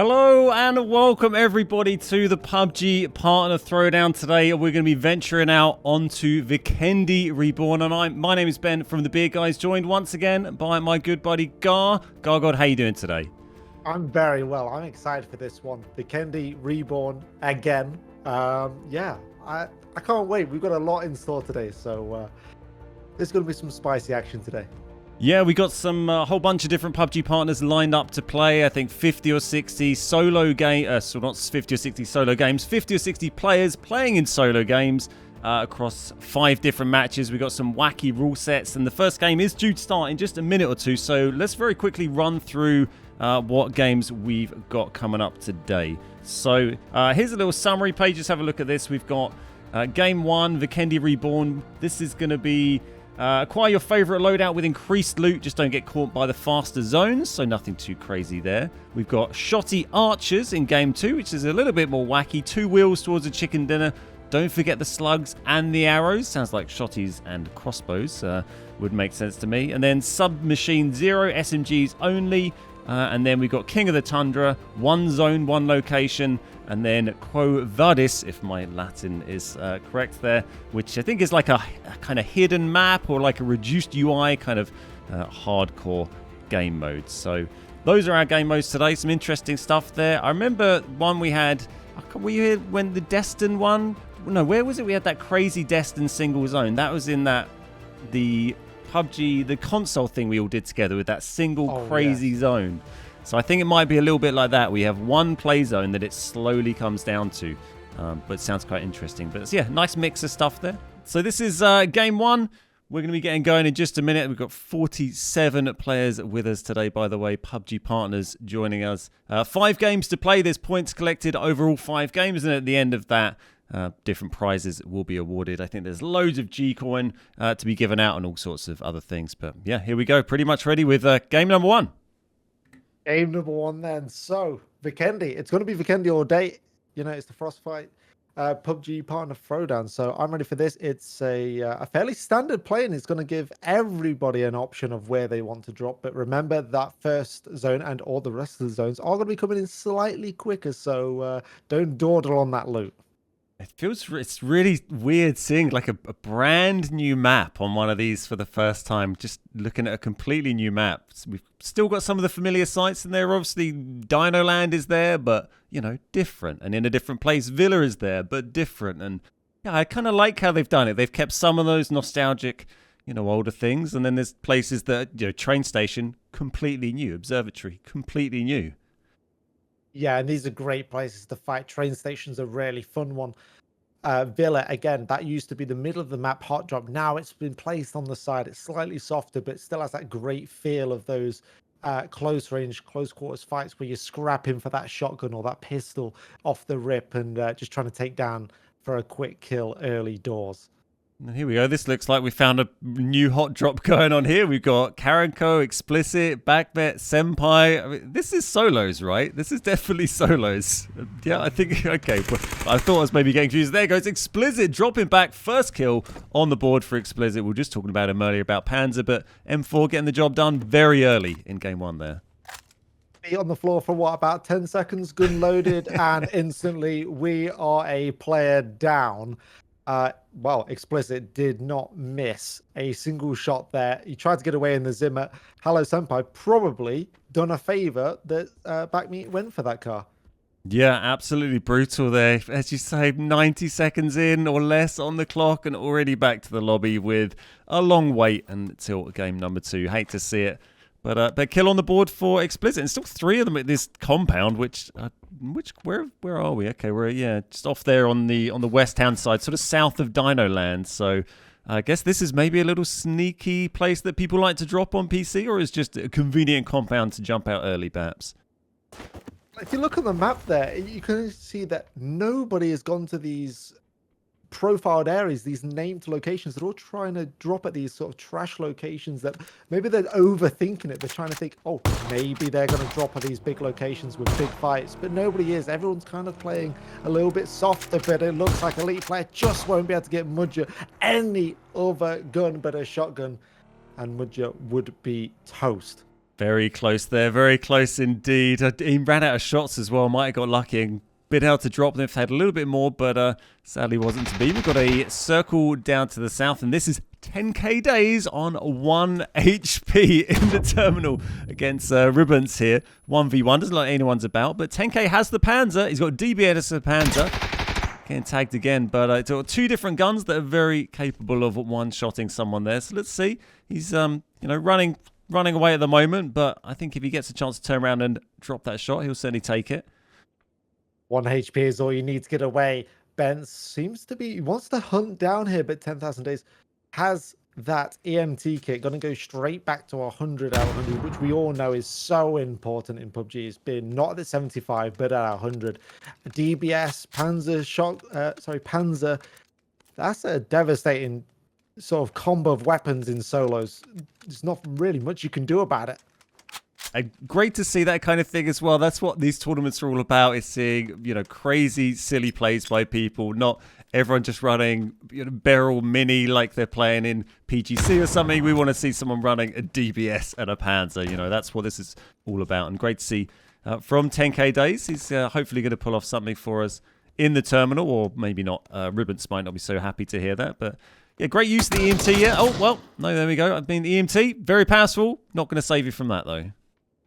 Hello and welcome everybody to the PUBG Partner Throwdown. Today we're going to be venturing out onto Vikendi Reborn, and my name is Ben from the Beard Guys, joined once again by my good buddy Gar. God, how you doing today? I'm very well. I'm excited for this one. Vikendi Reborn again. Yeah, I can't wait. We've got a lot in store today, so there's going to be some spicy action today. Yeah, we got some whole bunch of different PUBG partners lined up to play. I think 50 or 60 solo game, so not 50 or 60 solo games, 50 or 60 players playing in solo games across 5 different matches. We got some wacky rule sets, and the first game is due to start in just a minute or two. So let's very quickly run through what games we've got coming up today. So here's a little summary page. Just have a look at this. We've got Game 1, Vikendi Reborn. This is going to be acquire your favourite loadout with increased loot. Just don't get caught by the faster zones, so nothing too crazy there. We've got Shotty Archers in Game 2, which is a little bit more wacky. 2 wheels towards a chicken dinner. Don't forget the slugs and the arrows. Sounds like shotties and crossbows would make sense to me. And then Submachine Zero, SMGs only. And then we've got King of the Tundra, 1 zone, 1 location, and then Quo Vadis, if my Latin is correct there, which I think is like a kind of hidden map or like a reduced UI kind of hardcore game mode. So those are our game modes today. Some interesting stuff there. I remember one we had, were you here when the Destin one? No, where was it? We had that crazy Destin single zone. That was in the PUBG, the console thing we all did together with that single crazy zone. So I think it might be a little bit like that. We have one play zone that it slowly comes down to, but it sounds quite interesting. But yeah, nice mix of stuff there. So this is game 1. We're going to be getting going in just a minute. We've got 47 players with us today, by the way, PUBG partners joining us. 5 games to play. There's points collected over all 5 games, and at the end of that, different prizes will be awarded. I think there's loads of G-Coin to be given out and all sorts of other things. But yeah, here we go. Pretty much ready with game number 1. Game number 1 then. So, Vikendi. It's going to be Vikendi all day. You know, it's the Frostbite PUBG Partner Throwdown. So I'm ready for this. It's a fairly standard play, and it's going to give everybody an option of where they want to drop. But remember, that first zone and all the rest of the zones are going to be coming in slightly quicker. So don't dawdle on that loot. It's really weird seeing like a brand new map on one of these for the first time. Just looking at a completely new map. We've still got some of the familiar sites in there. Obviously, Dino Land is there, but you know, different and in a different place. Villa is there, but different. And yeah, I kind of like how they've done it. They've kept some of those nostalgic, you know, older things, and then there's places that, you know, train station completely new, observatory completely new. Yeah, and these are great places to fight. Train station's a really fun one. Villa, again, that used to be the middle of the map hot drop. Now it's been placed on the side. It's slightly softer, but it still has that great feel of those close range, close quarters fights where you're scrapping for that shotgun or that pistol off the rip and just trying to take down for a quick kill early doors. Here we go. This looks like we found a new hot drop going on here. We've got Karenko, Explicit, Backbet, Senpai. I mean, this is solos, right? This is definitely solos. Yeah, I think, okay. I thought I was maybe getting confused. There goes Explicit, dropping back. First kill on the board for Explicit. We were just talking about him earlier about Panzer, but M4 getting the job done very early in game 1 there. On the floor for what, about 10 seconds, gun loaded, and instantly we are a player down. Well, Explicit did not miss a single shot there. He tried to get away in the Zimmer. Hello, Senpai probably done a favor that Backmeat went for that car. Yeah, absolutely brutal there. As you say, 90 seconds in or less on the clock and already back to the lobby with a long wait until game number 2. Hate to see it. But kill on the board for Explicit. And still 3 of them at this compound, where are we? Okay, we're just off there on the west hand side, sort of south of Dino Land. So I guess this is maybe a little sneaky place that people like to drop on PC, or is just a convenient compound to jump out early, perhaps. If you look at the map there, you can see that nobody has gone to these profiled areas, these named locations. They're all trying to drop at these sort of trash locations that maybe they're overthinking it. They're trying to think, oh, maybe they're going to drop at these big locations with big fights, but nobody is. Everyone's kind of playing a little bit softer, but it looks like Elite Player just won't be able to get Mudja any other gun but a shotgun, and Mudja would be toast. Very close there, very close indeed. He ran out of shots as well. Might have got lucky and been able to drop them if they had a little bit more, but sadly wasn't to be. We've got a circle down to the south, and this is 10k days on 1 HP in the terminal against Ribbons here. 1v1, doesn't look like anyone's about, but 10k has the Panzer. He's got DBS as the Panzer. Getting tagged again, but it's got two different guns that are very capable of one-shotting someone there. So let's see. He's, running away at the moment, but I think if he gets a chance to turn around and drop that shot, he'll certainly take it. 1 HP is all you need to get away. Ben seems to be, he wants to hunt down here, but 10,000 days has that EMT kit. Going to go straight back to 100 out of 100, which we all know is so important in PUBG. It's been not at the 75, but at 100. DBS, Panzer. That's a devastating sort of combo of weapons in solos. There's not really much you can do about it. Great to see that kind of thing as well. That's what these tournaments are all about, is seeing, crazy, silly plays by people, not everyone just running barrel mini like they're playing in PGC or something. We want to see someone running a DBS and a Panzer. That's what this is all about. And great to see from 10k days. He's hopefully going to pull off something for us in the terminal, or maybe not. Ribbons might not be so happy to hear that, but yeah, great use of the EMT. Yeah. Oh, well, no, there we go. I mean, the EMT, very powerful. Not going to save you from that, though.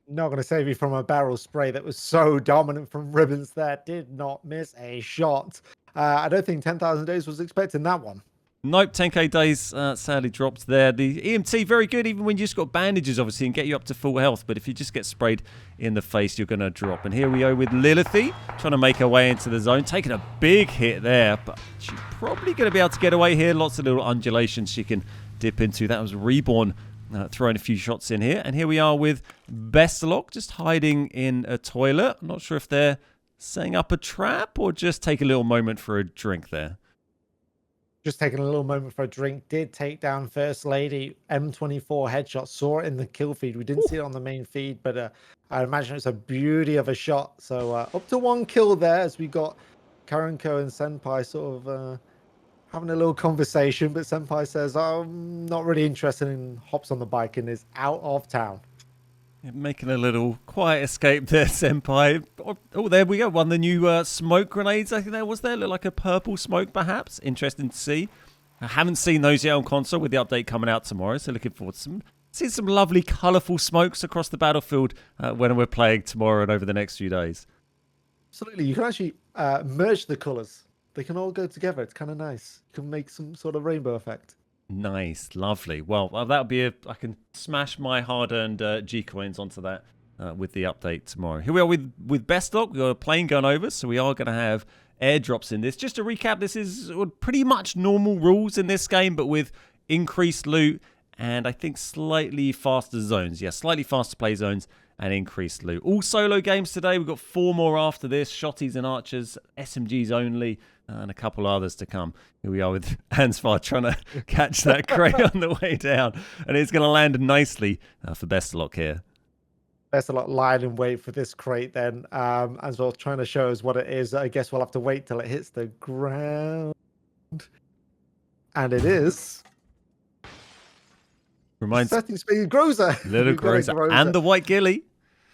Not going to save you from a barrel spray that was so dominant from Ribbons there. Did not miss a shot. I don't think 10,000 days was expecting that one. Nope, 10k days sadly dropped there. The EMT, very good, even when you just got bandages, obviously, and get you up to full health. But if you just get sprayed in the face, you're going to drop. And here we go with Lilithy, trying to make her way into the zone. Taking a big hit there, but she's probably going to be able to get away here. Lots of little undulations she can dip into. That was Reborn throwing a few shots in here. And here we are with Bestalok, just hiding in a toilet. I'm not sure if they're setting up a trap or just take a little moment for a drink there. Just taking a little moment for a drink. Did take down First Lady. M24 headshot. Saw it in the kill feed. We didn't see it on the main feed, but I imagine it's a beauty of a shot. So up to 1 kill there, as we got Karenko and Senpai sort of having a little conversation. But Senpai says, I'm not really interested in, hops on the bike and is out of town. Making a little quiet escape there, Senpai. Oh, there we go. One of the new smoke grenades, I think there was there. Looked like a purple smoke, perhaps. Interesting to see. I haven't seen those yet on console with the update coming out tomorrow, so looking forward to seeing some lovely, colourful smokes across the battlefield when we're playing tomorrow and over the next few days. Absolutely. You can actually merge the colours. They can all go together. It's kind of nice. You can make some sort of rainbow effect. Nice, lovely. Well, that'll be I can smash my hard-earned G coins onto that with the update tomorrow. Here we are with Bestlock. We've got a plane going over, so we are going to have airdrops in this. Just to recap, this is pretty much normal rules in this game, but with increased loot and I think slightly faster zones. Yeah, slightly faster play zones and increased loot. All solo games today. We've got 4 more after this. Shotties and Archers, SMGs only, and a couple others to come. Here we are with Ansvar trying to catch that crate on the way down. And it's going to land nicely for Bestalok here. Bestalok lying in wait for this crate then. Ansvar trying to show us what it is. I guess we'll have to wait till it hits the ground. And it is... setting speed Groza. Little Groza. And the white ghillie.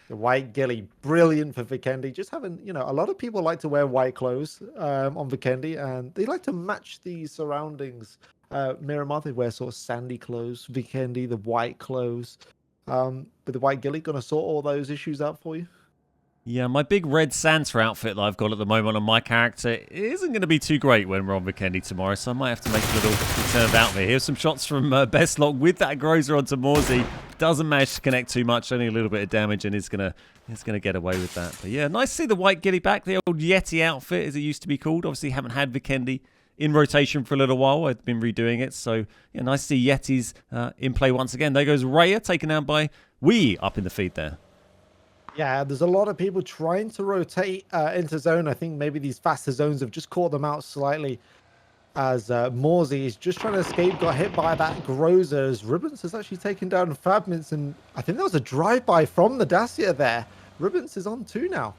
The white ghillie, brilliant for Vikendi. Just having, a lot of people like to wear white clothes on Vikendi, and they like to match the surroundings. Miramar, they wear sort of sandy clothes. Vikendi, the white clothes. But the white ghillie going to sort all those issues out for you? Yeah, my big red Santa outfit that I've got at the moment on my character isn't going to be too great when we're on Vikendi tomorrow, so I might have to make a little return of outfit. Here's some shots from Bestlock with that Groza onto Morsey. Doesn't manage to connect too much, only a little bit of damage, and is gonna get away with that. But yeah, nice to see the white ghillie back, the old Yeti outfit, as it used to be called. Obviously, haven't had Vikendi in rotation for a little while. I've been redoing it, so yeah, nice to see Yetis in play once again. There goes Raya, taken down by Wee up in the feed there. Yeah, there's a lot of people trying to rotate into zone. I think maybe these faster zones have just caught them out slightly, as Morsey is just trying to escape, got hit by that Groza, as Ribbons has actually taken down Fabmints, and I think that was a drive-by from the Dacia there. Ribbons is on 2 now.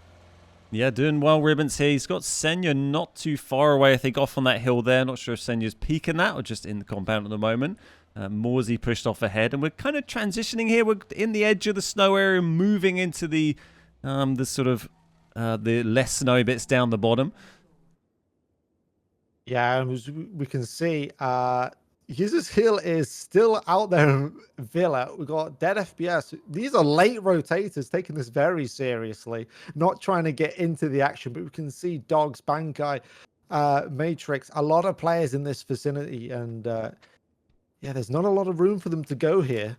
Yeah, doing well, Ribbons here. He's got Senya not too far away, I think, off on that hill there. Not sure if Senya's peeking that or just in the compound at the moment. Morsey pushed off ahead, and we're kind of transitioning here. We're in the edge of the snow area, moving into the sort of the less snowy bits down the bottom. Yeah, and as we can see, Users Hill is still out there in Villa. We've got Dead FPS. These are late rotators taking this very seriously, not trying to get into the action, but we can see Dogs, Bankai, Matrix, a lot of players in this vicinity, and yeah, there's not a lot of room for them to go here.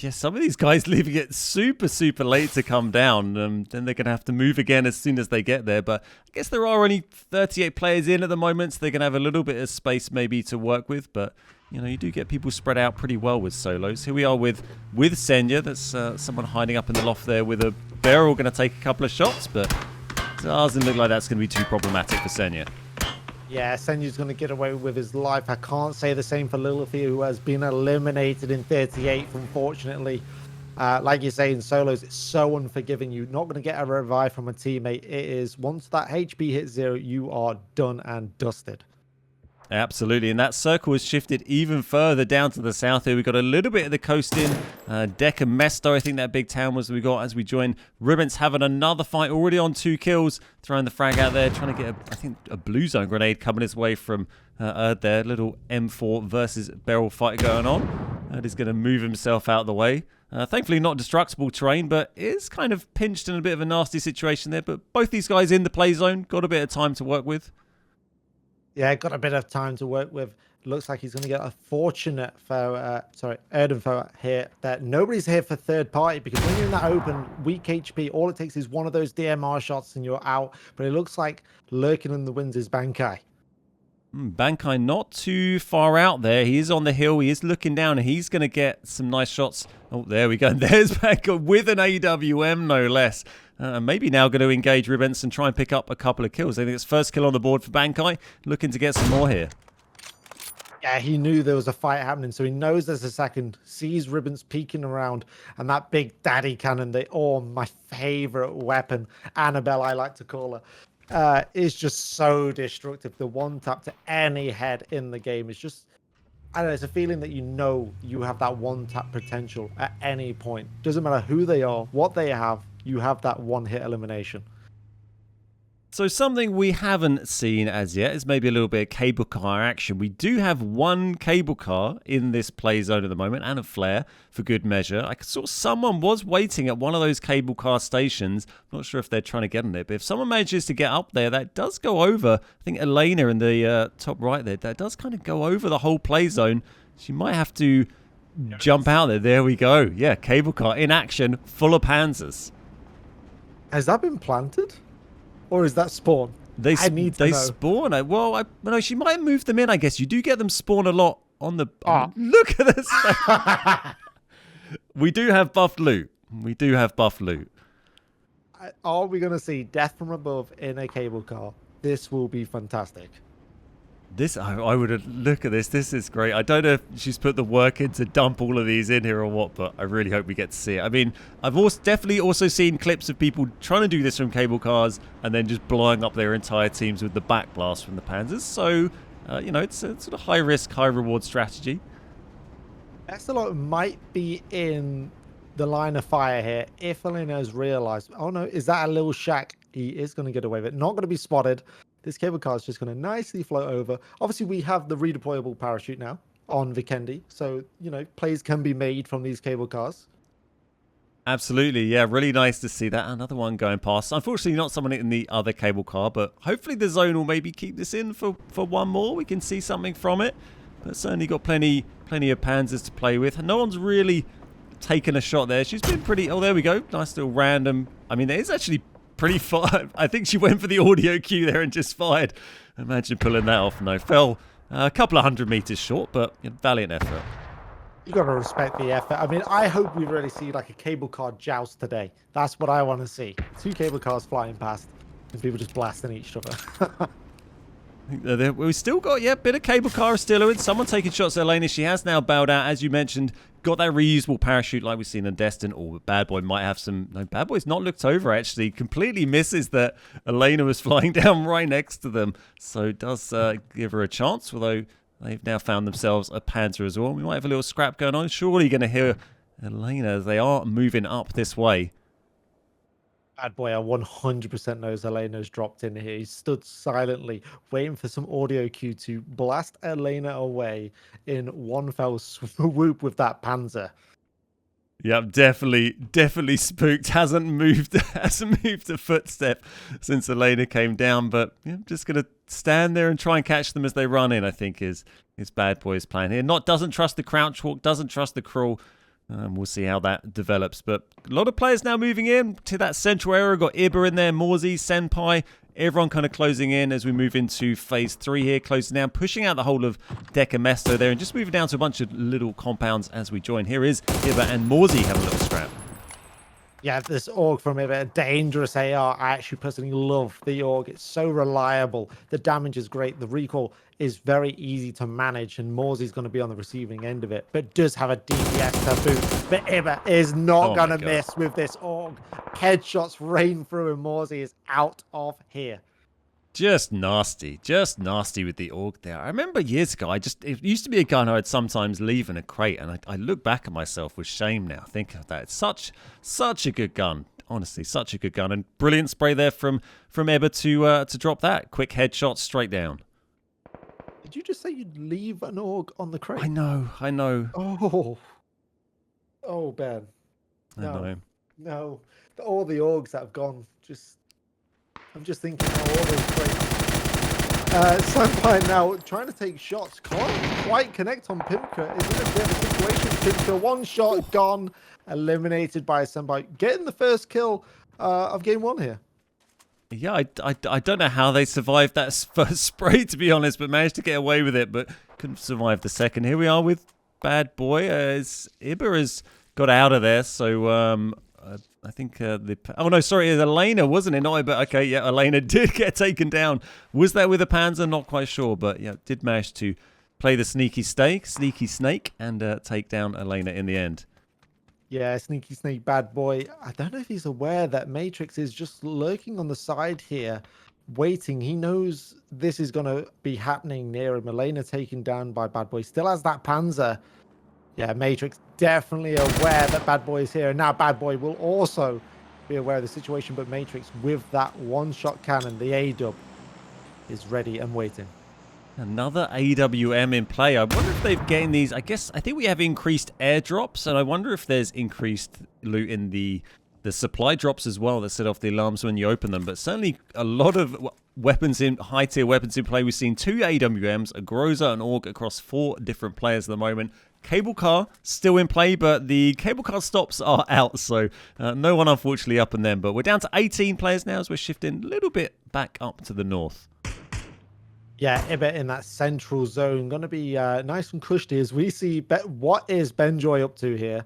Yeah, some of these guys leaving it super, super late to come down. Then they're going to have to move again as soon as they get there. But I guess there are only 38 players in at the moment, so they're going to have a little bit of space maybe to work with. But, you know, you do get people spread out pretty well with solos. Here we are with Senya. That's someone hiding up in the loft there with a barrel, going to take a couple of shots. But it doesn't look like that's going to be too problematic for Senya. Yeah, Senya's going to get away with his life. I can't say the same for Lilithia, who has been eliminated in 38th, unfortunately. Like you say, in solos, it's so unforgiving. You're not going to get a revive from a teammate. It is, once that HP hits 0, you are done and dusted. Absolutely, and that circle has shifted even further down to the south here. We've got a little bit of the coast in. Deck and Mesto, I think that big town was we got as we join. Ribbons having another fight, already on 2 kills. Throwing the frag out there, trying to get, I think, a blue zone grenade coming his way from Erd there. Little M4 versus barrel fight going on. Erd is going to move himself out of the way. Thankfully not destructible terrain, but is kind of pinched in a bit of a nasty situation there. But both these guys in the play zone, got a bit of time to work with. Yeah, got a bit of time to work with. Looks like he's going to get a fortunate Erdenfoe here. That nobody's here for third party, because when you're in that open, weak HP, all it takes is one of those DMR shots and you're out. But it looks like lurking in the winds is Bankai. Bankai not too far out there. He is on the hill. He is looking down, and he's going to get some nice shots. Oh, there we go. There's Bankai with an AWM, no less. Maybe now going to engage Ribbons and try and pick up a couple of kills. I think it's first kill on the board for Bankai. Looking to get some more here. Yeah, he knew there was a fight happening, so he knows there's a second. Sees Ribbons peeking around, and that big daddy cannon, my favorite weapon, Annabelle, I like to call her, is just so destructive. The one tap to any head in the game is just, I don't know, it's a feeling that you know you have that one tap potential at any point. Doesn't matter who they are, what they have, you have that one hit elimination. So something we haven't seen as yet is maybe a little bit of cable car action. We do have one cable car in this play zone at the moment, and a flare for good measure. I saw someone was waiting at one of those cable car stations. Not sure if they're trying to get on it, but if someone manages to get up there, that does go over. I think Elena in the top right there, that does kind of go over the whole play zone. She might have to jump out there. There we go. Yeah, cable car in action, full of panzers. Has that been planted? Or is that spawn? They spawn. Well, no, she might have moved them in, I guess. You do get them spawn a lot on the... Look at this. We do have buff loot. Are we going to see death from above in a cable car? This will be fantastic. I would look at this. This is great. I don't know if she's put the work in to dump all of these in here or what, but I really hope we get to see it. I mean, I've definitely also seen clips of people trying to do this from cable cars and then just blowing up their entire teams with the backblast from the Panzers. So, you know, it's a sort of high risk, high reward strategy. Exolot might be in the line of fire here if Elena has realized, oh no, is that a little shack? He is going to get away with it. Not going to be spotted. This cable car is just going to nicely float over. Obviously, we have the redeployable parachute now on Vikendi. So, you know, plays can be made from these cable cars. Absolutely. Yeah, really nice to see that. Another one going past. Unfortunately, not someone in the other cable car, but hopefully the zone will maybe keep this in for one more. We can see something from it. But certainly got plenty of panzers to play with. No one's really taken a shot there. She's been pretty... Oh, there we go. Nice little random... I mean, it is actually... pretty far. I think she went for the audio cue there and just fired. Imagine pulling that off. No, fell a couple of 100 meters short, but valiant effort. You got to respect the effort. I mean, I hope we really see like a cable car joust today. That's what I want to see. 2 cable cars flying past and people just blasting each other. We've still got, a bit of cable car still in. Someone taking shots at Elena. She has now bowed out, as you mentioned. Got that reusable parachute like we've seen in Destin. Or Bad Boy might have some... No, Bad Boy's not looked over, actually. Completely misses that Elena was flying down right next to them. So does give her a chance, although They've now found themselves a Panzer as well. We might have a little scrap going on. Surely going to hear Elena as they are moving up this way. Bad boy, I 100% knows Elena's dropped in here. He stood silently, waiting for some audio cue to blast Elena away in one fell swoop with that Panzer. Yep, definitely spooked. Hasn't moved a footstep since Elena came down. But yeah, just gonna stand there and try and catch them as they run in. I think is Bad Boy's plan here. Doesn't trust the crouch walk, doesn't trust the crawl. We'll see how that develops. But a lot of players now moving in to that central area. Got Iba in there, Morzy, Senpai. Everyone kind of closing in as we move into phase 3 here. Closing down, pushing out the whole of Decamesto there. And just moving down to a bunch of little compounds as we join. Here is Iba and Morzy have a little scrap. Yeah, this AUG from Iba, a dangerous AR. I actually personally love the AUG. It's so reliable. The damage is great. The recall is very easy to manage, and Morzy's going to be on the receiving end of it, but does have a DPS to boot. But Iba is not going to miss with this AUG. Headshots rain through, and Morzy is out of here. Just nasty with the AUG there. I remember years ago, it used to be a gun I'd sometimes leave in a crate, and I look back at myself with shame now. Think of that. It's such a good gun. Honestly, such a good gun. And brilliant spray there from Iba to drop that. Quick headshot straight down. Did you just say you'd leave an AUG on the crate? I know. Oh, Ben. I know. No. All the AUGs that have gone, I'm just thinking how all those crates. Senpai now trying to take shots. Can't quite connect on Pimka. Is in a bit of a situation. Pimka, one shot gone. Eliminated by Senpai. Getting the first kill of game 1 here. Yeah, I don't know how they survived that first spray, to be honest, but managed to get away with it, but couldn't survive the second. Here we are with Bad Boy. As Iba has got out of there, so I think oh no, sorry, it was Elena, wasn't it? Not Iba. Okay, yeah, Elena did get taken down. Was that with a Panzer? Not quite sure, but yeah, did manage to play the sneaky snake, and take down Elena in the end. Yeah, sneaky snake Bad Boy. I don't know if he's aware that Matrix is just lurking on the side here, waiting. He knows this is going to be happening near him. Elena taken down by Bad Boy. Still has that Panzer. Yeah, Matrix definitely aware that Bad Boy is here. And now Bad Boy will also be aware of the situation. But Matrix, with that one-shot cannon, the A-dub, is ready and waiting. Another AWM in play. I wonder if they've gained these. I think we have increased airdrops, and I wonder if there's increased loot in the supply drops as well that set off the alarms when you open them. But certainly a lot of high-tier weapons in play. We've seen 2 AWMs, a Groza, and AUG across 4 different players at the moment. Cable car still in play, but the cable car stops are out, so no one unfortunately up in them. But we're down to 18 players now as we're shifting a little bit back up to the north. Yeah, Iba in that central zone. Going to be nice and cushy as we see what is Benjoy up to here.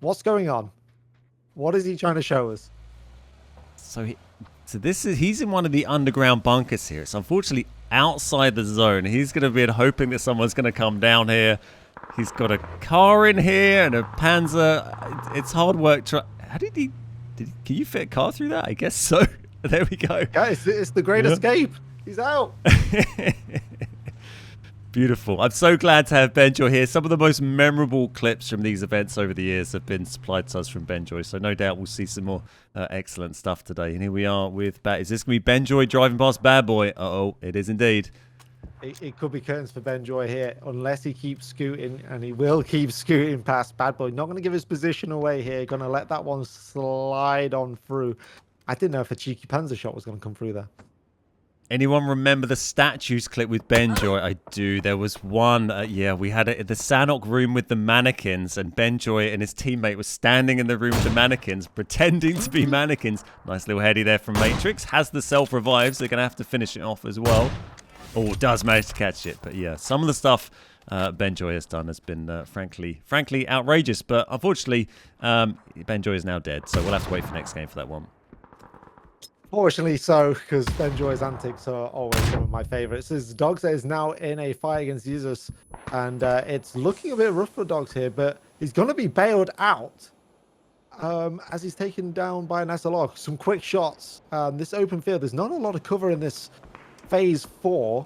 What's going on? What is he trying to show us? So he's in one of the underground bunkers here. It's unfortunately outside the zone. He's going to be hoping that someone's going to come down here. He's got a car in here and a Panzer. It's hard work. How did he? Can you fit a car through that? I guess so. There we go. Guys, it's the great escape. He's out. Beautiful. I'm so glad to have Benjoy here. Some of the most memorable clips from these events over the years have been supplied to us from Benjoy. So no doubt we'll see some more excellent stuff today. And here we are with Is this going to be Benjoy driving past Bad Boy? Uh-oh, it is indeed. It could be curtains for Benjoy here, unless he keeps scooting, and he will keep scooting past Bad Boy. Not going to give his position away here. Going to let that one slide on through. I didn't know if a cheeky Panzer shot was going to come through there. Anyone remember the statues clip with Benjoy? I do. There was one. We had it at the Sanok room with the mannequins, and Benjoy and his teammate was standing in the room with the mannequins, pretending to be mannequins. Nice little heady there from Matrix. Has the self-revive, so they're going to have to finish it off as well. Oh, does manage to catch it. But yeah, some of the stuff Benjoy has done has been frankly outrageous. But unfortunately, Benjoy is now dead, so we'll have to wait for next game for that one. Fortunately so, because Benjoy's antics are always some of my favorites. His Dogs is now in a fight against Jesus, and it's looking a bit rough for Dogs here, but he's going to be bailed out as he's taken down by an SLR. Some quick shots. This open field, there's not a lot of cover in this phase 4.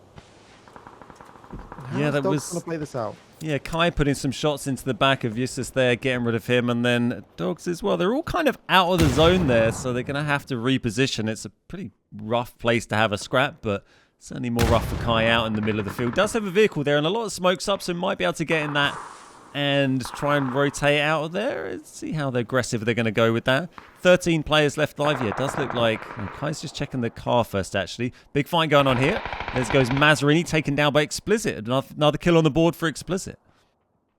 Yeah, that Dog's was... going to play this out? Yeah, Kai putting some shots into the back of Eustace there, getting rid of him, and then Dogs as well. They're all kind of out of the zone there, so they're going to have to reposition. It's a pretty rough place to have a scrap, but certainly more rough for Kai out in the middle of the field. Does have a vehicle there, and a lot of smokes up, so might be able to get in that and try and rotate out of there. Let's see how aggressive they're going to go with that. 13 players left live here. It does look like... Kai's just checking the car first, actually. Big fight going on here. There goes Mazzarini, taken down by Explicit. Another kill on the board for Explicit.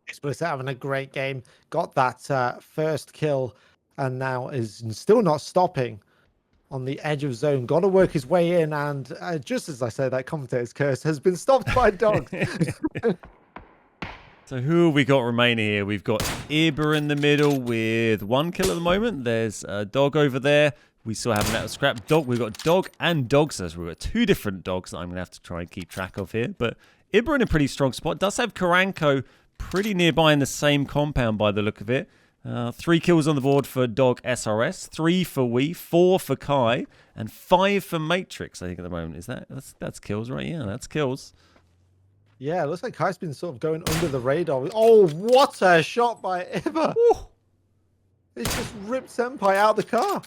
Explicit having a great game. Got that first kill and now is still not stopping on the edge of zone. Got to work his way in, and just as I say, that commentator's curse has been stopped by Dogs. So who have we got remaining here? We've got Iber in the middle with 1 kill at the moment. There's a Dog over there. We still have that scrap Dog. We've got Dog and Dog. So we've got 2 different Dogs that I'm going to have to try and keep track of here. But Iber in a pretty strong spot. Does have Karanko pretty nearby in the same compound by the look of it. 3 kills on the board for Dog SRS, 3 for Wee, 4 for Kai, and 5 for Matrix, I think, at the moment. Is that's kills, right? Yeah, that's kills. Yeah, it looks like Kai's been sort of going under the radar. Oh, what a shot by Iber! It's just ripped Senpai out of the car.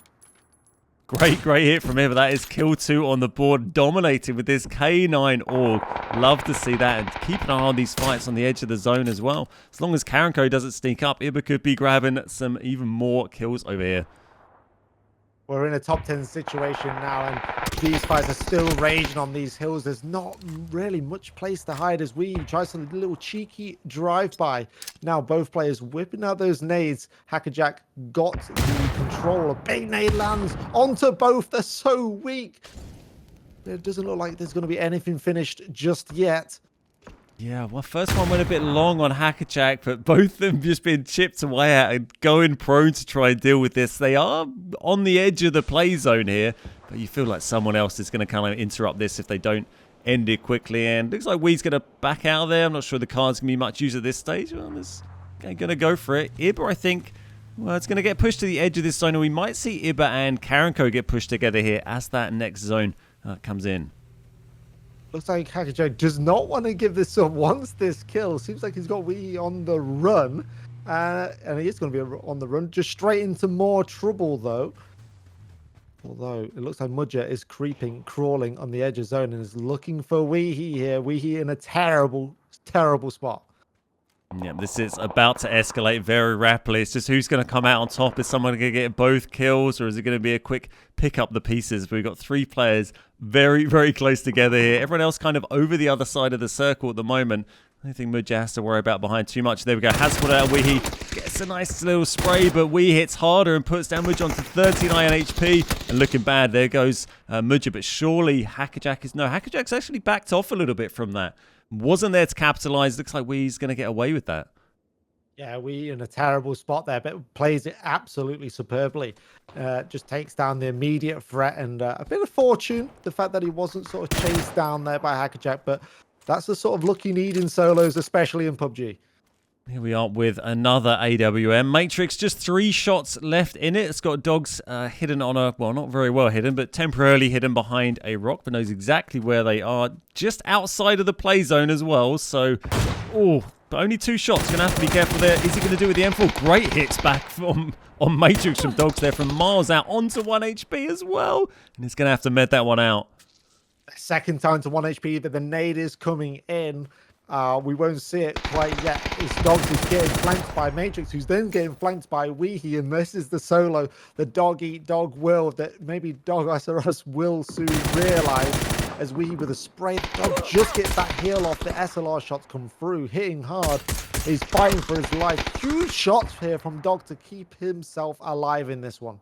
Great hit from Iber. That is kill 2 on the board, dominated with this K9 AUG. Love to see that, and keep an eye on these fights on the edge of the zone as well. As long as Karanko doesn't sneak up, Iber could be grabbing some even more kills over here. We're in a top 10 situation now, and these fights are still raging on these hills. There's not really much place to hide as we try some little cheeky drive-by. Now both players whipping out those nades. Hackerjack got the control. A big nade lands onto both. They're so weak. It doesn't look like there's going to be anything finished just yet. Yeah, well, first one went a bit long on Hackerjack, but both of them just being chipped away at and going prone to try and deal with this. They are on the edge of the play zone here, but you feel like someone else is going to kind of interrupt this if they don't end it quickly. And looks like Wee's going to back out of there. I'm not sure the card's going to be much use at this stage. Well, they're going to go for it. Iber, I think, well, it's going to get pushed to the edge of this zone, and we might see Iber and Karanko get pushed together here as that next zone comes in. Looks like Hackerjack does not want to give this up once this kill. Seems like he's got Wee on the run. And he is going to be on the run. Just straight into more trouble, though. Although it looks like Mudja is crawling on the edge of zone and is looking for Weehee here. Weehee in a terrible, terrible spot. Yeah, this is about to escalate very rapidly. It's just who's going to come out on top. Is someone going to get both kills, or is it going to be a quick pick up the pieces? We've got 3 players very, very close together here. Everyone else kind of over the other side of the circle at the moment. I don't think Mudja has to worry about behind too much. There we go. Has put out Weehee. Gets a nice little spray, but Wee hits harder and puts down Mudja onto 39 HP. And looking bad. There goes Mudja, but surely Hackerjack is... No, Hackerjack's actually backed off a little bit from that. Wasn't there to capitalize. Looks like Wee's going to get away with that. Yeah, Wee in a terrible spot there, but plays it absolutely superbly. Just takes down the immediate threat, and a bit of fortune, the fact that he wasn't sort of chased down there by Hackerjack, but that's the sort of luck you need in solos, especially in PUBG. Here we are with another AWM. Matrix, just 3 shots left in it. It's got Dogs hidden on a, well, not very well hidden, but temporarily hidden behind a rock, but knows exactly where they are. Just outside of the play zone as well. So, but only 2 shots. Going to have to be careful there. Is he going to do it with the M4? Great hits back on Matrix from Dogs there from miles out onto 1 HP as well. And he's going to have to med that one out. Second time to 1 HP, but the nade is coming in. We won't see it quite yet. His Dogs is getting flanked by Matrix, who's then getting flanked by Weehee, and this is the solo, the dog eat dog will, that maybe Dog SRS will soon realize, as Weehee with a spray. Dog just gets that heal off. The SLR shots come through, hitting hard. He's fighting for his life. Huge shots here from Dog to keep himself alive in this one.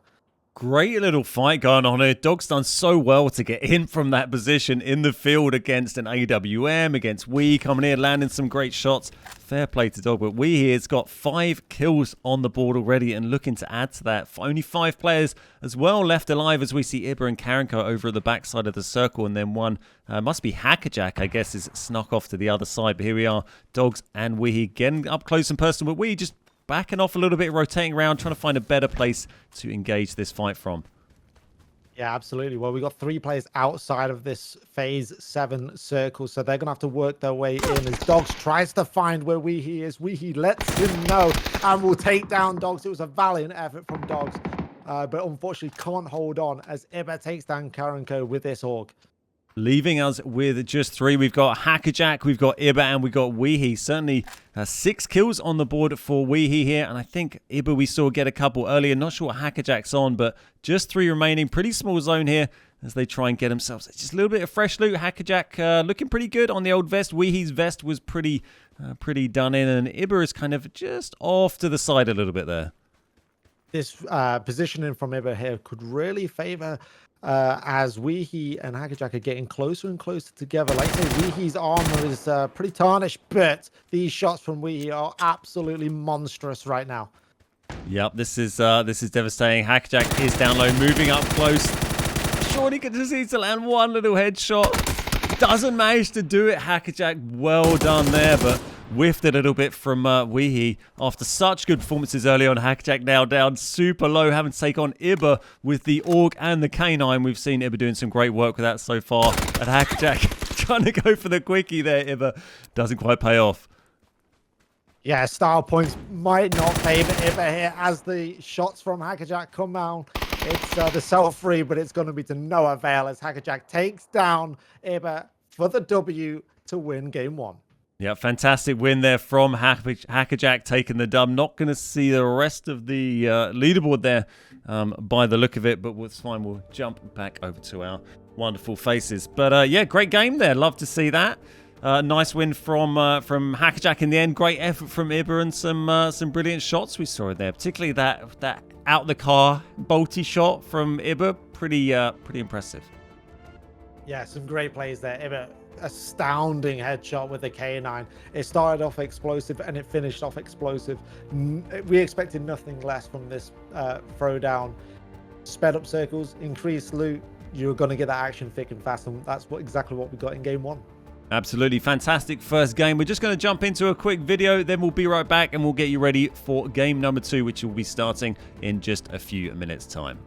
Great little fight going on here. Dog's done so well to get in from that position in the field against an AWM, against Wee coming in, landing some great shots. Fair play to Dog, but Wee here's got 5 kills on the board already and looking to add to that. Only 5 players as well left alive as we see Iber and Karanko over at the backside of the circle, and then one must be Hackerjack, I guess, is snuck off to the other side. But here we are, Dogs and Wee getting up close and personal, but Wee just backing off a little bit, rotating around, trying to find a better place to engage this fight from. Yeah, absolutely. Well, we got 3 players outside of this phase 7 circle, so they're gonna have to work their way in as Dogs tries to find where Weehee is. Weehee lets him know and will take down Dogs. It was a valiant effort from Dogs, but unfortunately can't hold on as Iba takes down Karanko with this Org. Leaving us with just 3. We've got Hackerjack, we've got Iba, and we've got Weehee. Certainly 6 kills on the board for Weehee here. And I think Iba we saw get a couple earlier. Not sure what Hackerjack's on, but just 3 remaining. Pretty small zone here as they try and get themselves just a little bit of fresh loot. Hackerjack looking pretty good on the old vest. Weehee's vest was pretty done in. And Iba is kind of just off to the side a little bit there. This positioning from Iba here could really favor as Weehee and Hackerjack are getting closer and closer together. Like I say, Weehee's armor is pretty tarnished, but these shots from Weehee are absolutely monstrous right now. Yep, this is devastating. Hackerjack is down low, moving up close. Surely just needs to land one little headshot. Doesn't manage to do it. Hackerjack, well done there, but whiffed a little bit from Weehee after such good performances early on. Hackerjack now down super low, having to take on Iba with the Org and the K9. We've seen Iba doing some great work with that so far. And Hackerjack trying to go for the quickie there. Iba doesn't quite pay off. Yeah, style points might not favor Iba here as the shots from Hackerjack come out. It's the self-free, but it's going to be to no avail as Hackerjack takes down Iba for the W to win game 1. Yeah, fantastic win there from Hackerjack taking the dub. Not going to see the rest of the leaderboard there by the look of it, but it's fine. We'll jump back over to our wonderful faces. But yeah, great game there. Love to see that. Nice win from Hackerjack in the end. Great effort from Iba and some brilliant shots we saw there. Particularly that out the car bolty shot from Iba. Pretty impressive. Yeah, some great plays there. Iba, astounding headshot with the K9. It started off explosive and it finished off explosive. We expected nothing less from this throwdown. Sped up circles, increased loot. You're going to get that action thick and fast, and that's exactly what we got in game 1. Absolutely fantastic first game. We're just going to jump into a quick video, then we'll be right back and we'll get you ready for game number 2, which will be starting in just a few minutes' time.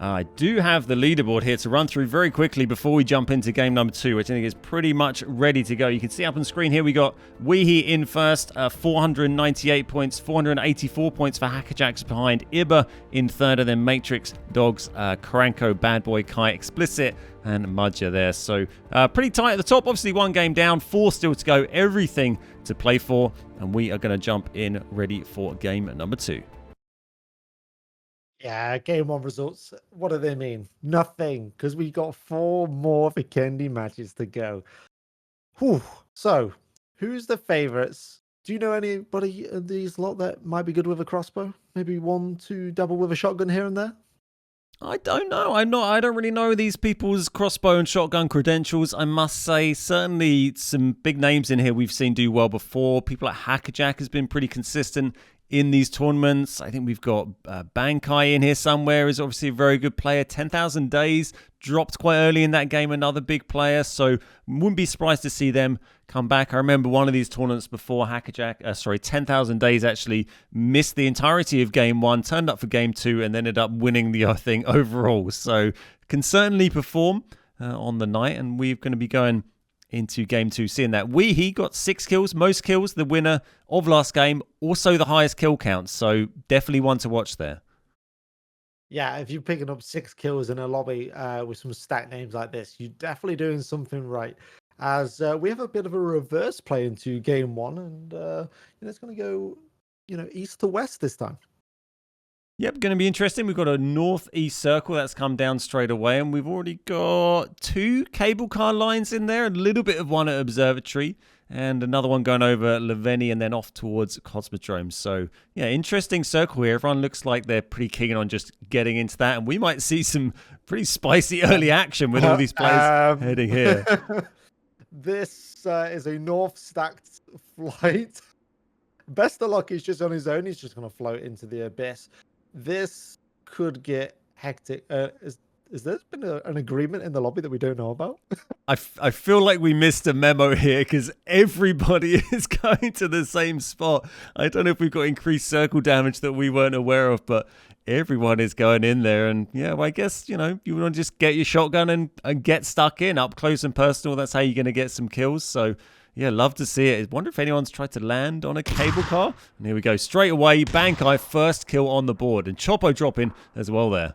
I do have the leaderboard here to run through very quickly before we jump into game number 2, which I think is pretty much ready to go. You can see up on screen here we got Weehee in first, 498 points, 484 points for Hackerjacks behind Iba in third, and then Matrix, Dogs, Karanko, Bad Boy, Kai, Explicit, and Mudja there. So pretty tight at the top. Obviously 1 game down, 4 still to go, everything to play for, and we are going to jump in ready for game number 2. Yeah, game 1 results. What do they mean? Nothing, because we got 4 more Vikendi matches to go. Whew. So, who's the favorites? Do you know anybody of these lot that might be good with a crossbow? Maybe 1, 2 double with a shotgun here and there? I don't know. I don't really know these people's crossbow and shotgun credentials. I must say, certainly some big names in here we've seen do well before. People like Hackerjack has been pretty consistent in these tournaments. I think we've got Bankai in here somewhere, is obviously a very good player. 10,000 Days dropped quite early in that game, another big player, so wouldn't be surprised to see them come back. I remember one of these tournaments before 10,000 Days actually missed the entirety of game 1, turned up for game 2, and ended up winning the thing overall. So can certainly perform on the night, and we're going to be going into game 2, seeing that Weehee got 6 kills, most kills, the winner of last game, also the highest kill count, so definitely one to watch there. Yeah, if you're picking up 6 kills in a lobby with some stack names like this, you're definitely doing something right. As we have a bit of a reverse play into game 1, and it's going to go, east to west this time. Yep, going to be interesting. We've got a northeast circle that's come down straight away, and we've already got 2 cable car lines in there, a little bit of one at Observatory, and another one going over Leveni and then off towards Cosmodrome. So, yeah, interesting circle here. Everyone looks like they're pretty keen on just getting into that, and we might see some pretty spicy early action with all these players heading here. This is a north stacked flight. Best of luck, he's just on his own. He's just going to float into the abyss. This could get hectic. Has there been an agreement in the lobby that we don't know about? I feel like we missed a memo here because everybody is going to the same spot. I don't know if we've got increased circle damage that we weren't aware of, but everyone is going in there. And yeah, well, I guess, you know, you want to just get your shotgun and get stuck in up close and personal. That's how you're going to get some kills. So yeah, love to see it. I wonder if anyone's tried to land on a cable car. And here we go. Straight away, Bankai first kill on the board. And Chopo dropping as well there.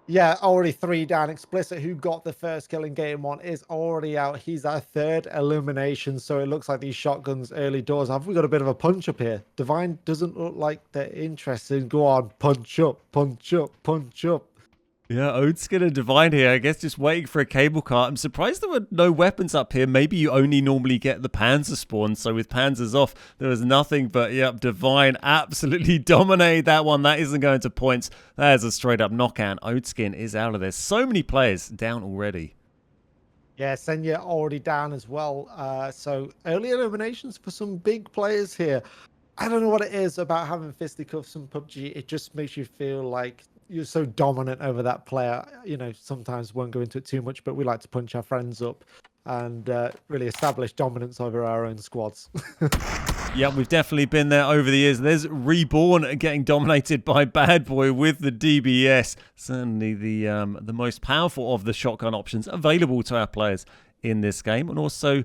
Yeah, already 3 down. Explicit, who got the first kill in game 1, is already out. He's our 3rd elimination, so it looks like these shotguns early doors. Have we got a bit of a punch up here? Divine doesn't look like they're interested. Go on, punch up, punch up, punch up. Yeah, Odeskin and Divine here, I guess just waiting for a cable car. I'm surprised there were no weapons up here. Maybe you only normally get the Panzer spawn, so with Panzers off, there was nothing. But yeah, Divine absolutely dominated that one. That isn't going to points. That is a straight-up knockout. Odeskin is out of there. So many players down already. Yeah, Senya already down as well. So early eliminations for some big players here. I don't know what it is about having fisticuffs in PUBG. It just makes you feel like you're so dominant over that player. You know, sometimes won't go into it too much, but we like to punch our friends up and really establish dominance over our own squads. Yeah, we've definitely been there over the years. There's Reborn getting dominated by Bad Boy with the DBS. Certainly the most powerful of the shotgun options available to our players in this game. And also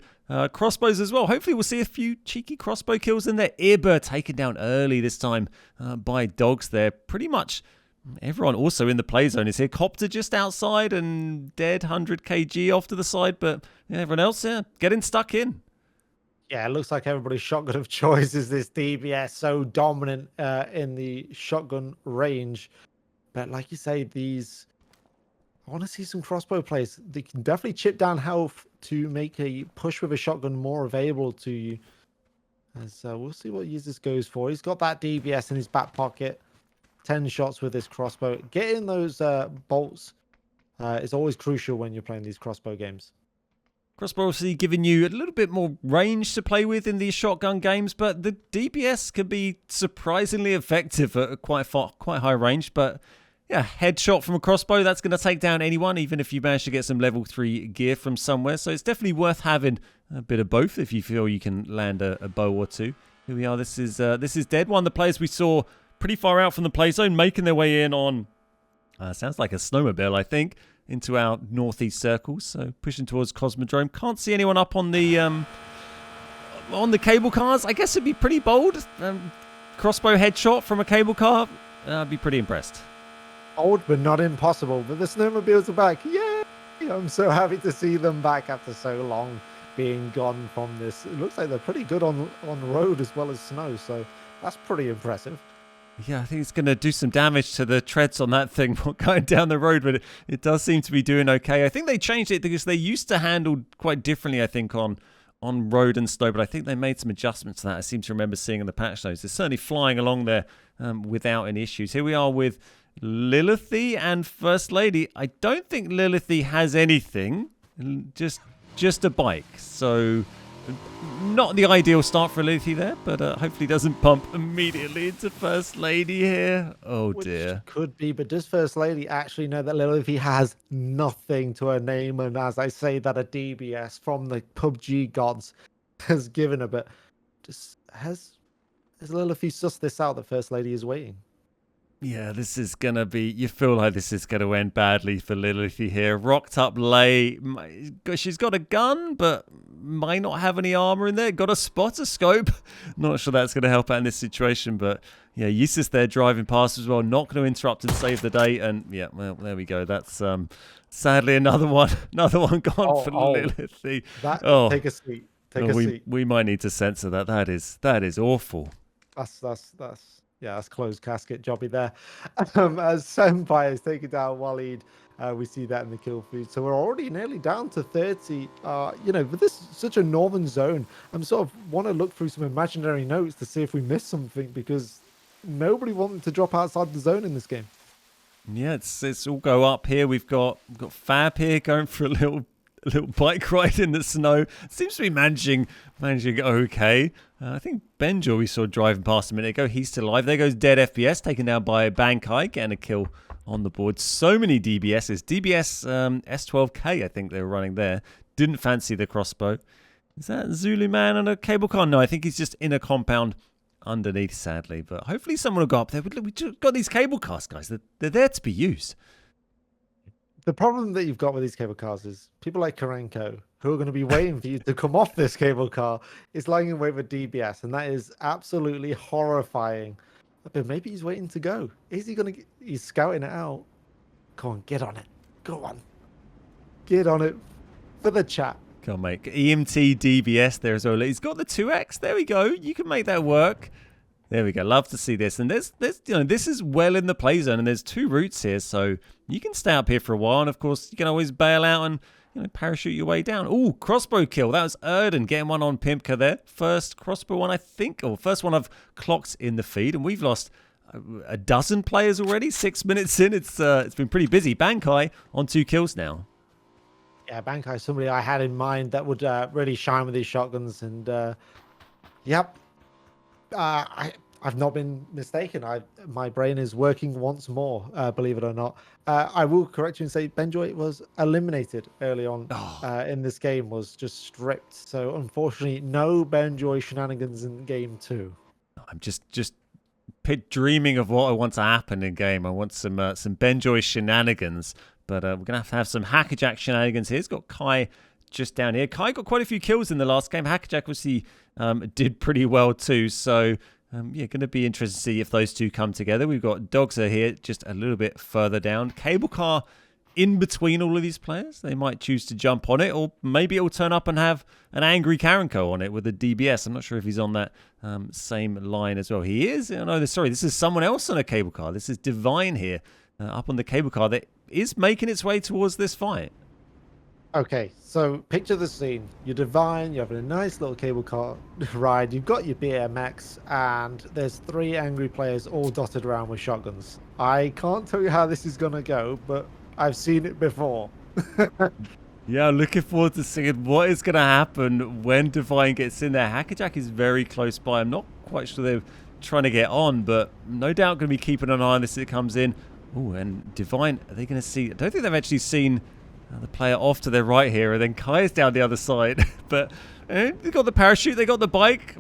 crossbows as well. Hopefully we'll see a few cheeky crossbow kills in there. Earbird taken down early this time by dogs there. Pretty much everyone also in the play zone is here. Copter just outside and dead 100 kg off to the side. But yeah, everyone else getting stuck in. Yeah, it looks like everybody's shotgun of choice is this DBS, so dominant in the shotgun range. But like you say, I want to see some crossbow plays. They can definitely chip down health to make a push with a shotgun more available to you. And so we'll see what users goes for. He's got that DBS in his back pocket. 10 shots with this crossbow. Getting those bolts is always crucial when you're playing these crossbow games. Crossbow obviously giving you a little bit more range to play with in these shotgun games, but the DBS can be surprisingly effective at quite high range. But yeah, headshot from a crossbow, that's going to take down anyone, even if you manage to get some level 3 gear from somewhere. So it's definitely worth having a bit of both if you feel you can land a bow or two. Here we are. This is Dead. One of the players we saw pretty far out from the play zone, making their way in on, sounds like a snowmobile, I think, into our northeast circles. So pushing towards Cosmodrome. Can't see anyone up on the cable cars. I guess it'd be pretty bold. Crossbow headshot from a cable car. I'd be pretty impressed. Old, but not impossible. But the snowmobiles are back. Yay! I'm so happy to see them back after so long being gone from this. It looks like they're pretty good on road as well as snow. So that's pretty impressive. Yeah, I think it's going to do some damage to the treads on that thing going down the road, but it does seem to be doing okay. I think they changed it because they used to handle quite differently, I think, on road and snow, but I think they made some adjustments to that. I seem to remember seeing in the patch notes. They're certainly flying along there without any issues. Here we are with Lilithy and First Lady. I don't think Lilithy has anything, just a bike. So not the ideal start for Lilithy there, but hopefully doesn't bump immediately into First Lady here. Oh dear. Which could be, but does First Lady actually know that Lilithy has nothing to her name? And as I say, that a DBS from the PUBG gods has given her, but has Lilithy sussed this out that First Lady is waiting? Yeah, this is going to be... You feel like this is going to end badly for Lilithy here. Rocked up lay. She's got a gun, but might not have any armor in there. Got a spotter scope. Not sure that's going to help out in this situation, but yeah, Eustace there driving past as well. Not going to interrupt and save the day. And yeah, well, there we go. That's sadly another one gone for Lilithy. Take a seat. Take a seat. We might need to censor that. That is awful. That's closed casket jobby there. As Senpai is taken down Waleed, we see that in the kill feed. So we're already nearly down to 30. With this such a northern zone, I'm sort of want to look through some imaginary notes to see if we missed something, because nobody wanted to drop outside the zone in this game. Yeah, it's all go up here. We've got Fab here going for a little bike ride in the snow. Seems to be managing okay. I think Benjo we saw driving past a minute ago. He's still alive. There goes Dead FPS, taken down by Bankai, getting a kill on the board. So many DBSs. DBS S12K, I think they were running there. Didn't fancy the crossbow. Is that Zulu man on a cable car? No, I think he's just in a compound underneath, sadly. But hopefully someone will go up there. We just got these cable cars, guys. They're there to be used. The problem that you've got with these cable cars is people like Karenko, who are going to be waiting for you to come off this cable car, is lying in wait for DBS, and that is absolutely horrifying. But maybe he's waiting to go. Is he going to? He's scouting it out. Come on, get on it. Go on, get on it for the chat. Come on, mate. EMT DBS there as well. He's got the 2X. There we go. You can make that work. There we go. Love to see this. And there's this is well in the play zone, and there's 2 routes here, so you can stay up here for a while. And of course, you can always bail out and parachute your way down. Ooh, crossbow kill. That was Erden getting one on Pimpka there. First crossbow one, I think, or first one I've clocked in the feed, and we've lost a dozen players already. 6 minutes in, it's been pretty busy. Bankai on 2 kills now. Yeah, Bankai, somebody I had in mind that would really shine with these shotguns, and yep. I've not been mistaken. My brain is working once more, believe it or not. I will correct you and say Benjoy was eliminated early on in this game, was just stripped. So unfortunately, no Benjoy shenanigans in game 2. I'm just dreaming of what I want to happen in game. I want some Benjoy shenanigans, but we're gonna have some Hackerjack shenanigans here. He's got Kai just down here. Kai got quite a few kills in the last game. Hackerjack obviously did pretty well too. So yeah, going to be interesting to see if those two come together. We've got Dogser here just a little bit further down. Cable car in between all of these players. They might choose to jump on it, or maybe it will turn up and have an angry Karenko on it with a DBS. I'm not sure if he's on that same line as well. He is. No, sorry, this is someone else on a cable car. This is Divine here up on the cable car that is making its way towards this fight. Okay, so picture the scene. You're Divine, you're having a nice little cable car ride, you've got your BMX, and there's 3 angry players all dotted around with shotguns. I can't tell you how this is going to go, but I've seen it before. Yeah, looking forward to seeing what is going to happen when Divine gets in there. Hackerjack is very close by. I'm not quite sure they're trying to get on, but no doubt going to be keeping an eye on this as it comes in. Oh, and Divine, are they going to see? I don't think they've actually seen the player off to their right here, and then Kai's down the other side. But they got the parachute, they got the bike.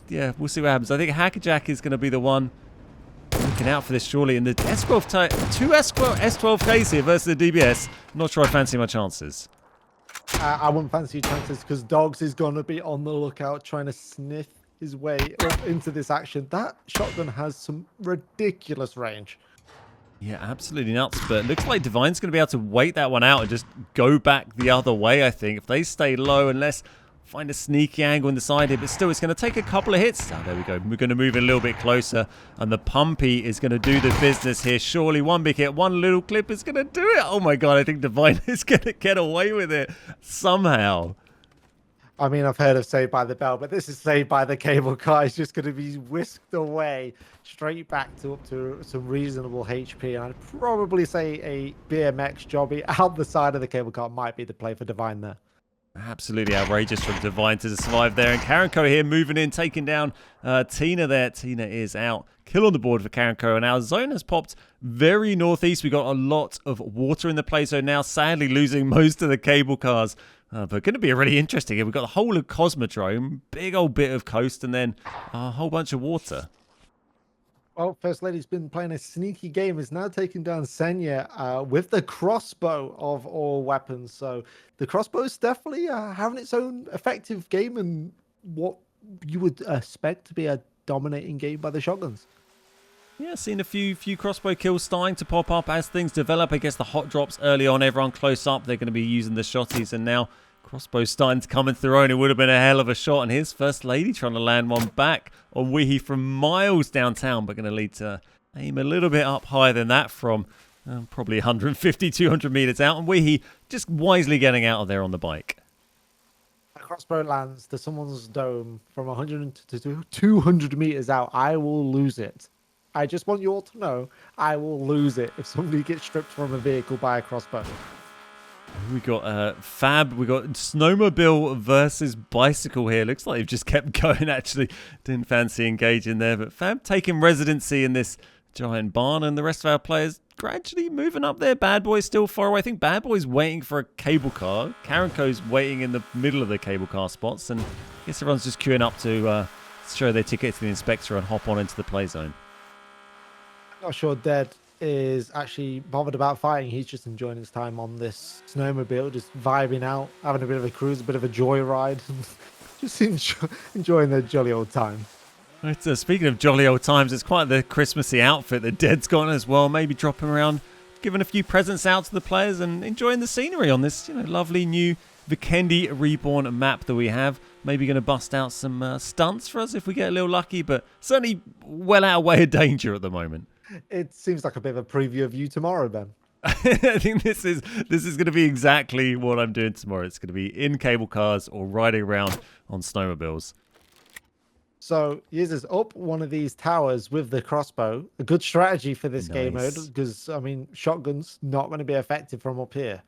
Yeah, we'll see what happens. I think Hackerjack is going to be the one looking out for this, surely. And the S12 2 S12Ks here versus the DBS. I'm not sure I fancy my chances. I wouldn't fancy your chances because Dogs is going to be on the lookout trying to sniff his way up into this action. That shotgun has some ridiculous range. Yeah, absolutely nuts. But it looks like Divine's going to be able to wait that one out and just go back the other way, I think. If they stay low, unless find a sneaky angle in the side here. But still, it's going to take a couple of hits. Oh, there we go. We're going to move a little bit closer. And the Pumpy is going to do the business here. Surely one big hit, one little clip is going to do it. Oh, my God. I think Divine is going to get away with it somehow. I mean, I've heard of Saved by the Bell, but this is Saved by the Cable Car. It's just going to be whisked away straight back to up to some reasonable HP. And I'd probably say a BMX jobby out the side of the cable car might be the play for Divine there. Absolutely outrageous from Divine to survive there. And Karenko here moving in, taking down Tina there. Tina is out. Kill on the board for Karenko. And our zone has popped very northeast. We've got a lot of water in the play zone now. Sadly, losing most of the cable cars. But going to be really interesting. We've got the whole of Cosmodrome, big old bit of coast, and then a whole bunch of water. Well, First Lady's been playing a sneaky game. Is now taking down Senya with the crossbow of all weapons. So the crossbow is definitely having its own effective game and what you would expect to be a dominating game by the shotguns. Yeah, seen a few crossbow kills starting to pop up as things develop. I guess the hot drops early on, everyone close up, they're going to be using the shotties, and now crossbow's starting to come in through, and it would have been a hell of a shot. And here's First Lady trying to land one back on Weehee from miles downtown, but going to lead to aim a little bit up higher than that from probably 150, 200 meters out. And Weehee just wisely getting out of there on the bike. A crossbow lands to someone's dome from 100 to 200 meters out. I will lose it. I just want you all to know I will lose it if somebody gets stripped from a vehicle by a crossbow. We got Fab, we got snowmobile versus bicycle here. Looks like they've just kept going, actually. Didn't fancy engaging there, but Fab taking residency in this giant barn, and the rest of our players gradually moving up there. Bad Boy's still far away. I think Bad Boy's waiting for a cable car. Karenko's waiting in the middle of the cable car spots. And I guess everyone's just queuing up to show their ticket to the inspector and hop on into the play zone. Not sure Dead is actually bothered about fighting. He's just enjoying his time on this snowmobile, just vibing out, having a bit of a cruise, a bit of a joyride, just enjoying the jolly old time. Right, speaking of jolly old times, it's quite the Christmassy outfit that Dead's got as well. Maybe dropping around, giving a few presents out to the players and enjoying the scenery on this, lovely new Vikendi Reborn map that we have. Maybe going to bust out some stunts for us if we get a little lucky, but certainly well out of way of danger at the moment. It seems like a bit of a preview of you tomorrow, Ben. I think this is going to be exactly what I'm doing tomorrow. It's going to be in cable cars or riding around on snowmobiles. So uses up one of these towers with the crossbow. A good strategy for this game mode because, I mean, shotgun's not going to be effective from up here.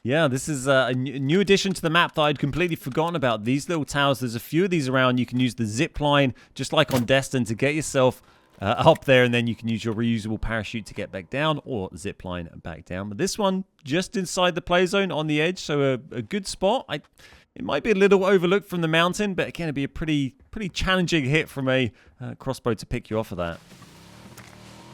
Yeah, this is a new addition to the map that I'd completely forgotten about. These little towers, there's a few of these around. You can use the zip line, just like on Destin, to get yourself up there, and then you can use your reusable parachute to get back down or zip line back down. But this one, just inside the play zone on the edge, so a good spot. It might be a little overlooked from the mountain, but again, it'd be a pretty challenging hit from a crossbow to pick you off of that.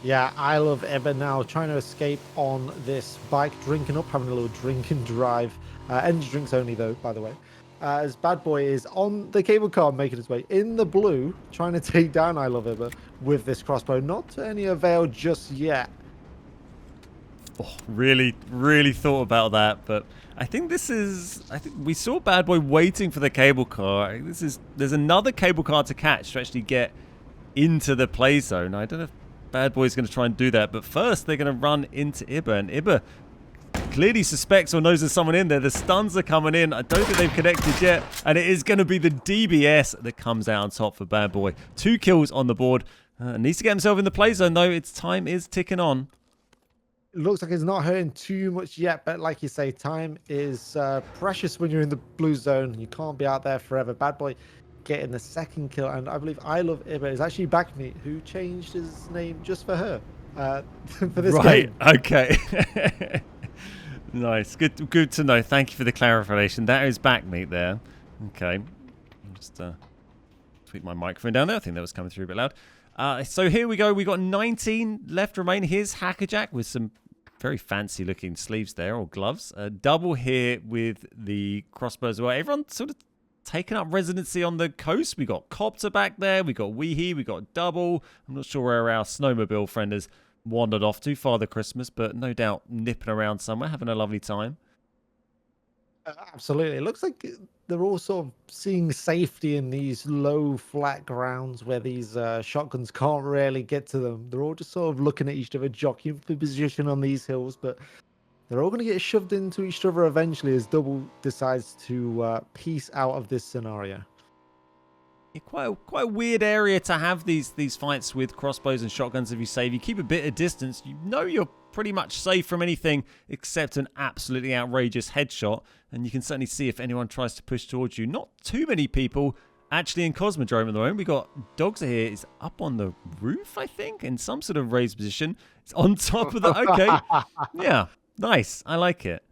Yeah, I love Ebba now trying to escape on this bike, drinking up, having a little drink and drive. Energy drinks only, though, by the way. As Bad Boy is on the cable car, making his way in the blue, trying to take down I Love Ebba with this crossbow. Not to any avail just yet. Oh, really thought about that, but I think we saw Bad Boy waiting for the cable car. There's another cable car to catch to actually get into the play zone. I don't know if Bad Boy's going to try and do that, but first they're going to run into Ibba, and Ibba clearly suspects or knows there's someone in there. The stuns are coming in. I don't think they've connected yet, and it is going to be the DBS that comes out on top for Bad Boy. 2 kills on the board. Needs to get himself in the play zone, though. Its time is ticking on. It looks like it's not hurting too much yet, but like you say, time is precious when you're in the blue zone. You can't be out there forever. Bad Boy getting the second kill, and I believe I Love Ibba is actually Backmeat, who changed his name just for her for this game. Right, okay. Nice, good to know. Thank you for the clarification. That is Backmeat there. Okay, I'll just tweak my microphone down there. I think that was coming through a bit loud. So here we go. We got 19 left remain. Here's Hackerjack with some very fancy looking sleeves there, or gloves. Double here with the crossbow as well. Everyone sort of taking up residency on the coast. We got Copter back there. We got Weehee. We got Double. I'm not sure where our snowmobile friend has wandered off to, Father Christmas, but no doubt nipping around somewhere, having a lovely time. Absolutely. It looks like they're all sort of seeing safety in these low, flat grounds where these shotguns can't really get to them. They're all just sort of looking at each other, jockeying for position on these hills, but they're all going to get shoved into each other eventually as Double decides to piece out of this scenario. Yeah, quite a weird area to have these fights with crossbows and shotguns. If you save, you keep a bit of distance, you know you're pretty much safe from anything except an absolutely outrageous headshot, and you can certainly see if anyone tries to push towards you. Not too many people actually in Cosmodrome at the moment. We got Dogs here. Is up on the roof, I think, in some sort of raised position. It's on top of the... Okay. Yeah, nice. I like it.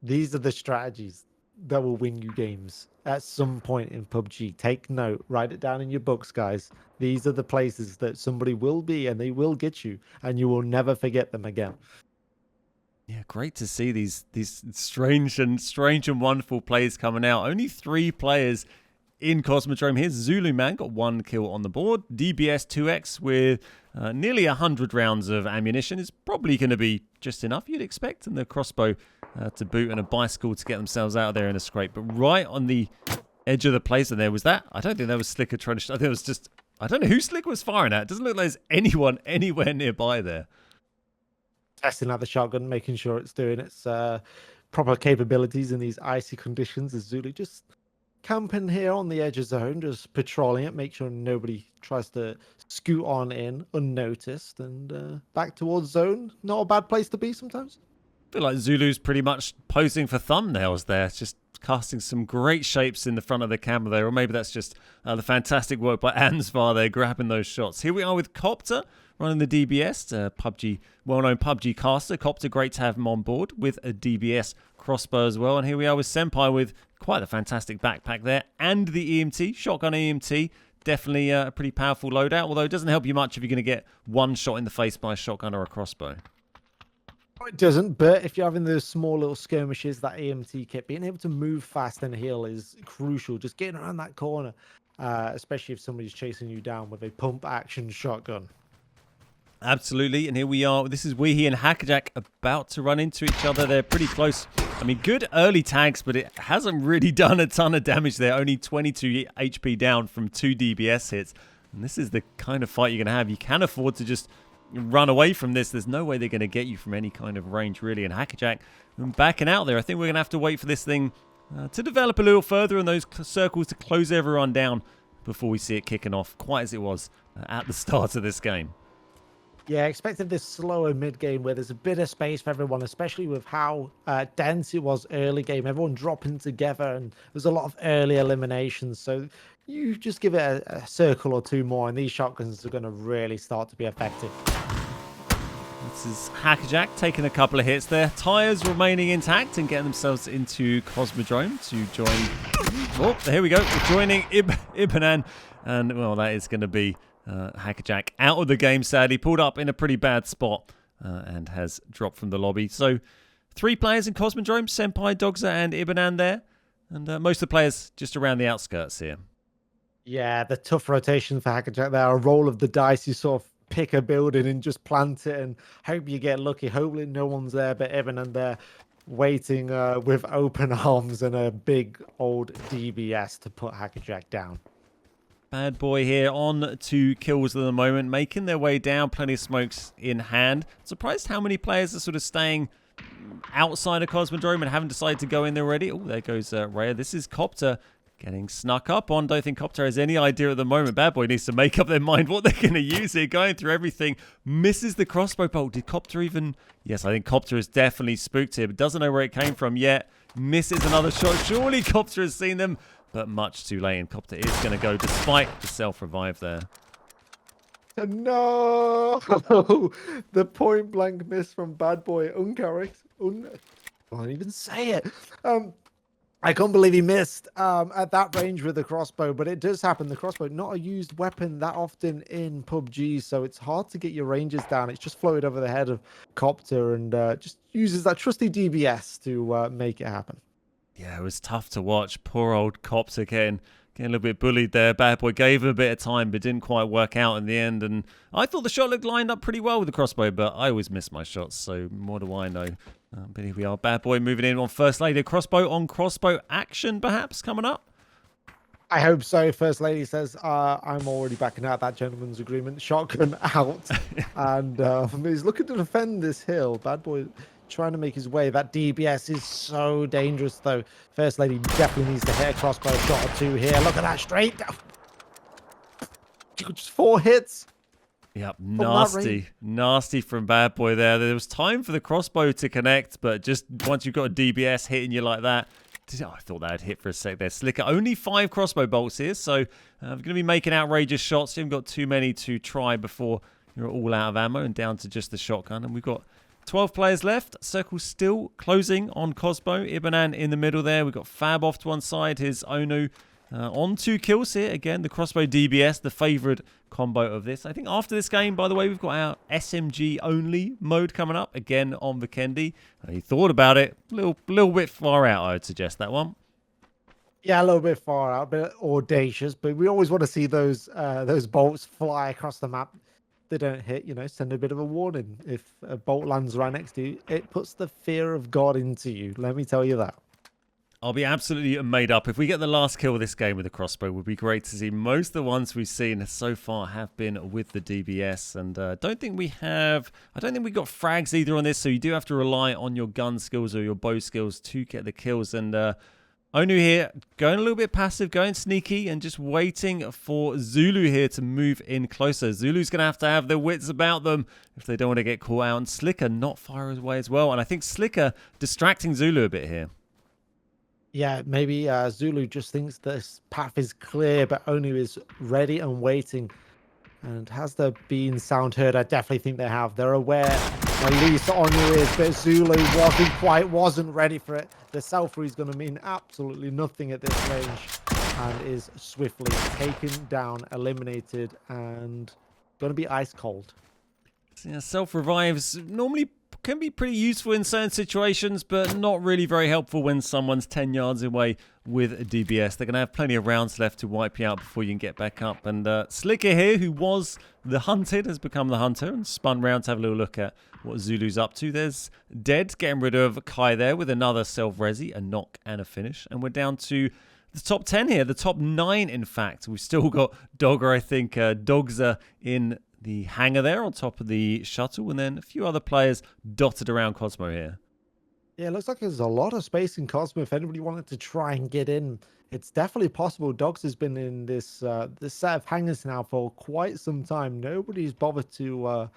These are the strategies that will win you games at some point in PUBG. Take note, write it down in your books, guys. These are the places that somebody will be, and they will get you, and you will never forget them again. Yeah, great to see these strange and wonderful players coming out. Only 3 players in Cosmodrome. Here's Zulu Man, got 1 kill on the board. DBS 2X with nearly 100 rounds of ammunition is probably going to be just enough, you'd expect, and the crossbow to boot, and a bicycle to get themselves out of there in a scrape. But right on the edge of the place, and there was that. I don't think that was Slicker trying to... I think it was just... I don't know who Slicker was firing at. It doesn't look like there's anyone anywhere nearby there. Testing out the shotgun, making sure it's doing its proper capabilities in these icy conditions. As Zulu just camping here on the edge of zone, just patrolling it, make sure nobody tries to scoot on in unnoticed, and back towards zone. Not a bad place to be sometimes. I feel like Zulu's pretty much posing for thumbnails there. It's just casting some great shapes in the front of the camera there, or maybe that's just the fantastic work by Ansvar there, grabbing those shots. Here we are with Copter, running the DBS, PUBG, well-known PUBG caster. Copter, great to have him on board with a DBS crossbow as well. And here we are with Senpai with quite a fantastic backpack there, and the EMT, shotgun EMT. Definitely a pretty powerful loadout, although it doesn't help you much if you're going to get one shot in the face by a shotgun or a crossbow. It doesn't, but if you're having those small little skirmishes, that EMT kit, being able to move fast and heal is crucial. Just getting around that corner, especially if somebody's chasing you down with a pump action shotgun. Absolutely, and here we are. This is Weehee and Hackerjack about to run into each other. They're pretty close. I mean, good early tags, but it hasn't really done a ton of damage there. Only 22 HP down from 2 DBS hits. And this is the kind of fight you're going to have. You can afford to just run away from this. There's no way they're going to get you from any kind of range, really. And Hackerjack backing out there. I think we're going to have to wait for this thing to develop a little further and those circles to close everyone down before we see it kicking off, quite as it was at the start of this game. Yeah, I expected this slower mid-game where there's a bit of space for everyone, especially with how dense it was early game. Everyone dropping together, and there's a lot of early eliminations. So you just give it a circle or two more, and these shotguns are going to really start to be effective. This is Hackerjack taking a couple of hits there. Tires remaining intact and getting themselves into Cosmodrome to join... Oh, here we go. We're joining Ibanan. And, well, that is going to be... Hackerjack out of the game, sadly, pulled up in a pretty bad spot and has dropped from the lobby. So 3 players in Cosmodrome, Senpai, Dogza and Ibanan there, and most of the players just around the outskirts here. Yeah, the tough rotation for Hackerjack there, a roll of the dice. You sort of pick a building and just plant it and hope you get lucky. Hopefully no one's there, but Ibanan there waiting with open arms and a big old DBS to put Hackerjack down. Bad Boy here on 2 kills at the moment, making their way down, plenty of smokes in hand. Surprised how many players are sort of staying outside of Cosmodrome and haven't decided to go in there already. Oh, there goes Rhea. This is Copter getting snuck up on. Don't think Copter has any idea at the moment. Bad Boy needs to make up their mind what they're going to use here. Going through everything. Misses the crossbow bolt. Did Copter even... Yes, I think Copter is definitely spooked here, but doesn't know where it came from yet. Misses another shot. Surely Copter has seen them. But much too late, and Copter is going to go despite the self-revive there. No! The point-blank miss from Bad Boy. I can't even say it. I can't believe he missed at that range with the crossbow, but it does happen. The crossbow, not a used weapon that often in PUBG, so it's hard to get your ranges down. It's just floated over the head of Copter and just uses that trusty DBS to make it happen. Yeah, it was tough to watch. Poor old Copter getting a little bit bullied there. Bad Boy gave him a bit of time, but didn't quite work out in the end. And I thought the shot looked lined up pretty well with the crossbow, but I always miss my shots, so what do I know? But here we are. Bad Boy moving in on First Lady. Crossbow on crossbow action, perhaps, coming up? I hope so. First Lady says, I'm already backing out that gentleman's agreement. Shotgun out. And he's looking to defend this hill. Bad Boy... trying to make his way. That DBS is so dangerous, though. First Lady definitely needs to hit a crossbow shot or 2 here. Look at that, straight down. Just 4 hits. Yep, nasty from Bad Boy there. There was time for the crossbow to connect, but just once you've got a DBS hitting you like that, I thought that had hit for a sec there. Slicker, only 5 crossbow bolts here, so we're going to be making outrageous shots. You haven't got too many to try before you're all out of ammo and down to just the shotgun, and we've got 12 players left. Circle still closing on Cosmo. Ibanan in the middle there. We've got Fab off to one side. His Onu on 2 kills here. Again, the crossbow DBS, the favourite combo of this. I think after this game, by the way, we've got our SMG only mode coming up. Again on Vikendi. He thought about it. A little bit far out, I would suggest that one. Yeah, a little bit far out, a bit audacious. But we always want to see those bolts fly across the map. They don't hit, send a bit of a warning. If a bolt lands right next to you, it puts the fear of God into you. Let me tell you that. I'll be absolutely made up. If we get the last kill of this game with the crossbow, it would be great to see. Most of the ones we've seen so far have been with the DBS. And I don't think we got frags either on this. So you do have to rely on your gun skills or your bow skills to get the kills. And Onu here, going a little bit passive, going sneaky, and just waiting for Zulu here to move in closer. Zulu's going to have their wits about them if they don't want to get caught out. And Slicker not far away as well. And I think Slicker distracting Zulu a bit here. Yeah, maybe Zulu just thinks this path is clear, but only is ready and waiting. And has there been sound heard? I definitely think they have. They're aware, at least Onu is, but Zulu wasn't ready for it. The selfie is going to mean absolutely nothing at this range, and is swiftly taken down, eliminated, and going to be ice cold. Yeah, self-revives normally can be pretty useful in certain situations, but not really very helpful when someone's 10 yards away with a DBS. They're going to have plenty of rounds left to wipe you out before you can get back up. And Slicker here, who was the hunted, has become the hunter and spun round to have a little look at what Zulu's up to. There's Dead getting rid of Kai there with another self-resi, a knock and a finish. And we're down to the top 10 here, the top 9 in fact. We've still got Dogger, I think. Dogs are in the hangar there on top of the shuttle, and then a few other players dotted around Cosmo here. Yeah, it looks like there's a lot of space in Cosmo. If anybody wanted to try and get in, it's definitely possible. Dogs has been in this this set of hangars now for quite some time. Nobody's bothered to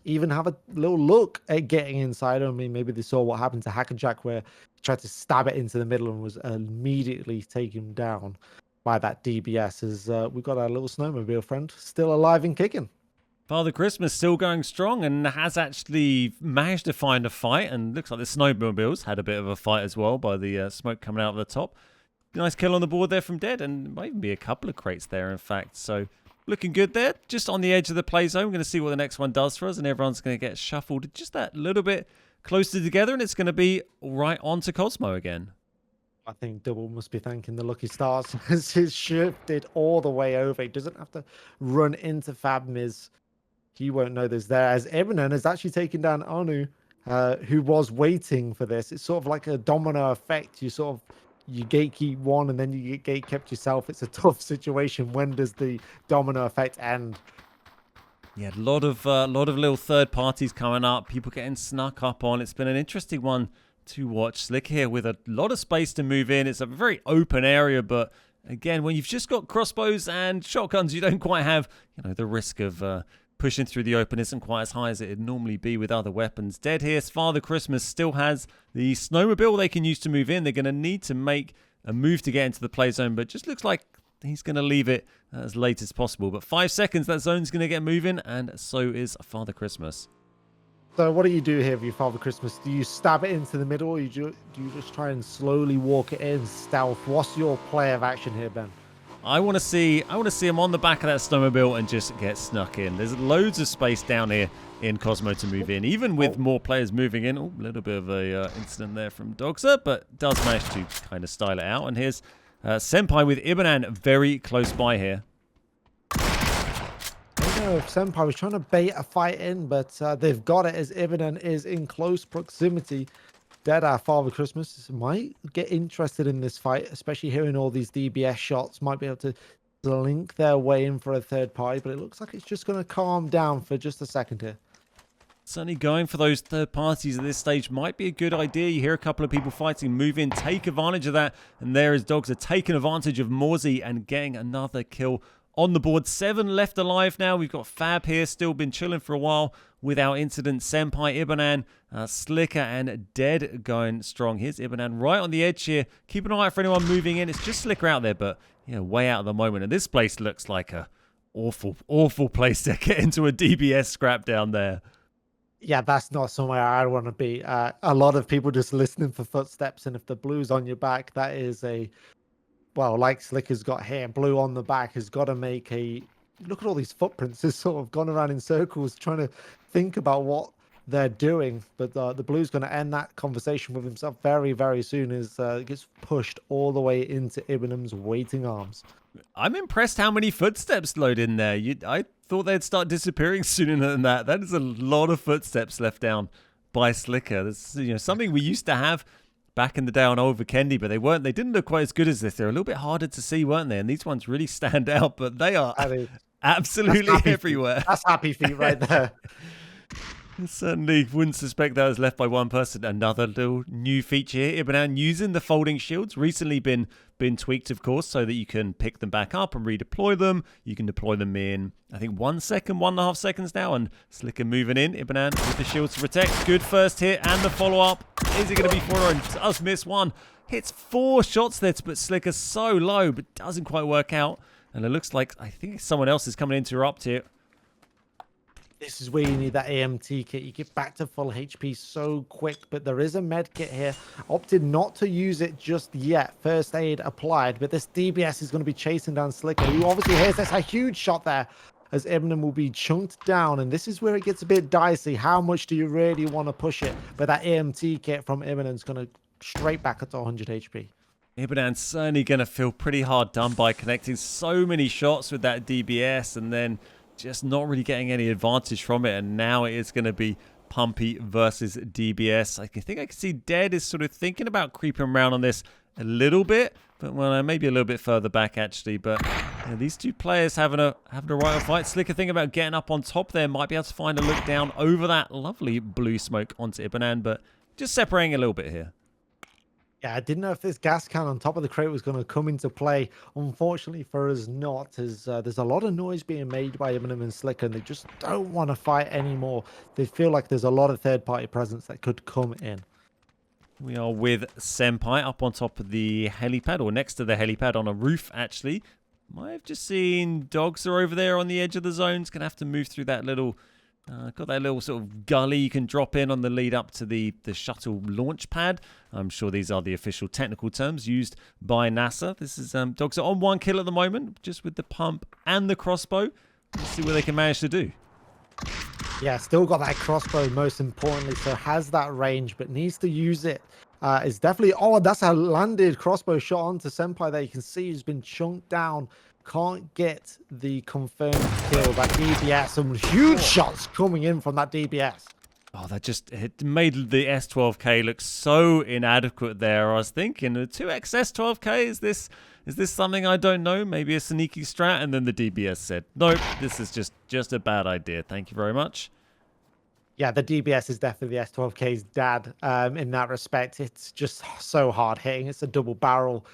even have a little look at getting inside. I mean, maybe they saw what happened to Hackerjack, where he tried to stab it into the middle and was immediately taken down by that DBS. As we've got our little snowmobile friend still alive and kicking. Father Christmas still going strong and has actually managed to find a fight, and looks like the snowmobiles had a bit of a fight as well by the smoke coming out of the top. Nice kill on the board there from Dead, and might even be a couple of crates there in fact. So looking good there, just on the edge of the play zone. We're going to see what the next one does for us, and everyone's going to get shuffled just that little bit closer together, and it's going to be right on to Cosmo again. I think Double must be thanking the lucky stars as he's shifted all the way over. He doesn't have to run into Fabmiz. He won't know there's there, as Ibanan has actually taken down Anu, who was waiting for this. It's sort of like a domino effect. You gatekeep one and then you get gatekept yourself. It's a tough situation. When does the domino effect end? Yeah, a lot of little third parties coming up, people getting snuck up on. It's been an interesting one to watch. Slick here with a lot of space to move in. It's a very open area, but again, when you've just got crossbows and shotguns, you don't quite have, the risk of pushing through the open isn't quite as high as it'd normally be with other weapons. Dead here, Father Christmas still has the snowmobile they can use to move in. They're going to need to make a move to get into the play zone, but just looks like he's going to leave it as late as possible. But 5 seconds, that zone's going to get moving, and so is Father Christmas. So what do you do here with your Father Christmas? Do you stab it into the middle, or do you just try and slowly walk it in stealth? What's your play of action here, Ben? I want to see him on the back of that snowmobile and just get snuck in. There's loads of space down here in Cosmo to move in, even with more players moving in. Oh, a little bit of a incident there from Dogser, but does manage to kind of style it out. And here's Senpai with Ibanan very close by here. I don't know if Senpai was trying to bait a fight in, but they've got it as Ibanan is in close proximity. Dead, our Father Christmas might get interested in this fight, especially hearing all these DBS shots. Might be able to link their way in for a third party, but it looks like it's just going to calm down for just a second here. Certainly going for those third parties at this stage might be a good idea. You hear a couple of people fighting, move in, take advantage of that, and there is Dogs are taking advantage of Morsey and getting another kill on the board. 7 left alive now. We've got Fab here, still been chilling for a while without incident. Senpai, Ibanan, Slicker, and Dead going strong. Here's Ibanan right on the edge here. Keep an eye out for anyone moving in. It's just Slicker out there, but way out at the moment. And this place looks like a awful place to get into a DBS scrap down there. Yeah, that's not somewhere I want to be. A lot of people just listening for footsteps, and if the blue's on your back, that is like Slicker's got here, blue on the back has got to make look at all these footprints. It's sort of gone around in circles trying to think about what they're doing. But the blue's going to end that conversation with himself very, very soon as it gets pushed all the way into Ibanam's waiting arms. I'm impressed how many footsteps load in there. I thought they'd start disappearing sooner than that. That is a lot of footsteps left down by Slicker. That's something we used to have back in the day on Old Vikendi, but they didn't look quite as good as this. They're a little bit harder to see, weren't they? And these ones really stand out, but they are absolutely everywhere. That's happy feet right there. Certainly wouldn't suspect that was left by one person. Another little new feature here. Ibanan using the folding shields. Recently been tweaked, of course, so that you can pick them back up and redeploy them. You can deploy them in, I think, 1 second, 1.5 seconds now. And Slicker moving in. Ibanan with the shields to protect. Good first hit and the follow-up. Is it going to be 4 and does miss one? Hits 4 shots there to put Slicker so low, but doesn't quite work out. And it looks like, I think someone else is coming in to erupt here. This is where you need that AMT kit. You get back to full HP so quick, but there is a med kit here. Opted not to use it just yet. First aid applied, but this DBS is going to be chasing down Slicker, who obviously hears that's a huge shot there as Eminem will be chunked down. And this is where it gets a bit dicey. How much do you really want to push it? But that AMT kit from Eminem's going to straight back up to 100 HP. Ibanan's certainly going to feel pretty hard done by connecting so many shots with that DBS and then just not really getting any advantage from it. And now it is going to be Pumpy versus DBS. I think I can see Dead is sort of thinking about creeping around on this a little bit, but well, maybe a little bit further back actually. But yeah, these two players having a right fight. Slicker thinking about getting up on top there, might be able to find a look down over that lovely blue smoke onto Ibanan, but just separating a little bit here. Yeah, I didn't know if this gas can on top of the crate was going to come into play. Unfortunately for us not, as there's a lot of noise being made by Eminem and Slicker, and they just don't want to fight anymore. They feel like there's a lot of third-party presence that could come in. We are with Senpai up on top of the helipad, or next to the helipad on a roof, actually. Might have just seen dogs are over there on the edge of the zones. Going to have to move through that little... got that little sort of gully you can drop in on the lead up to the shuttle launch pad. I'm sure these are the official technical terms used by NASA. This is dogs are on 1 kill at the moment, just with the pump and the crossbow. Let's see what they can manage to do. Yeah, still got that crossbow most importantly, so has that range, but needs to use it. It's definitely... Oh, that's a landed crossbow shot onto Senpai there. You can see he's been chunked down. Can't get the confirmed kill. That DBS, some huge shots coming in from that DBS. Oh, that just it made the S12K look so inadequate there. I was thinking, the 2x S12K, is this something I don't know? Maybe a sneaky strat? And then the DBS said, nope, this is just a bad idea. Thank you very much. Yeah, the DBS is definitely the S12K's dad in that respect. It's just so hard hitting. It's a double barrel,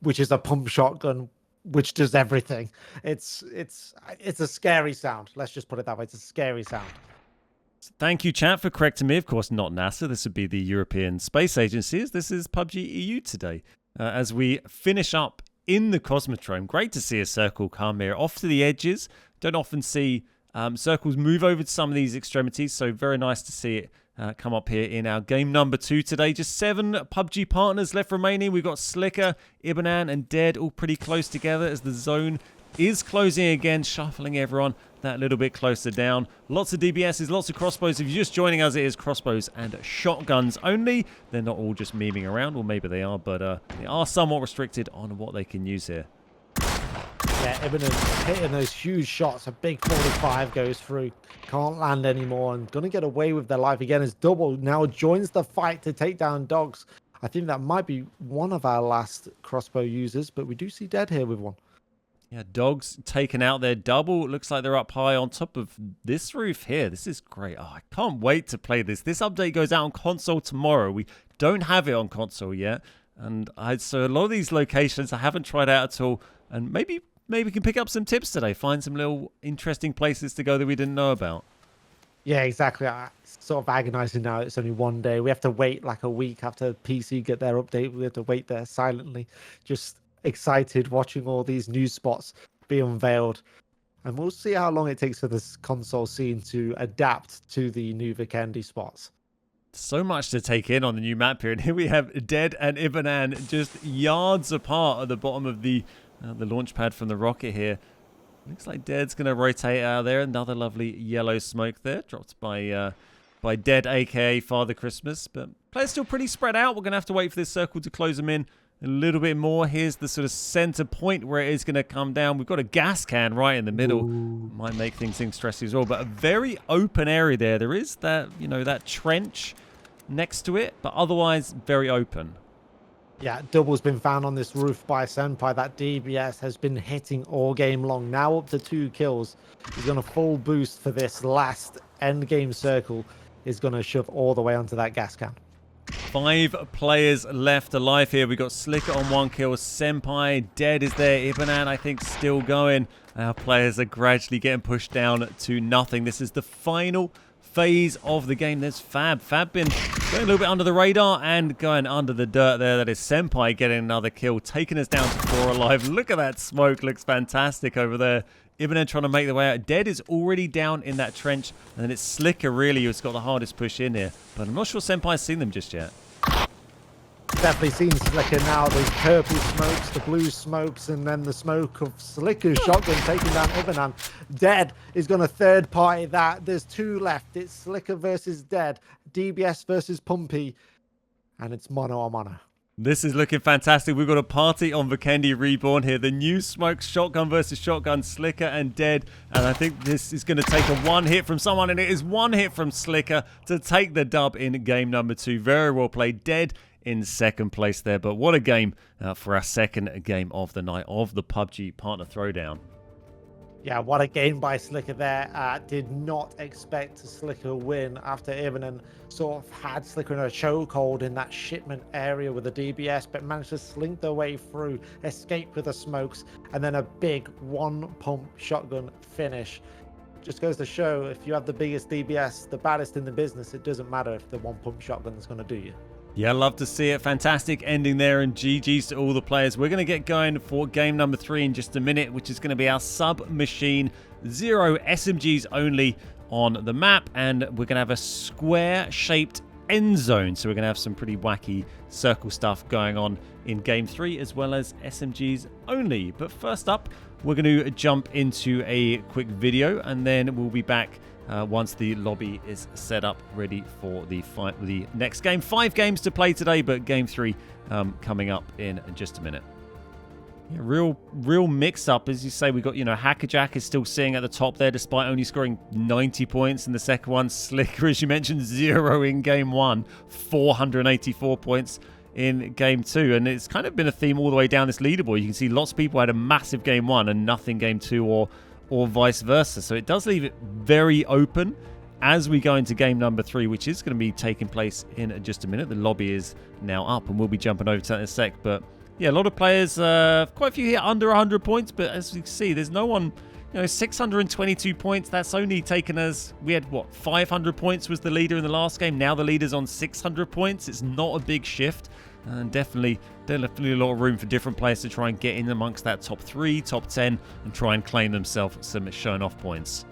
which is a pump shotgun, which does everything. It's a scary sound. Let's just put it that way. It's a scary sound. Thank you, chat, for correcting me. Of course, not NASA. This would be the European Space Agency. This is PUBG EU today. As we finish up in the Cosmodrome, great to see a circle come here off to the edges. Don't often see circles move over to some of these extremities, so very nice to see it come up here in our game number 2 today. Just 7 PUBG partners left remaining. We've got Slicker, Ibanan, and Dead all pretty close together as the zone is closing again, shuffling everyone that little bit closer down. Lots of DBSs, lots of crossbows. If you're just joining us, it is crossbows and shotguns only. They're not all just memeing around, or maybe they are, but they are somewhat restricted on what they can use here. Yeah, Ibanan hitting those huge shots. A big 45 goes through. Can't land anymore and going to get away with their life again as Double now joins the fight to take down Dogs. I think that might be one of our last crossbow users, but we do see Dead here with one. Yeah, Dogs taken out their Double. Looks like they're up high on top of this roof here. This is great. Oh, I can't wait to play this. This update goes out on console tomorrow. We don't have it on console yet. And so a lot of these locations I haven't tried out at all. And maybe we can pick up some tips today. Find some little interesting places to go that we didn't know about. Yeah, exactly. It's sort of agonizing now. It's only one day. We have to wait like a week after PC get their update. We have to wait there silently. Just excited watching all these new spots be unveiled. And we'll see how long it takes for this console scene to adapt to the new Vikendi spots. So much to take in on the new map here. And here we have Dead and Ibanan just yards apart at the bottom of the launch pad from the rocket here. Looks like Dead's going to rotate out of there. Another lovely yellow smoke there, dropped by Dead, aka Father Christmas. But players still pretty spread out. We're going to have to wait for this circle to close them in a little bit more. Here's the sort of center point where it is going to come down. We've got a gas can right in the middle. Ooh. Might make things stressy as well. But a very open area there. There is that, that trench next to it, but otherwise very open. Yeah, Double's been found on this roof by Senpai. That DBS has been hitting all game long. Now up to 2 kills. He's going to full boost for this last end game circle. is going to shove all the way onto that gas can. 5 players left alive here. We got Slicker on 1 kill. Senpai dead is there. Ibanan, I think, still going. Our players are gradually getting pushed down to nothing. This is the final phase of the game. There's Fab. Fab been going a little bit under the radar and going under the dirt there. That is Senpai getting another kill, taking us down to 4 alive. Look at that smoke. Looks fantastic over there. Ibanan trying to make the way out. Dead is already down in that trench. And then it's Slicker really who's got the hardest push in here. But I'm not sure Senpai's seen them just yet. Definitely seen Slicker now. Those purple smokes, the blue smokes, and then the smoke of Slicker's shotgun taking down Ibanan. Dead is going to third party that. There's 2 left. It's Slicker versus Dead, DBS versus Pumpy, and it's mono on mono. This is looking fantastic. We've got a party on Vikendi Reborn here. The new smoke shotgun versus shotgun, Slicker and Dead. And I think this is going to take a 1 hit from someone. And it is 1 hit from Slicker to take the dub in game number 2. Very well played. Dead in 2nd place there. But what a game for our 2nd game of the night of the PUBG Partner Throwdown. Yeah, what a game by Slicker there. Did not expect Slicker win after Ibanan sort of had Slicker in a chokehold in that shipment area with the DBS, but managed to slink their way through, escape with the smokes, and then a big 1-pump shotgun finish. Just goes to show, if you have the biggest DBS, the baddest in the business, it doesn't matter if the 1-pump shotgun is going to do you. Yeah, love to see it. Fantastic ending there, and GG's to all the players. We're going to get going for game number 3 in just a minute, which is going to be our submachine 0 SMGs only on the map, and we're going to have a square-shaped end zone. So we're going to have some pretty wacky circle stuff going on in game 3, as well as SMGs only. But first up, we're going to jump into a quick video, and then we'll be back once the lobby is set up ready for the next game. 5 games to play today, but game 3 coming up in just a minute. Yeah, real mix-up, as you say. We got, Hackerjack is still sitting at the top there, despite only scoring 90 points in the second one. Slicker, as you mentioned, 0 in game 1, 484 points in game 2, and it's kind of been a theme all the way down this leaderboard. You can see lots of people had a massive game 1 and nothing game 2, or vice versa. So it does leave it very open as we go into game number 3, which is going to be taking place in just a minute. The lobby is now up, and we'll be jumping over to that in a sec. But yeah, a lot of players, quite a few here under 100 points, but as you can see, there's no one, 622 points. That's only taken us, we had, 500 points was the leader in the last game. Now the leader's on 600 points. It's not a big shift. And definitely a lot of room for different players to try and get in amongst that top 3, top 10, and try and claim themselves some shown off points.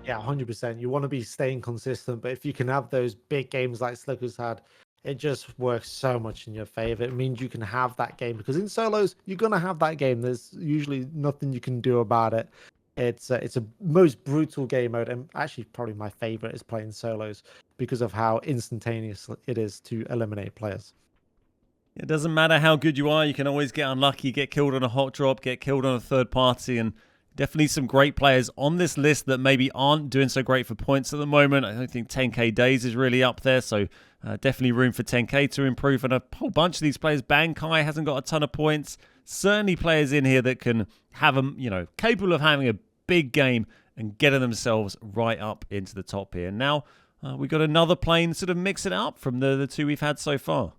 Yeah, 100%. You want to be staying consistent, but if you can have those big games like Slicker's had, it just works so much in your favor. It means you can have that game, because in solos, you're going to have that game. There's usually nothing you can do about it. It's a most brutal game mode, and actually probably my favorite is playing solos because of how instantaneous it is to eliminate players. It doesn't matter how good you are. You can always get unlucky, get killed on a hot drop, get killed on a third party, and definitely some great players on this list that maybe aren't doing so great for points at the moment. I don't think 10k Days is really up there, so definitely room for 10k to improve. And a whole bunch of these players, Bankai hasn't got a ton of points. Certainly players in here that can have them, capable of having a big game and getting themselves right up into the top here. Now we've got another plane sort of mixing it up from the 2 we've had so far.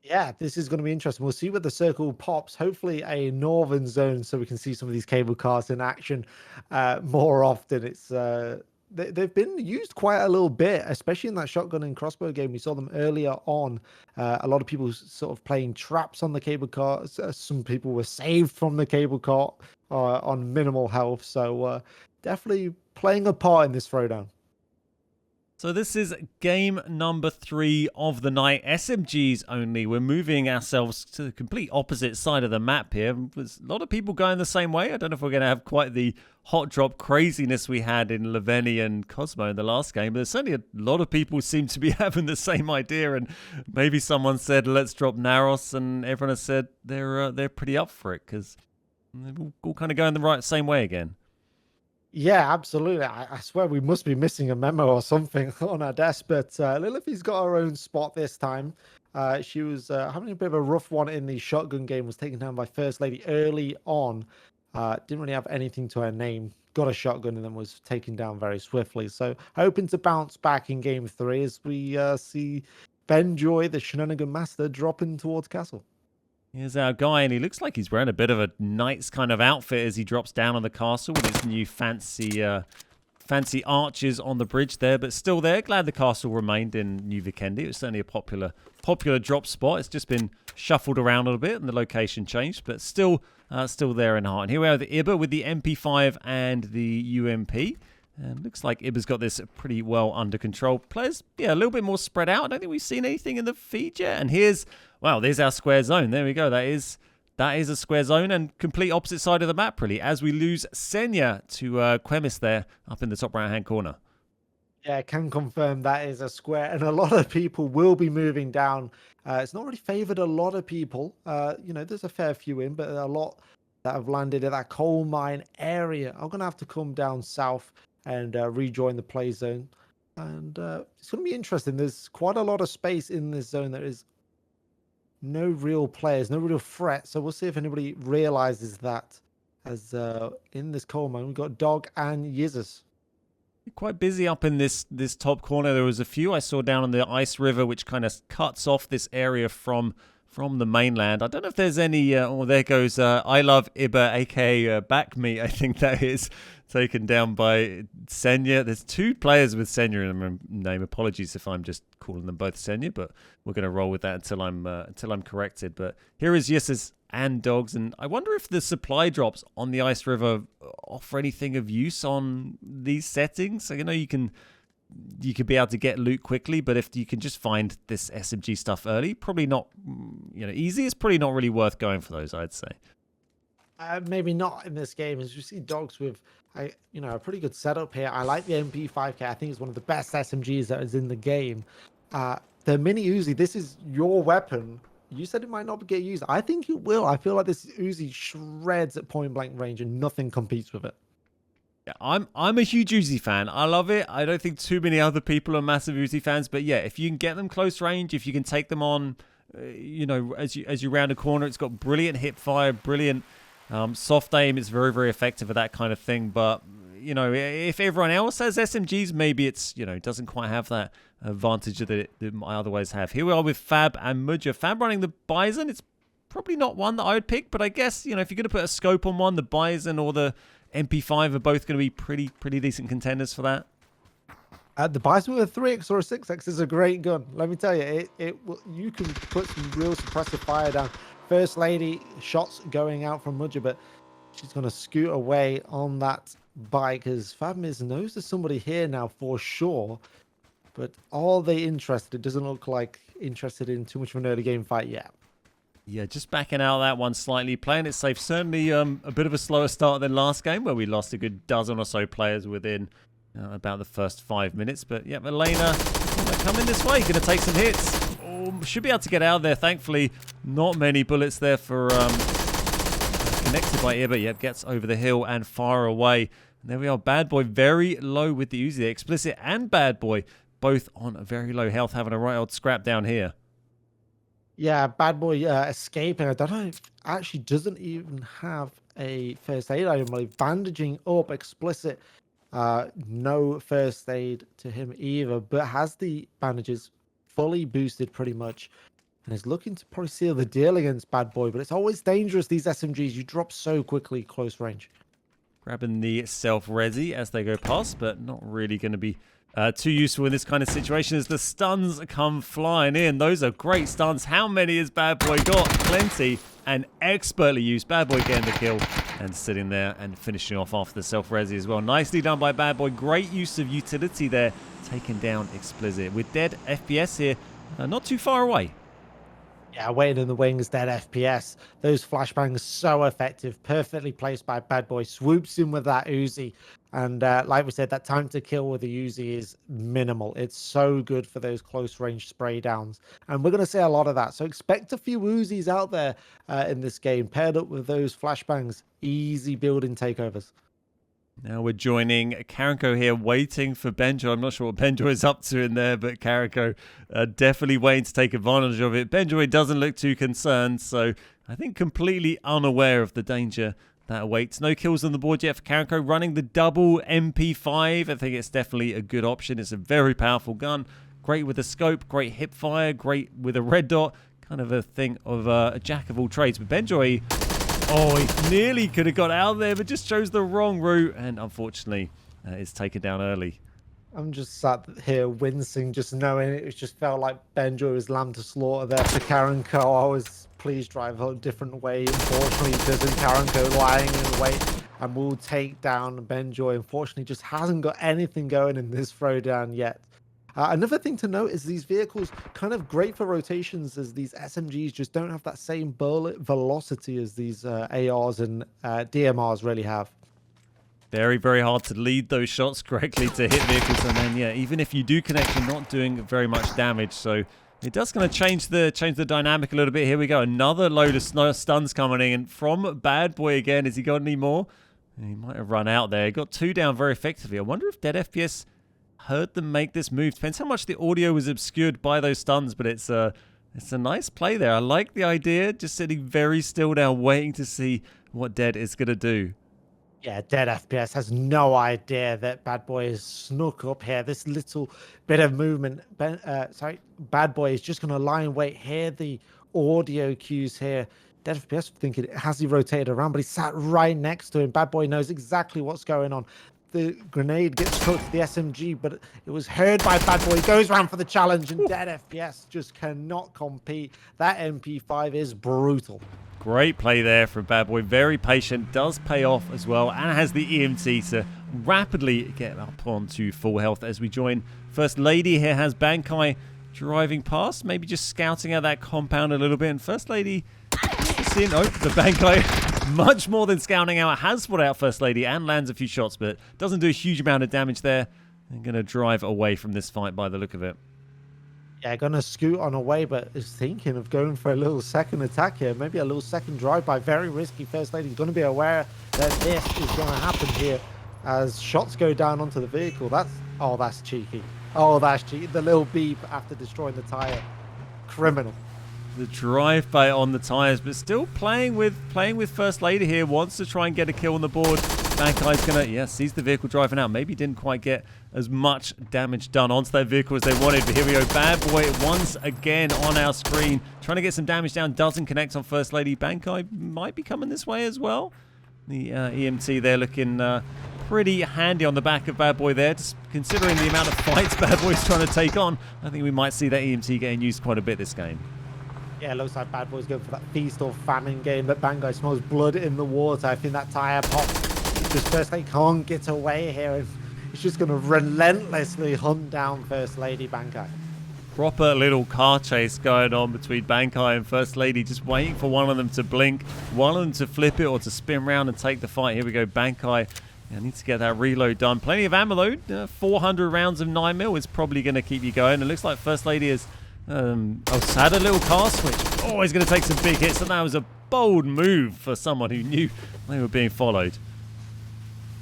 Yeah, this is going to be interesting. We'll see where the circle pops. Hopefully a northern zone so we can see some of these cable cars in action more often. It's they've been used quite a little bit, especially in that shotgun and crossbow game. We saw them earlier on. A lot of people sort of playing traps on the cable car. Some people were saved from the cable car on minimal health. So definitely playing a part in this throwdown. So this is game number 3 of the night. SMGs only. We're moving ourselves to the complete opposite side of the map here. There's a lot of people going the same way. I don't know if we're going to have quite the hot drop craziness we had in Leveni and Cosmo in the last game, but there's certainly a lot of people seem to be having the same idea, and maybe someone said, let's drop Naros, and everyone has said they're pretty up for it, because they're all kind of going the same way again. Yeah, absolutely. I swear we must be missing a memo or something on our desk, but Lilithy's got her own spot this time. She was having a bit of a rough one in the shotgun game, was taken down by First Lady early on. Didn't really have anything to her name got a shotgun and then was taken down very swiftly. So hoping to bounce back in game 3 as we see Benjoy, the shenanigan master, dropping towards castle. Here's our guy, and he looks like he's wearing a bit of a knight's kind of outfit as he drops down on the castle with his new fancy arches on the bridge there, but still there. Glad the castle remained in New Vikendi. It was certainly a popular drop spot. It's just been shuffled around a little bit and the location changed, but still there in heart. And here we are with Iba with the MP5 and the UMP. And looks like Iba's got this pretty well under control. Players, yeah, a little bit more spread out. I don't think we've seen anything in the feed yet. And there's our square zone. There we go. That is a square zone and complete opposite side of the map, really, as we lose Senya to Quemis there up in the top right-hand corner. Yeah, I can confirm that is a square, and a lot of people will be moving down. It's not really favoured a lot of people. There's a fair few in, but a lot that have landed at that coal mine area are going to have to come down south and rejoin the play zone. And it's going to be interesting. There's quite a lot of space in this zone. There is no real players, no real threat. So we'll see if anybody realizes that. As in this coal mine, we've got Dog and Yizus. Quite busy up in this top corner. There was a few I saw down on the Ice River, which kind of cuts off this area from the mainland. I don't know if there's any... there goes I Love Iba, a.k.a. Back Me, I think that is, taken down by Senya. There's 2 players with Senya in their name. Apologies if I'm just calling them both Senya, but we're going to roll with that until I'm corrected. But here is Yissus and Dogs, and I wonder if the supply drops on the Ice River offer anything of use on these settings. So, you could be able to get loot quickly, but if you can just find this SMG stuff early, probably not, easy. It's probably not really worth going for those, I'd say. Maybe not in this game, as you see Dogs with a pretty good setup here. I like the MP5K. I think it's one of the best SMGs that is in the game. The Mini Uzi, this is your weapon. You said it might not get used. I think it will. I feel like this Uzi shreds at point blank range and nothing competes with it. Yeah, I'm a huge Uzi fan. I love it. I don't think too many other people are massive Uzi fans, but yeah, if you can get them close range, if you can take them on, as you round a corner, it's got brilliant hip fire, brilliant soft aim. It's very, very effective at that kind of thing. But if everyone else has SMGs, maybe it's doesn't quite have that advantage that it might otherwise have. Here we are with Fab and Mudja. Fab running the Bison. It's probably not one that I would pick, but I guess if you're going to put a scope on one, the Bison or the MP5 are both going to be pretty decent contenders for that. The Bison with a 3x or a 6x is a great gun. Let me tell you, you can put some real suppressive fire down. First Lady shots going out from Mudja, but she's going to scoot away on that bike as Fabmiz knows there's somebody here now for sure. But are they interested? It doesn't look like interested in too much of an early game fight yet. Yeah, just backing out that one slightly, playing it safe. Certainly a bit of a slower start than last game where we lost a good dozen or so players within about the first 5 minutes. But yeah, Elena coming this way, going to take some hits. Oh, should be able to get out of there. Thankfully, not many bullets there for connected by Iba. Yep, gets over the hill and far away. And there we are. Bad Boy very low with the Uzi. Explicit and Bad Boy both on a very low health, having a right old scrap down here. Yeah, Bad Boy escaping. I don't know. Actually, doesn't even have a first aid item. Like bandaging up. Explicit. No first aid to him either, but has the bandages fully boosted pretty much, and is looking to probably seal the deal against Bad Boy. But it's always dangerous. These SMGs, you drop so quickly close range. Grabbing the self-resi as they go past, but not really going to be too useful in this kind of situation as the stuns come flying in. Those are great stuns. How many has Bad Boy got? Plenty, and expertly used. Bad Boy getting the kill and sitting there and finishing off after the self-resi as well. Nicely done by Bad Boy. Great use of utility there, taking down Explicit. With dead FPS here, not too far away. Yeah, waiting in the wings, dead FPS. Those flashbangs so effective, perfectly placed by Bad Boy. Swoops in with that Uzi. And like we said, that time to kill with the Uzi is minimal. It's so good for those close range spray downs. And we're going to see a lot of that. So expect a few Uzis out there in this game, paired up with those flashbangs. Easy building takeovers. Now we're joining Karenko here, waiting for Benjo. I'm not sure what Benjo is up to in there, but Karenko definitely waiting to take advantage of it. Benjo doesn't look too concerned, so I think completely unaware of the danger that awaits. No kills on the board yet for Karenko. Running the double MP5. I think it's definitely a good option. It's a very powerful gun. Great with a scope, great hip fire, great with a red dot. Kind of a thing of a jack of all trades. But Benjoy, oh, he nearly could have got out there, but just chose the wrong route. And unfortunately, is taken down early. I'm just sat here wincing, just knowing it just felt like Benjoy was lamb to slaughter there for Karenko. I was, please drive a different way. Unfortunately, doesn't. Karenko lying in wait and will take down Benjoy. Unfortunately, just hasn't got anything going in this throwdown yet. Another thing to note is these vehicles kind of great for rotations, as these SMGs just don't have that same bullet velocity as these ARs and DMRs really have. Very, very hard to lead those shots correctly to hit vehicles, and then, yeah, even if you do connect, you're not doing very much damage. So it does kind of change the dynamic a little bit. Here we go, another load of stuns coming in from Bad Boy again. Has he got any more? He might have run out there. He got 2 down very effectively. I wonder if Dead FPS heard them make this move. Depends how much the audio was obscured by those stuns, but it's a nice play there. I like the idea. Just sitting very still now, waiting to see what Dead is going to do. Yeah, Dead FPS has no idea that Bad Boy is snuck up here. This little bit of movement. Bad Boy is just going to lie in wait, hear the audio cues here. Dead FPS thinking, has he rotated around? But he sat right next to him. Bad Boy knows exactly what's going on. The grenade gets caught to the SMG, but it was heard by Bad Boy. He goes around for the challenge, and Dead FPS just cannot compete. That MP5 is brutal. Great play there from Bad Boy. Very patient. Does pay off as well, and has the EMT to rapidly get up onto full health as we join First Lady. Here has Bankai driving past, maybe just scouting out that compound a little bit. And First Lady, the Bankai, much more than scouting out, has spotted out First Lady and lands a few shots, but doesn't do a huge amount of damage there. I'm going to drive away from this fight by the look of it. Yeah, going to scoot on away, but is thinking of going for a little second attack here. Maybe a little second drive-by. Very risky. First Lady's going to be aware that this is going to happen here as shots go down onto the vehicle. That's cheeky. Oh, that's cheeky. The little beep after destroying the tire. Criminal. The drive-by on the tires, but still playing with First Lady here. Wants to try and get a kill on the board. Bankai's gonna, sees the vehicle driving out. Maybe didn't quite get as much damage done onto that vehicle as they wanted. But here we go. Bad Boy once again on our screen, trying to get some damage down. Doesn't connect on First Lady. Bankai might be coming this way as well. The EMT there looking pretty handy on the back of Bad Boy there. Just considering the amount of fights Bad Boy's trying to take on, I think we might see that EMT getting used quite a bit this game. Yeah, it looks like Bad Boy's going for that feast or famine game, but Bankai smells blood in the water. I think that tire pop. Just First Lady can't get away here. He's just going to relentlessly hunt down First Lady Bankai. Proper little car chase going on between Bankai and First Lady, just waiting for one of them to blink, one of them to flip it or to spin around and take the fight. Here we go, Bankai. Needs to get that reload done. Plenty of ammo though. 400 rounds of 9mm is probably going to keep you going. It looks like First Lady has had a little car switch. Oh, he's going to take some big hits, and that was a bold move for someone who knew they were being followed.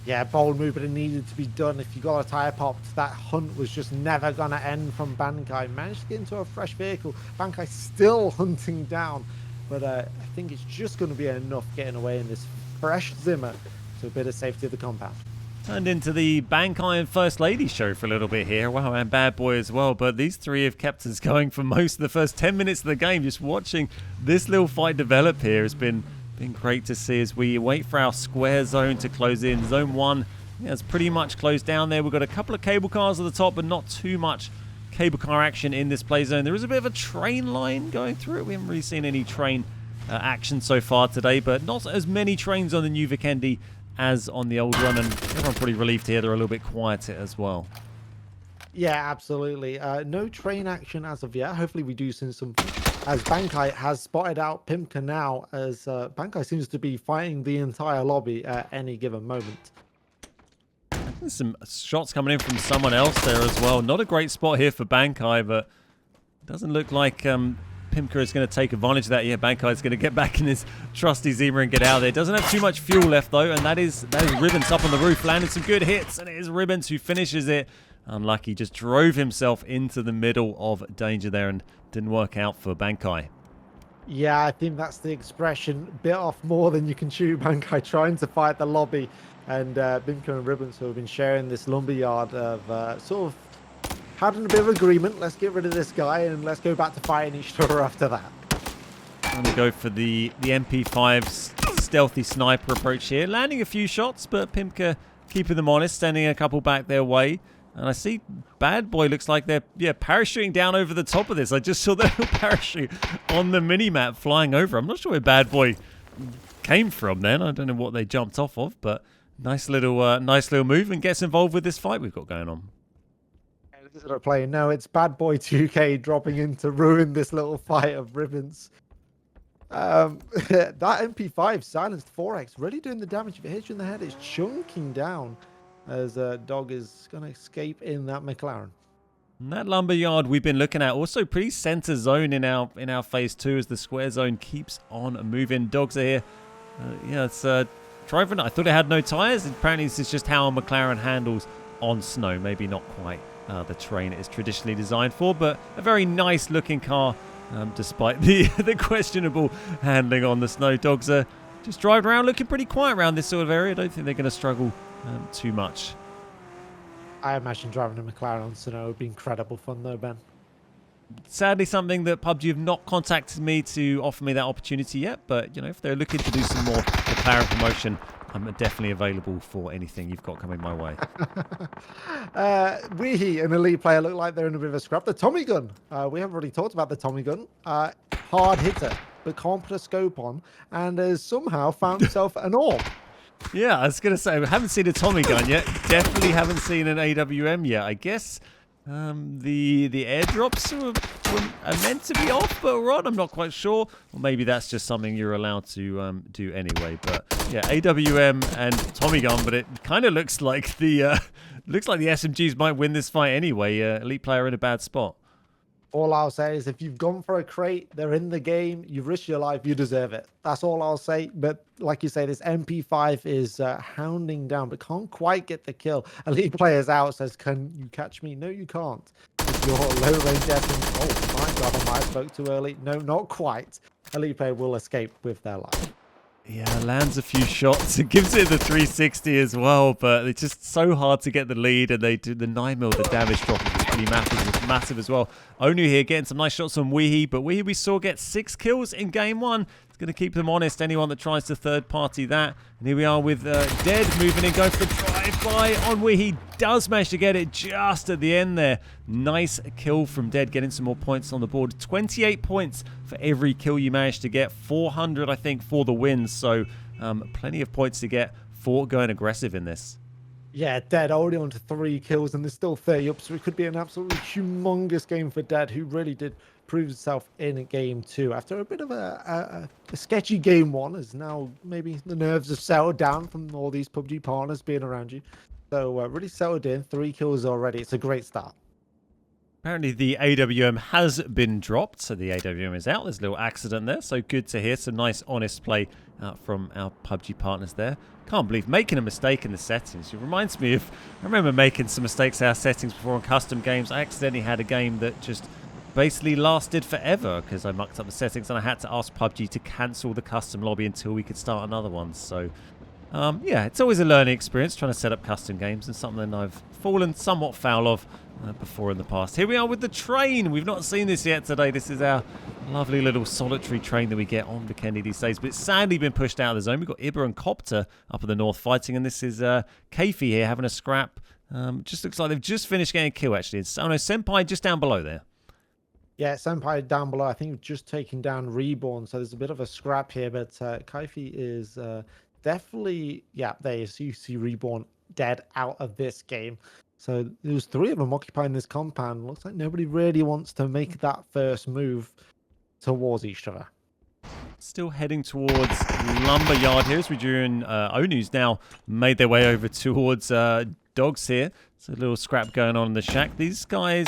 Yeah, bold move, but it needed to be done. If you got a tire popped, that hunt was just never going to end from Bankai. Managed to get into a fresh vehicle. Bankai still hunting down, but I think it's just going to be enough getting away in this fresh Zimmer to a bit of safety of the compound. Turned into the Bankai and First Lady show for a little bit here. Wow, and Bad Boy as well. But these three have kept us going for most of the first 10 minutes of the game. Just watching this little fight develop here has been great to see as we wait for our square zone to close in. Zone 1 it's pretty much closed down there. We've got a couple of cable cars at the top, but not too much cable car action in this play zone. There is a bit of a train line going through it. We haven't really seen any train action so far today, but not as many trains on the new Vikendi as on the old one, and everyone's pretty relieved here they're a little bit quieter as well. Yeah, absolutely. No train action as of yet. Hopefully we do see something, as Bankai has spotted out Pimka now, as Bankai seems to be fighting the entire lobby at any given moment. There's some shots coming in from someone else there as well. Not a great spot here for Bankai, but doesn't look like Pimka is going to take advantage of that. Yeah, Bankai is going to get back in his trusty Zima and get out of there. Doesn't have too much fuel left though, and that is Ribbons up on the roof, landing some good hits, and it is Ribbons who finishes it. Unlucky, just drove himself into the middle of danger there and didn't work out for Bankai. Yeah, I think that's the expression. Bit off more than you can chew, Bankai trying to fight the lobby. And Bimka and Ribbons, who have been sharing this lumberyard of sort of having a bit of agreement. Let's get rid of this guy and let's go back to fighting each other after that. I'm going to go for the MP5's stealthy sniper approach here. Landing a few shots, but Pimka keeping them honest, sending a couple back their way. And I see Bad Boy looks like they're parachuting down over the top of this. I just saw their little parachute on the mini-map flying over. I'm not sure where Bad Boy came from then. I don't know what they jumped off of, but nice little move and gets involved with this fight we've got going on. Playing. No, it's Bad Boy 2K dropping in to ruin this little fight of Ribbons. That MP5 silenced 4x, really doing the damage. If it hits you in the head, it's chunking down as Dog is going to escape in that McLaren. And that lumberyard we've been looking at, also pretty center zone in our phase 2 as the square zone keeps on moving. Dogs are here. It's driving. I thought it had no tires. Apparently, this is just how a McLaren handles on snow. Maybe not quite the terrain it is traditionally designed for, but a very nice looking car. Despite the questionable handling on the snow. Dogs are just driving around looking pretty quiet around this sort of area. I don't think they're going to struggle too much. I imagine driving a McLaren on snow would be incredible fun though, Ben. Sadly, something that PUBG have not contacted me to offer me that opportunity yet, but if they're looking to do some more McLaren promotion, I'm definitely available for anything you've got coming my way. We, an elite player, look like they're in a bit of a scrap. The Tommy gun. We haven't really talked about the Tommy gun. Hard hitter, but can't put a scope on, and has somehow found himself an orb. Yeah, I was going to say, we haven't seen a Tommy gun yet. Definitely haven't seen an AWM yet. I guess the airdrops are meant to be off, but we're on. I'm not quite sure. Or maybe that's just something you're allowed to do anyway. But yeah, AWM and Tommy gun, but it kind of looks like the SMGs might win this fight anyway. Elite player in a bad spot. All I'll say is if you've gone for a crate, they're in the game, you've risked your life, you deserve it. That's all I'll say. But like you say, this MP5 is hounding down, but can't quite get the kill. Elite player's out, says, can you catch me? No, you can't. If you're low range essence, oh my God, I might have spoke too early. No, not quite. Elite player will escape with their life. Yeah, lands a few shots. It gives it the 360 as well, but it's just so hard to get the lead, and they do the 9mm, the damage drop is pretty massive as well. Onu here getting some nice shots on Weehee, but Weehee we saw get 6 kills in game 1. It's going to keep them honest, anyone that tries to third party that. And here we are with Dead moving in, going for the drive-by on Weehee. Does manage to get it just at the end there. Nice kill from Dead, getting some more points on the board. 28 points for every kill you manage to get. 400, I think, for the win. So plenty of points to get for going aggressive in this. Yeah, Dead already on to 3 kills, and there's still 30 up, so it could be an absolutely humongous game for Dead, who really did prove himself in game 2. After a bit of a sketchy game 1, as now maybe the nerves have settled down from all these PUBG partners being around you. So really settled in, 3 kills already. It's a great start. Apparently the AWM has been dropped, so the AWM is out. There's a little accident there, so good to hear. Some nice, honest play from our PUBG partners there. Can't believe making a mistake in the settings. It reminds me of, I remember making some mistakes in our settings before on custom games. I accidentally had a game that just basically lasted forever because I mucked up the settings, and I had to ask PUBG to cancel the custom lobby until we could start another one. So yeah, it's always a learning experience trying to set up custom games, and something I've fallen somewhat foul of before in the past. Here we are with the train. We've not seen this yet today. This is our lovely little solitary train that we get on Vikendi these days, but it's sadly been pushed out of the zone. We've got Iber and Copter up in the north fighting, and this is Keifi here having a scrap. Just looks like they've just finished getting a kill, actually. It's, oh no, Senpai just down below there. Yeah, Senpai down below. I think we've just taken down Reborn, so there's a bit of a scrap here, but Keifi is definitely, yeah, there you see Reborn dead out of this game. So there's 3 of them occupying this compound. Looks like nobody really wants to make that first move towards each other. Still heading towards Lumberyard here as we do, and Onu's now made their way over towards Dogs here. So a little scrap going on in the shack. These players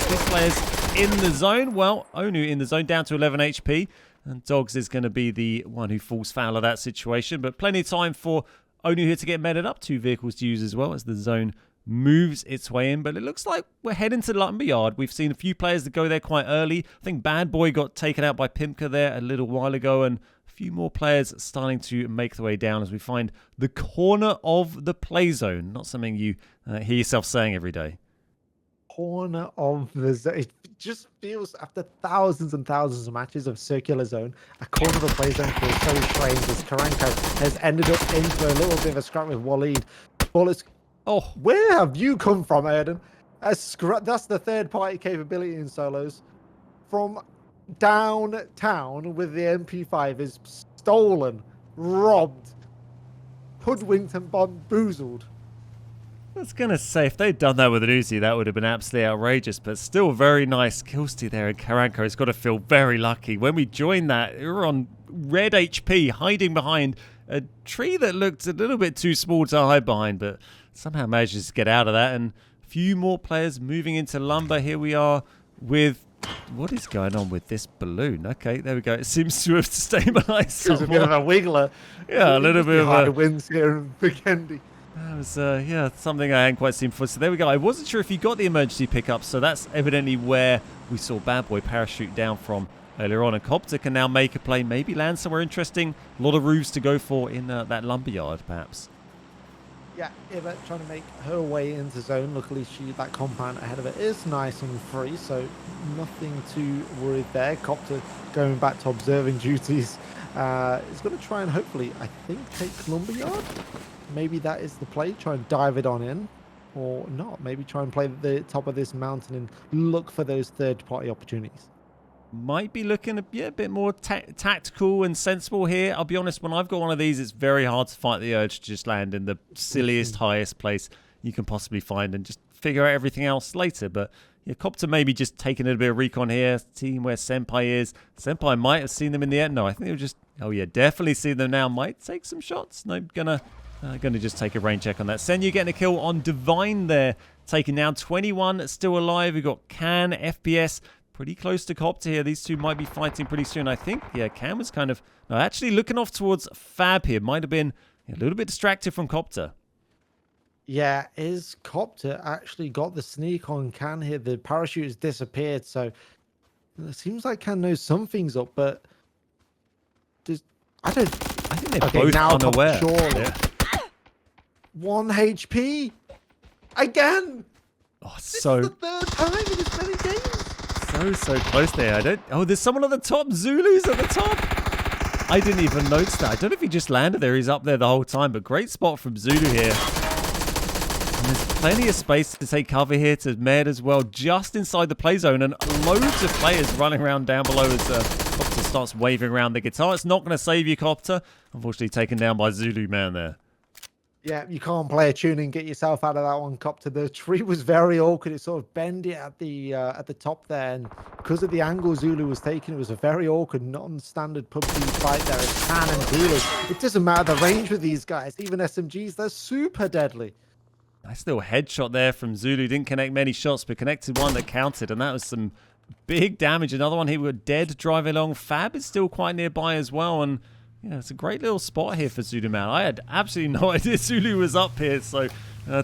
in the zone. Well, Onu in the zone, down to 11 HP. And Dogs is going to be the one who falls foul of that situation. But plenty of time for Onu here to get meted up. 2 vehicles to use as well as the zone moves its way in, but it looks like we're heading to Lumberyard. We've seen a few players that go there quite early. I think Bad Boy got taken out by Pimka there a little while ago, and a few more players starting to make their way down as we find the corner of the play zone. Not something you hear yourself saying every day. Corner of the zone. It just feels, after thousands and thousands of matches of circular zone, a corner of the play zone feels so strange as Karanko has ended up into a little bit of a scrap with Waleed. Bullets. Oh, where have you come from, Erden? That's the third-party capability in solos. From downtown with the MP5 is stolen, robbed, hoodwinked, and bamboozled. I was going to say, if they'd done that with an Uzi, that would have been absolutely outrageous, but still very nice kill steal there. And Karanko has got to feel very lucky. When we joined that, we were on red HP, hiding behind a tree that looked a little bit too small to hide behind, but somehow manages to get out of that. And a few more players moving into Lumber. Here we are with... What is going on with this balloon? Okay, there we go. It seems to have stabilized. There's a bit of a wiggler. Yeah, a little bit of a... wins here in Vikendi. That was, yeah, something I hadn't quite seen before. So there we go. I wasn't sure if you got the emergency pickup, so that's evidently where we saw Bad Boy parachute down from earlier on. And Copter can now make a play, maybe land somewhere interesting. A lot of roofs to go for in that lumberyard, perhaps. Yeah, Eva trying to make her way into zone. Luckily, that compound ahead of it is nice and free, so nothing too worried there. Copter going back to observing duties. Is going to try and hopefully, I think, take lumberyard. Maybe that is the play. Try and dive it on in, or not. Maybe try and play at the top of this mountain and look for those third-party opportunities. Might be looking a bit more tactical and sensible here. I'll be honest, when I've got one of these, it's very hard to fight the urge to just land in the silliest, highest place you can possibly find and just figure out everything else later. But yeah, Copter maybe just taking a little bit of recon here, seeing where Senpai is. Senpai might have seen them in the end. No, I think they were just... Oh yeah, definitely see them now. Might take some shots. No, gonna just take a rain check on that. Senyu getting a kill on Divine there. Taking down 21, still alive. We've got Can, FPS, pretty close to Copter here. These two might be fighting pretty soon. I think, yeah, Can was kind of... No, actually looking off towards Fab here. Might have been a little bit distracted from Copter. Yeah, is Copter actually got the sneak on Can here? The parachute has disappeared, so it seems like Can knows something's up, but I think they're both unaware. Yeah. 1 HP again. Oh, this is the third time in as many games. So close there. Oh, there's someone on the top. Zulu's at the top. I didn't even notice that. I don't know if he just landed there. He's up there the whole time, but great spot from Zulu here. And there's plenty of space to take cover here to Med as well, just inside the play zone, and loads of players running around down below as Copter starts waving around the guitar. It's not going to save you, Copter. Unfortunately taken down by Zulu Man there. Yeah, you can't play a tune and get yourself out of that one, Copter. The tree was very awkward. It sort of bended at the top there, and because of the angle Zulu was taking, it was a very awkward, non-standard PUBG fight there. It's Can and Dealers. It doesn't matter the range with these guys. Even SMGs, they're super deadly. Nice little headshot there from Zulu. Didn't connect many shots, but connected one that counted, and that was some big damage. Another one here, we were dead driving along. Fab is still quite nearby as well, and yeah, it's a great little spot here for Zulu Man. I had absolutely no idea Zulu was up here, so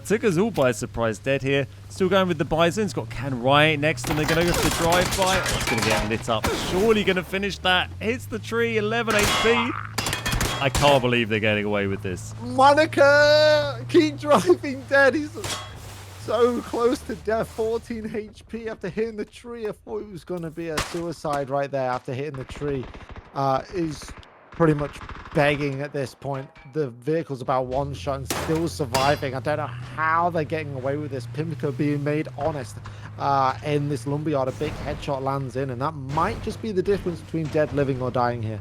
took us all by surprise. Dead here. Still going with the Bison. He's got Can right next to him. They're going to go for the drive-by. Oh, it's going to get lit up. Surely going to finish that. Hits the tree, 11 HP. I can't believe they're getting away with this. Monica! Keep driving, dead. He's so close to death. 14 HP after hitting the tree. I thought it was going to be a suicide right there after hitting the tree. Is pretty much begging at this point. The vehicle's about one shot and still surviving. I don't know how they're getting away with this. Pimlico being made honest in this lumberyard. A big headshot lands in, and that might just be the difference between dead, living, or dying here.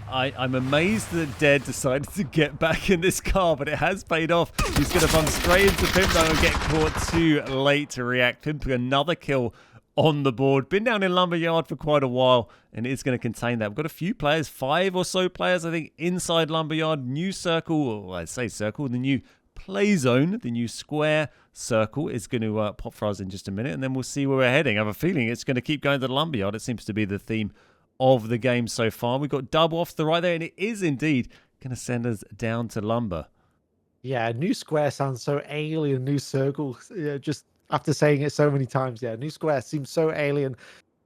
I'm amazed that Dead decided to get back in this car, but it has paid off. He's going to bump straight into Pimpo and get caught too late to react. Pimpo, another kill on the board. Been down in Lumberyard for quite a while, and it's going to contain that. We've got a few players, 5 or so players, I think, inside Lumberyard. New circle, or I say circle, the new play zone, the new square circle is going to pop for us in just a minute, and then we'll see where we're heading. I have a feeling it's going to keep going to the Lumberyard. It seems to be the theme of the game so far. We've got double off to the right there, and it is indeed going to send us down to Lumber. Yeah, New Square sounds so alien. New Circle, yeah, just after saying it so many times, yeah, New Square seems so alien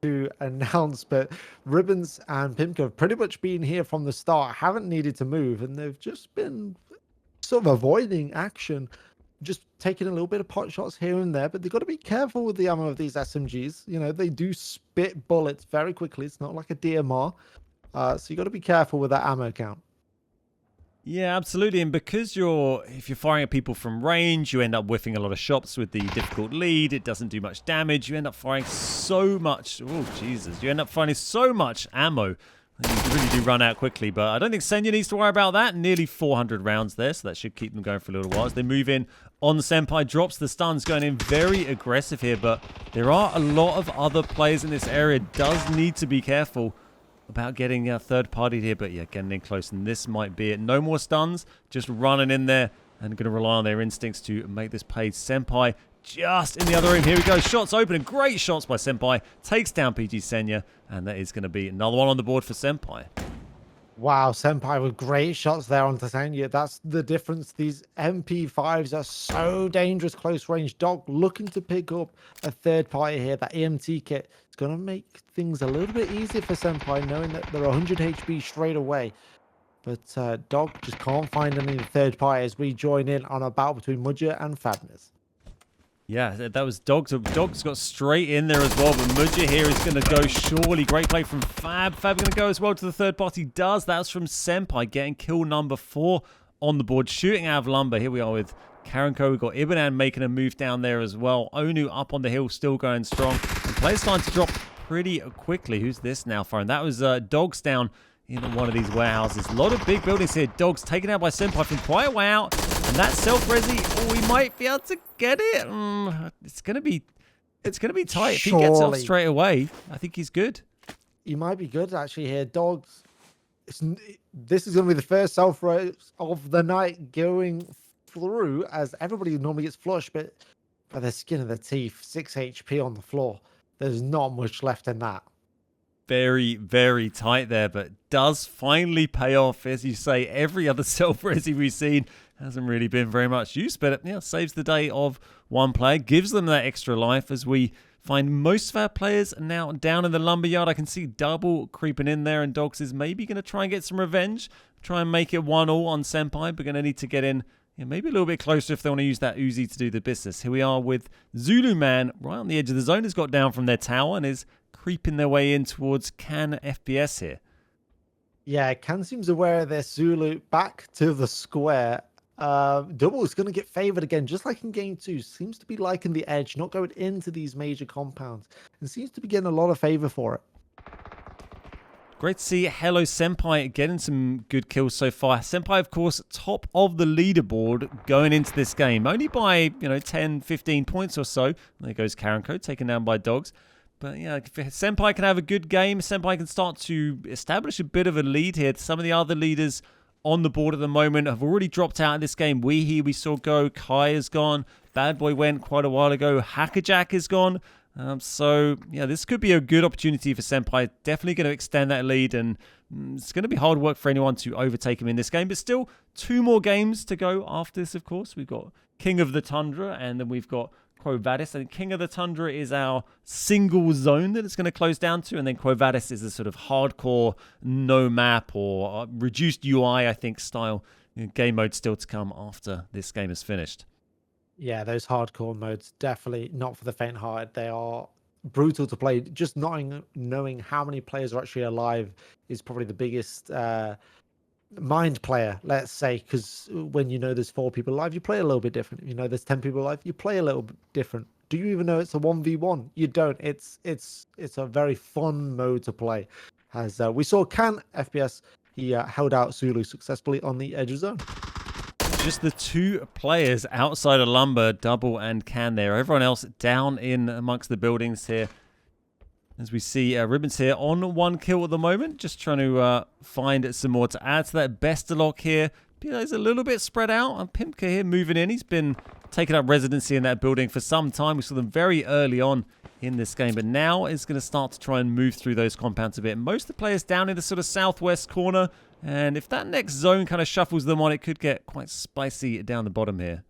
to announce. But Ribbons and Pimco have pretty much been here from the start, haven't needed to move, and they've just been sort of avoiding action, just taking a little bit of pot shots here and there. But they've got to be careful with the ammo of these SMGs. You know, they do spit bullets very quickly. It's not like a DMR. So you got to be careful with that ammo count. Yeah, absolutely. And because if you're firing at people from range, you end up whiffing a lot of shots with the difficult lead. It doesn't do much damage. You end up firing so much. Oh, Jesus. You end up finding so much ammo. You really do run out quickly, but I don't think Senya needs to worry about that. Nearly 400 rounds there, so that should keep them going for a little while. As they move in on Senpai, drops the stuns, going in very aggressive here, but there are a lot of other players in this area. Does need to be careful about getting a third party here, but yeah, getting in close, and this might be it. No more stuns, just running in there and going to rely on their instincts to make this pay. Senpai just in the other room. Here we go. Shots open, and great shots by Senpai. Takes down PG Senya, and that is going to be another one on the board for Senpai. Wow, Senpai with great shots there on Tasanya. That's the difference. These MP5s are so dangerous close range. Dog looking to pick up a third party here. That EMT kit is going to make things a little bit easier for Senpai, knowing that they're 100 HP straight away. But Dog just can't find any third party as we join in on a battle between Mudja and Fabness. Yeah, that was Dogs. Dogs got straight in there as well, but Mudja here is going to go surely. Great play from Fab. Fab going to go as well to the third party. Does. That's from Senpai, getting kill number 4 on the board, shooting out of Lumber. Here we are with Karenko. We've got Ibanan making a move down there as well. Onu up on the hill, still going strong. And players starting to drop pretty quickly. Who's this now firing? That was Dogs down in one of these warehouses. A lot of big buildings here. Dogs taken out by Senpai from quite a way out. And that self-resi, oh, we might be able to get it. It's gonna be tight. If he gets up straight away, I think he's good. He might be good actually here. Dogs. This is gonna be the first self-res of the night going through, as everybody normally gets flushed, but by the skin of their teeth, 6 HP on the floor. There's not much left in that. Very, very tight there, but does finally pay off. As you say, every other self-resi we've seen hasn't really been very much use, but yeah, saves the day of one player, gives them that extra life as we find most of our players now down in the lumberyard. I can see Double creeping in there, and Dogs is maybe going to try and get some revenge, try and make it 1-1 on Senpai, but going to need to get in maybe a little bit closer if they want to use that Uzi to do the business. Here we are with Zulu Man right on the edge of the zone, has got down from their tower and is creeping their way in towards Can FPS here. Yeah, Can seems aware of this. Zulu back to the square. Double is going to get favored again, just like in game 2. Seems to be liking the edge, not going into these major compounds, and seems to be getting a lot of favor for it. Great to see Hello Senpai getting some good kills so far. Senpai, of course, top of the leaderboard going into this game, only by 10, 15 points or so. There goes Karenko, taken down by Dogs. But yeah, if Senpai can have a good game, Senpai can start to establish a bit of a lead here. Some of the other leaders on the board at the moment have already dropped out of this game. We saw go. Kai is gone. Bad Boy went quite a while ago. Hackerjack is gone. So yeah, this could be a good opportunity for Senpai. Definitely going to extend that lead, and it's going to be hard work for anyone to overtake him in this game. But still, 2 more games to go after this, of course. We've got King of the Tundra, and then we've got Quo Vadis. And King of the Tundra is our single zone that it's going to close down to, and then Quo Vadis is a sort of hardcore no map or reduced UI, I think, style game mode still to come after this game is finished. Yeah, those hardcore modes, definitely not for the faint-hearted. They are brutal to play. Just knowing how many players are actually alive is probably the biggest mind player, let's say, because when there's 4 people alive, you play a little bit different. There's 10 people alive, you play a little bit different. Do you even know it's a 1v1? You don't. It's a very fun mode to play. As we saw Can FPS, he held out Zulu successfully on the edge of zone. Just the 2 players outside of Lumber, Double and Can there. Everyone else down in amongst the buildings here. As we see Ribbons here on 1 kill at the moment. Just trying to find some more to add to that. Bestalok here. He's a little bit spread out. And Pimka here moving in. He's been taken up residency in that building for some time. We saw them very early on in this game, but now it's going to start to try and move through those compounds a bit. Most of the players down in the sort of southwest corner, and if that next zone kind of shuffles them on, it could get quite spicy down the bottom here.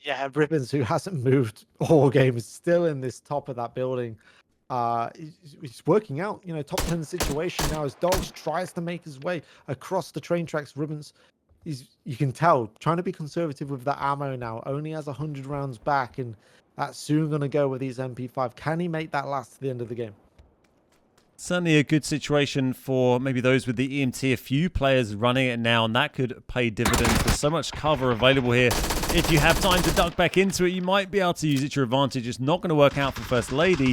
Yeah, Ribbons, who hasn't moved all game, is still in this top of that building. He's working out, you know, top 10 situation now as Dogs tries to make his way across the train tracks. Ribbons, you can tell, trying to be conservative with that ammo now. Only has 100 rounds back, and that's soon going to go with these MP5. Can he make that last to the end of the game? Certainly a good situation for maybe those with the EMT. A few players running it now, and that could pay dividends. There's so much cover available here. If you have time to duck back into it, you might be able to use it to your advantage. It's not going to work out for First Lady.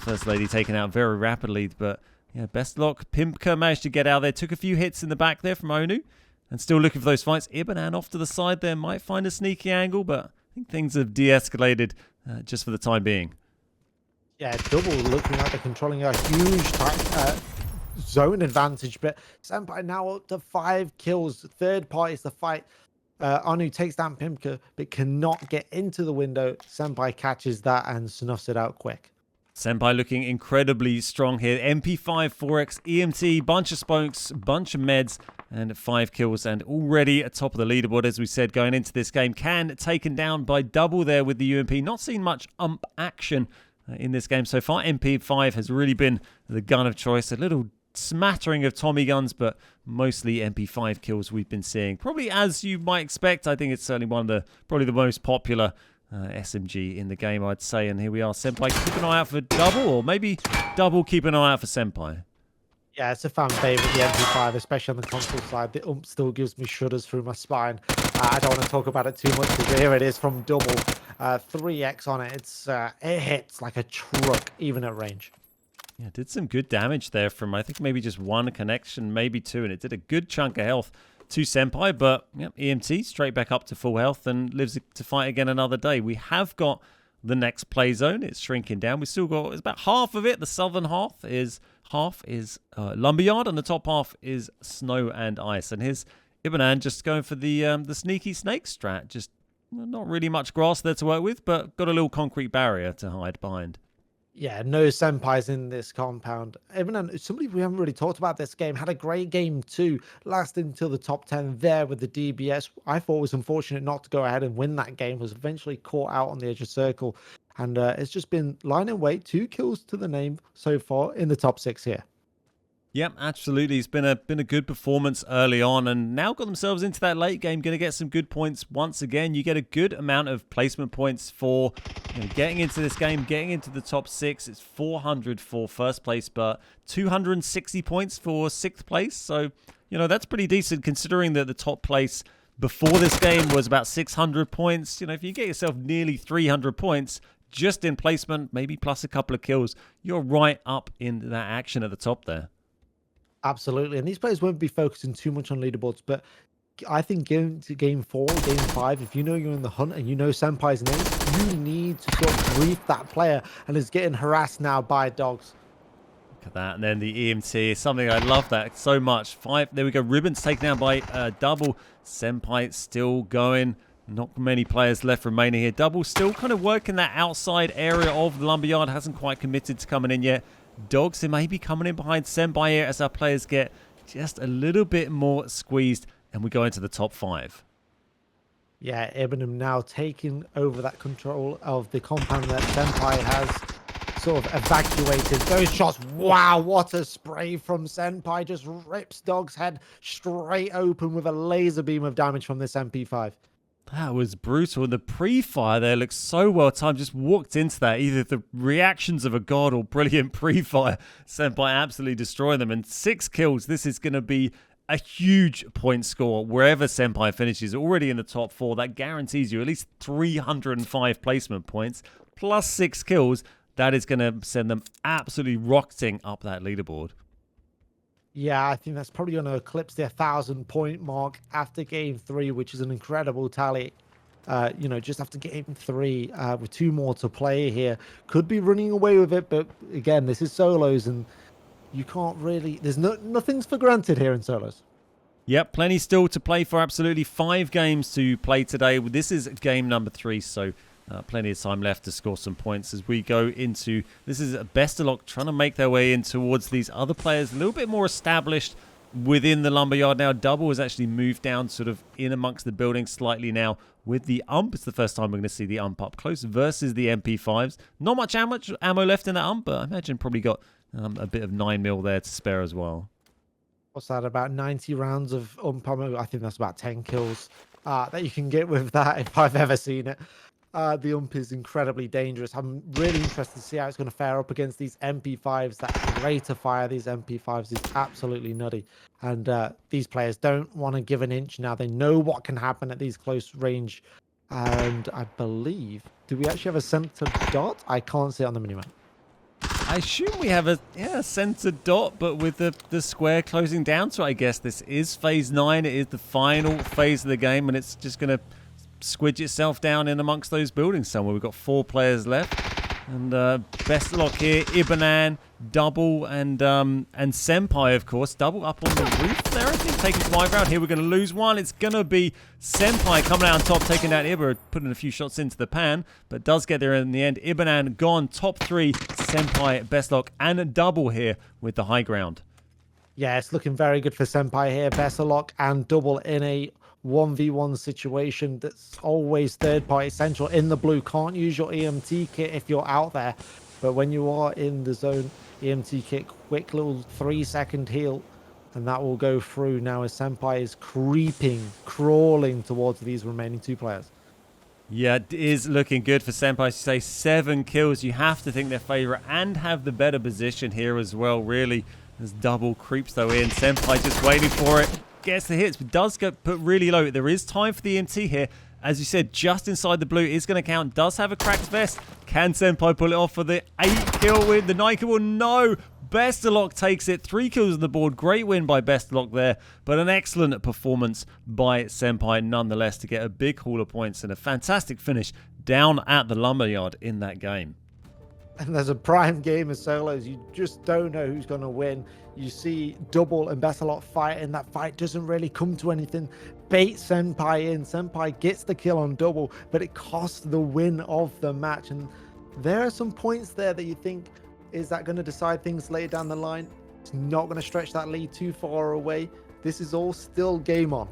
First Lady taken out very rapidly, but yeah, best luck. Pimpka managed to get out there, took a few hits in the back there from Onu, and still looking for those fights. Ibanan off to the side there, might find a sneaky angle, but I think things have de-escalated just for the time being. Yeah, Double looking like they're controlling a huge zone advantage, but Senpai now up to 5 kills. Third party's the fight. Anu takes down Pimpka, but cannot get into the window. Senpai catches that and snuffs it out quick. Senpai looking incredibly strong here. MP5, 4x, EMT, bunch of spokes, bunch of meds, and 5 kills, and already at top of the leaderboard, as we said, going into this game. Can taken down by Double there with the UMP. Not seen much ump action in this game so far. MP5 has really been the gun of choice. A little smattering of Tommy guns, but mostly MP5 kills we've been seeing. Probably as you might expect. I think it's certainly one of the, probably the most popular SMG in the game, I'd say. And here we are. Senpai, keep an eye out for Double, or maybe Double keep an eye out for Senpai. Yeah, it's a fan favorite, the MP5, especially on the console side. The ump still gives me shudders through my spine. I don't want to talk about it too much, because here it is from Double. 3x on it. It hits like a truck, even at range. Yeah, did some good damage there from, I think, maybe just one connection, maybe two, and it did a good chunk of health to Senpai, but yep, EMT straight back up to full health and lives to fight again another day. We have got the next play zone. It's shrinking down. We still got, it's about half of it. The southern half is lumberyard, and the top half is snow and ice. And here's Ibanan just going for the sneaky snake strat. Just not really much grass there to work with, but got a little concrete barrier to hide behind. Yeah, no Senpais in this compound. Even somebody we haven't really talked about this game, had a great game too, lasted until the top 10 there with the DBS. I thought was unfortunate not to go ahead and win that game, was eventually caught out on the edge of circle. And it's just been line and wait, 2 kills to the name so far in the top 6 here. Yep, absolutely. It's been a good performance early on, and now got themselves into that late game. Going to get some good points once again. You get a good amount of placement points for getting into this game, getting into the top 6. It's 400 for first place, but 260 points for 6th place. So, that's pretty decent considering that the top place before this game was about 600 points. If you get yourself nearly 300 points just in placement, maybe plus a couple of kills, you're right up in that action at the top there. Absolutely, and these players won't be focusing too much on leaderboards, but I think going to game 4, game 5, if you know you're in the hunt and you know Senpai's name, you need to sort of brief that player, and is getting harassed now by Dogs. Look at that, and then the EMT is something I love that so much. 5, there we go, Ribbons taken down by Double. Senpai still going. Not many players left remaining here. Double still kind of working that outside area of the lumberyard, hasn't quite committed to coming in yet. Dogs, they may be coming in behind Senpai here as our players get just a little bit more squeezed, and we go into the top 5. Yeah, Ibanan now taking over that control of the compound that Senpai has sort of evacuated. Those shots, wow, what a spray from Senpai. Just rips Dog's head straight open with a laser beam of damage from this MP5. That was brutal. The pre-fire there looks so well timed. Just walked into that. Either the reactions of a god or brilliant pre-fire. Senpai absolutely destroying them. And 6 kills. This is going to be a huge point score wherever Senpai finishes. Already in the top 4. That guarantees you at least 305 placement points. Plus 6 kills. That is going to send them absolutely rocketing up that leaderboard. Yeah, I think that's probably going to eclipse the 1,000-point mark after game 3, which is an incredible tally. Just after game 3, with 2 more to play here, could be running away with it. But again, this is solos, and you can't really. There's nothing's for granted here in solos. Yep, plenty still to play for. Absolutely 5 games to play today. This is game number 3, so plenty of time left to score some points as we go into... This is Best of Luck trying to make their way in towards these other players, a little bit more established within the lumberyard now. Double has actually moved down sort of in amongst the building slightly now with the ump. It's the first time we're going to see the ump up close versus the MP5s. Not much ammo left in that ump, but I imagine probably got a bit of 9mm there to spare as well. What's that, about 90 rounds of ump ammo? I think that's about 10 kills that you can get with that, if I've ever seen it. The ump is incredibly dangerous. I'm really interested to see how it's going to fare up against these MP5s. That rate of fire these MP5s is absolutely nutty. And these players don't want to give an inch now. They know what can happen at these close range. And I believe, do we actually have a center dot? I can't see it on the minimap. I assume we have a centered dot, but with the square closing down. So I guess this is phase 9. It is the final phase of the game, and it's just going to squidge itself down in amongst those buildings somewhere. We've got 4 players left, and Best of Luck here, Ibanan, Double, and Senpai, of course. Double up on the roof there, I think, taking some high ground. Here we're going to lose one. It's going to be Senpai coming out on top, taking down Iba, putting a few shots into the pan, but does get there in the end. Ibanan gone, top 3, Senpai, Best of Luck, and Double here with the high ground. Yeah, it's looking very good for Senpai here. Best of Luck and Double in a 1v1 situation that's always third party central in the blue. Can't use your EMT kit if you're out there, but when you are in the zone, EMT kit, quick little 3-second heal, and that will go through now as Senpai is crawling towards these remaining 2 players. Yeah, it is looking good for Senpai. To say 7 kills, you have to think their favorite and have the better position here as well, really, as Double creeps though in. Senpai just waiting for it. Gets the hits, but does get put really low. There is time for the EMT here. As you said, just inside the blue is going to count. Does have a cracked vest. Can Senpai pull it off for the 8-kill win? The 9-kill win? No! Best of Luck takes it. 3 kills on the board. Great win by Best of Luck there. But an excellent performance by Senpai nonetheless to get a big haul of points and a fantastic finish down at the lumberyard in that game. And there's a prime game of solos. You just don't know who's going to win. You see Double and Best of Luck fighting. That fight doesn't really come to anything. Bait Senpai in. Senpai gets the kill on Double, but it costs the win of the match. And there are some points there that you think, is that going to decide things later down the line? It's not going to stretch that lead too far away. This is all still game on.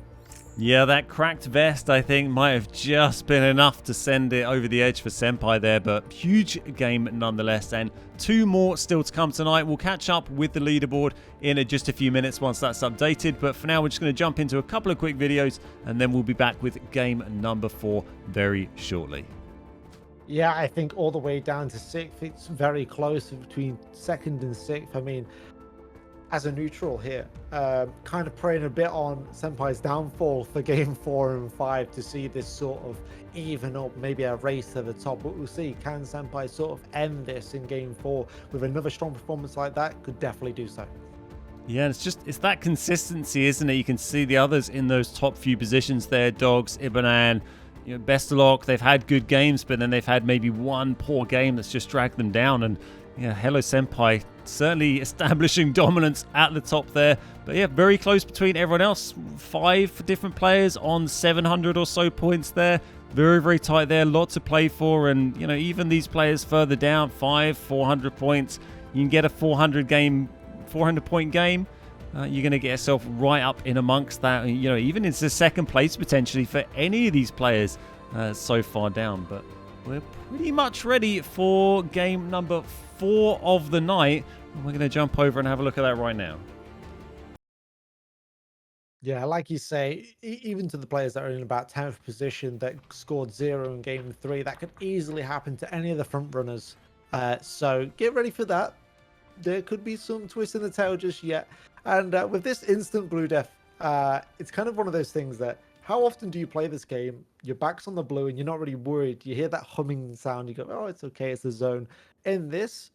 Yeah, that cracked vest, I think, might have just been enough to send it over the edge for Senpai there, but huge game nonetheless, and 2 more still to come tonight. We'll catch up with the leaderboard in just a few minutes once that's updated, but for now we're just going to jump into a couple of quick videos, and then we'll be back with game number 4 very shortly. Yeah, I think all the way down to 6th, it's very close between 2nd and 6th. I mean, as a neutral here, kind of preying a bit on Senpai's downfall for game 4 and 5 to see this sort of even up, maybe a race to the top. But we'll see, can Senpai sort of end this in game 4 with another strong performance like that? Could definitely do so. Yeah, it's that consistency, isn't it? You can see the others in those top few positions there. Dogs, Ibanan, you know, Best of Luck. They've had good games, but then they've had maybe one poor game that's just dragged them down. And yeah, Hello Senpai certainly establishing dominance at the top there. But yeah, very close between everyone else. 5 different players on 700 or so points there. Very, very tight there. Lot to play for. And, you know, even these players further down, 400 points. You can get a 400 point game. You're going to get yourself right up in amongst that. You know, even into second place potentially for any of these players so far down. But we're pretty much ready for game number 4 of the night. And we're going to jump over and have a look at that right now. Yeah, like you say, even to the players that are in about 10th position that scored 0 in game 3, that could easily happen to any of the front runners. So get ready for that. There could be some twist in the tail just yet. And with this instant blue death, it's kind of one of those things that, how often do you play this game? Your back's on the blue and you're not really worried. You hear that humming sound, you go, oh, it's okay, it's the zone. In this,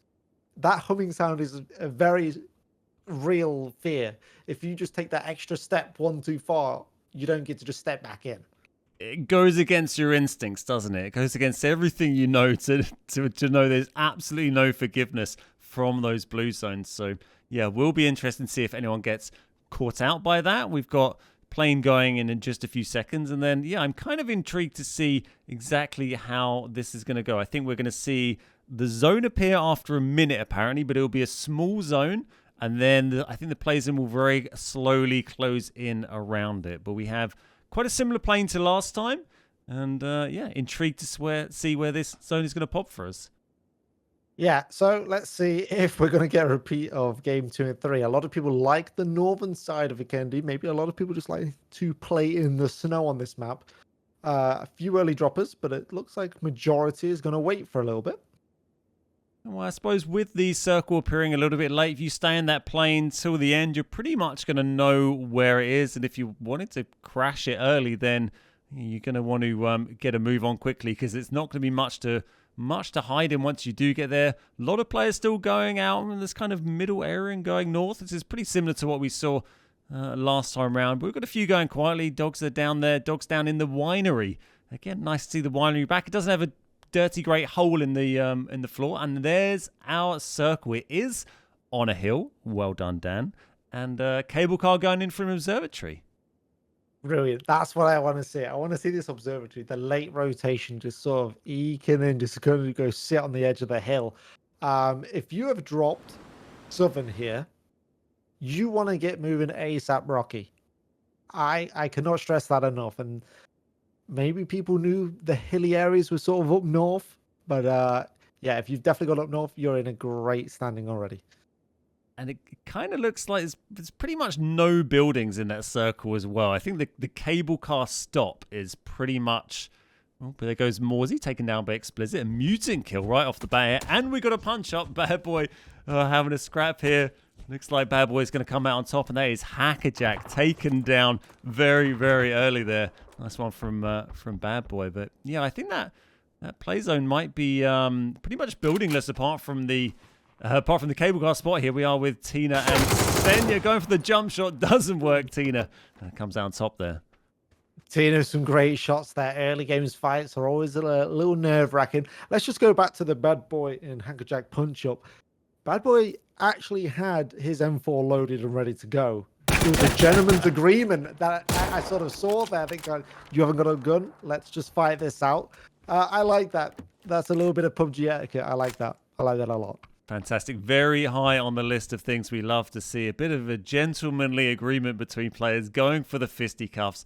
that humming sound is a very real fear. If you just take that extra step one too far, you don't get to just step back in. It goes against your instincts, doesn't it? It goes against everything you know to know there's absolutely no forgiveness from those blue zones. So yeah, will be interesting to see if anyone gets caught out by that. We've got plane going in just a few seconds. And then, yeah, I'm kind of intrigued to see exactly how this is going to go. I think we're going to see the zone appear after a minute, apparently, but it'll be a small zone. And then I think the play zone will very slowly close in around it. But we have quite a similar plane to last time. And, yeah, intrigued to see where this zone is going to pop for us. Yeah, so let's see if we're going to get a repeat of game 2 and 3. A lot of people like the northern side of Vikendi. Maybe a lot of people just like to play in the snow on this map. A few early droppers, but it looks like majority is going to wait for a little bit. Well, I suppose with the circle appearing a little bit late, if you stay in that plane till the end, you're pretty much going to know where it is. And if you wanted to crash it early, then you're going to want to get a move on quickly, because it's not going to be much to hide in once you do get there. A lot of players still going out in this kind of middle area and going north. This is pretty similar to what we saw last time round. But we've got a few going quietly. Dogs are down there. Dogs down in the winery. Again, nice to see the winery back. It doesn't have a dirty great hole in the floor. And there's our circle. It is on a hill. Well done, Dan. And cable car going in from observatory. Brilliant. That's what I want to see. I want to see this observatory, the late rotation, just sort of eking in, just going to go sit on the edge of the hill. If you have dropped southern here, you want to get moving ASAP, Rocky. I cannot stress that enough. And maybe people knew the hilly areas were sort of up north, but yeah, if you've definitely got up north, you're in a great standing already. And it kind of looks like there's pretty much no buildings in that circle as well. I think the cable car stop is pretty much... Oh, but there goes Morsey, taken down by Explicit. A mutant kill right off the bat here. And we got a punch up. Bad Boy having a scrap here. Looks like Bad Boy is going to come out on top. And that is Hackerjack taken down very, very early there. Nice one from Bad Boy. But yeah, I think that play zone might be pretty much buildingless apart from the cable car spot. Here we are with Tina and Senya going for the jump shot. Doesn't work, Tina. Comes out on top there. Tina, some great shots there. Early games fights are always a little nerve-wracking. Let's just go back to the Bad Boy and Hackerjack punch-up. Bad Boy actually had his M4 loaded and ready to go. It was a gentleman's agreement that I sort of saw there. I think, you haven't got a gun? Let's just fight this out. I like that. That's a little bit of PUBG etiquette. I like that. I like that a lot. Fantastic. Very high on the list of things we love to see. A bit of a gentlemanly agreement between players going for the fisticuffs.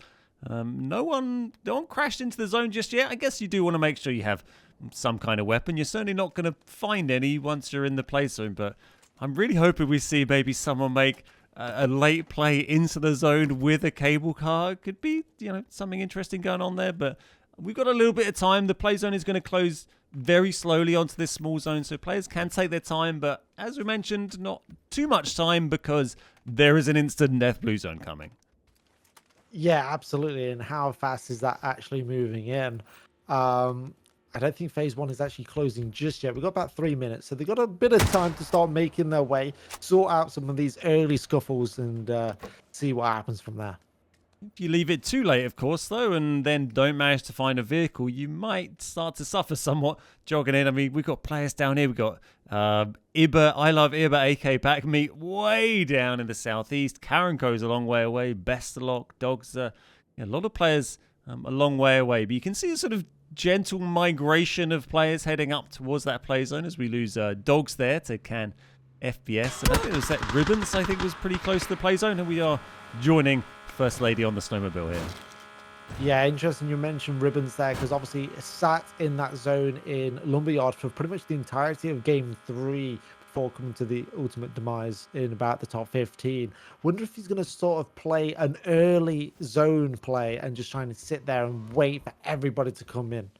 No one crashed into the zone just yet. I guess you do want to make sure you have some kind of weapon. You're certainly not going to find any once you're in the play zone, but I'm really hoping we see maybe someone make a late play into the zone with a cable car. It could be, something interesting going on there, but we've got a little bit of time. The play zone is going to close very slowly onto this small zone, so players can take their time, but as we mentioned, not too much time because there is an instant death blue zone coming. Yeah, absolutely. And how fast is that actually moving in? I don't think phase 1 is actually closing just yet. We've got about 3 minutes, so they've got a bit of time to start making their way, sort out some of these early scuffles, and see what happens from there. If you leave it too late, of course, though, and then don't manage to find a vehicle, you might start to suffer somewhat jogging in. I mean, we've got players down here. We've got Iba, I Love Iba, AK Pack Meat, way down in the southeast. Karenko's a long way away. Bestalok, Dogs, a lot of players a long way away. But you can see a sort of gentle migration of players heading up towards that play zone as we lose Dogs there to Can FPS. And I think it was that Ribbons, I think, was pretty close to the play zone. And we are joining First Lady on the snowmobile here. Yeah, interesting you mentioned Ribbons there, because obviously it sat in that zone in Lumberyard for pretty much the entirety of game 3 before coming to the ultimate demise in about the top 15. Wonder if he's going to sort of play an early zone play and just trying to sit there and wait for everybody to come in.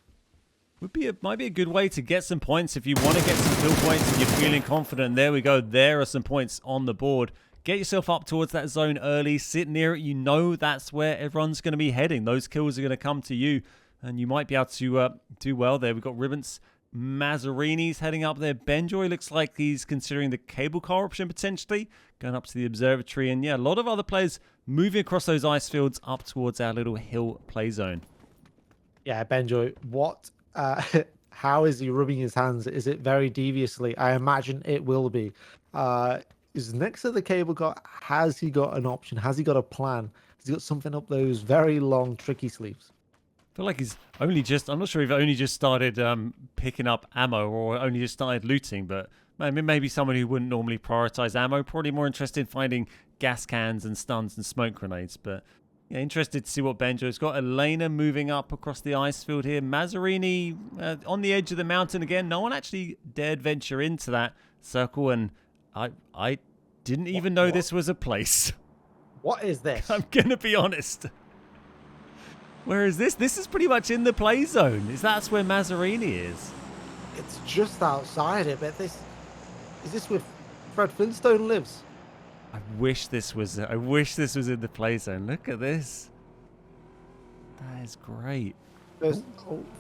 Might be a good way to get some points if you want to get some kill points and you're feeling confident. There we go. There are some points on the board. Get yourself up towards that zone early. Sit near it. You know that's where everyone's going to be heading. Those kills are going to come to you, and you might be able to do well there. We've got Ribbons. Mazzarini's heading up there. Benjoy looks like he's considering the cable car option potentially, going up to the observatory. And yeah, a lot of other players moving across those ice fields up towards our little hill play zone. Yeah, Benjoy, what... how is he rubbing his hands? Is it very deviously? I imagine it will be. is next to the cable car. Has he got an option? Has he got a plan? Has he got something up those very long, tricky sleeves? I feel like he's only just, I'm not sure if he only just started picking up ammo or only just started looting, but maybe someone who wouldn't normally prioritize ammo, probably more interested in finding gas cans and stuns and smoke grenades. But yeah, interested to see what Benjo's got. Elena moving up across the ice field here. Mazzarini on the edge of the mountain again. No one actually dared venture into that circle, and I didn't even know this was a place. What is this? I'm going to be honest. Where is this? This is pretty much in the play zone. That's where Mazzarini is. It's just outside it, but is this where Fred Flintstone lives? I wish this was in the play zone. Look at this. That is great.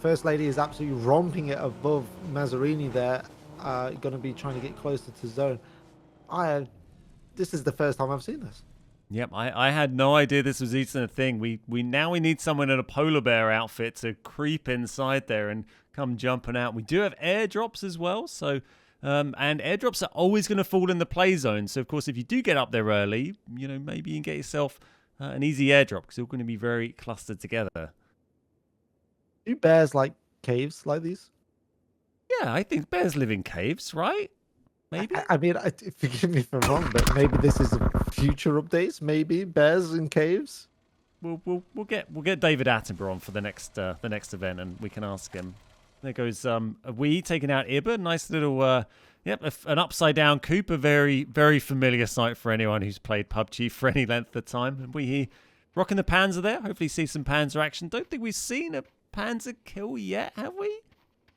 First Lady is absolutely romping it above Mazzarini there. Going to be trying to get closer to zone. This is the first time I've seen this. Yep, I had no idea this was even a thing. We need someone in a polar bear outfit to creep inside there and come jumping out. We do have airdrops as well, so and airdrops are always going to fall in the play zone. So of course, if you do get up there early, maybe you can get yourself an easy airdrop because they're going to be very clustered together. Do bears like caves like these? Yeah, I think bears live in caves, right? Maybe. I mean, forgive me if I'm wrong, but maybe this is future updates. Maybe bears in caves. We'll get David Attenborough on for the next event, and we can ask him. There goes we taking out Ibba. Nice little an upside down coop. A very very familiar sight for anyone who's played PUBG for any length of time. And we here rocking the Panzer there. Hopefully see some Panzer action. Don't think we've seen a Panzer kill yet, have we?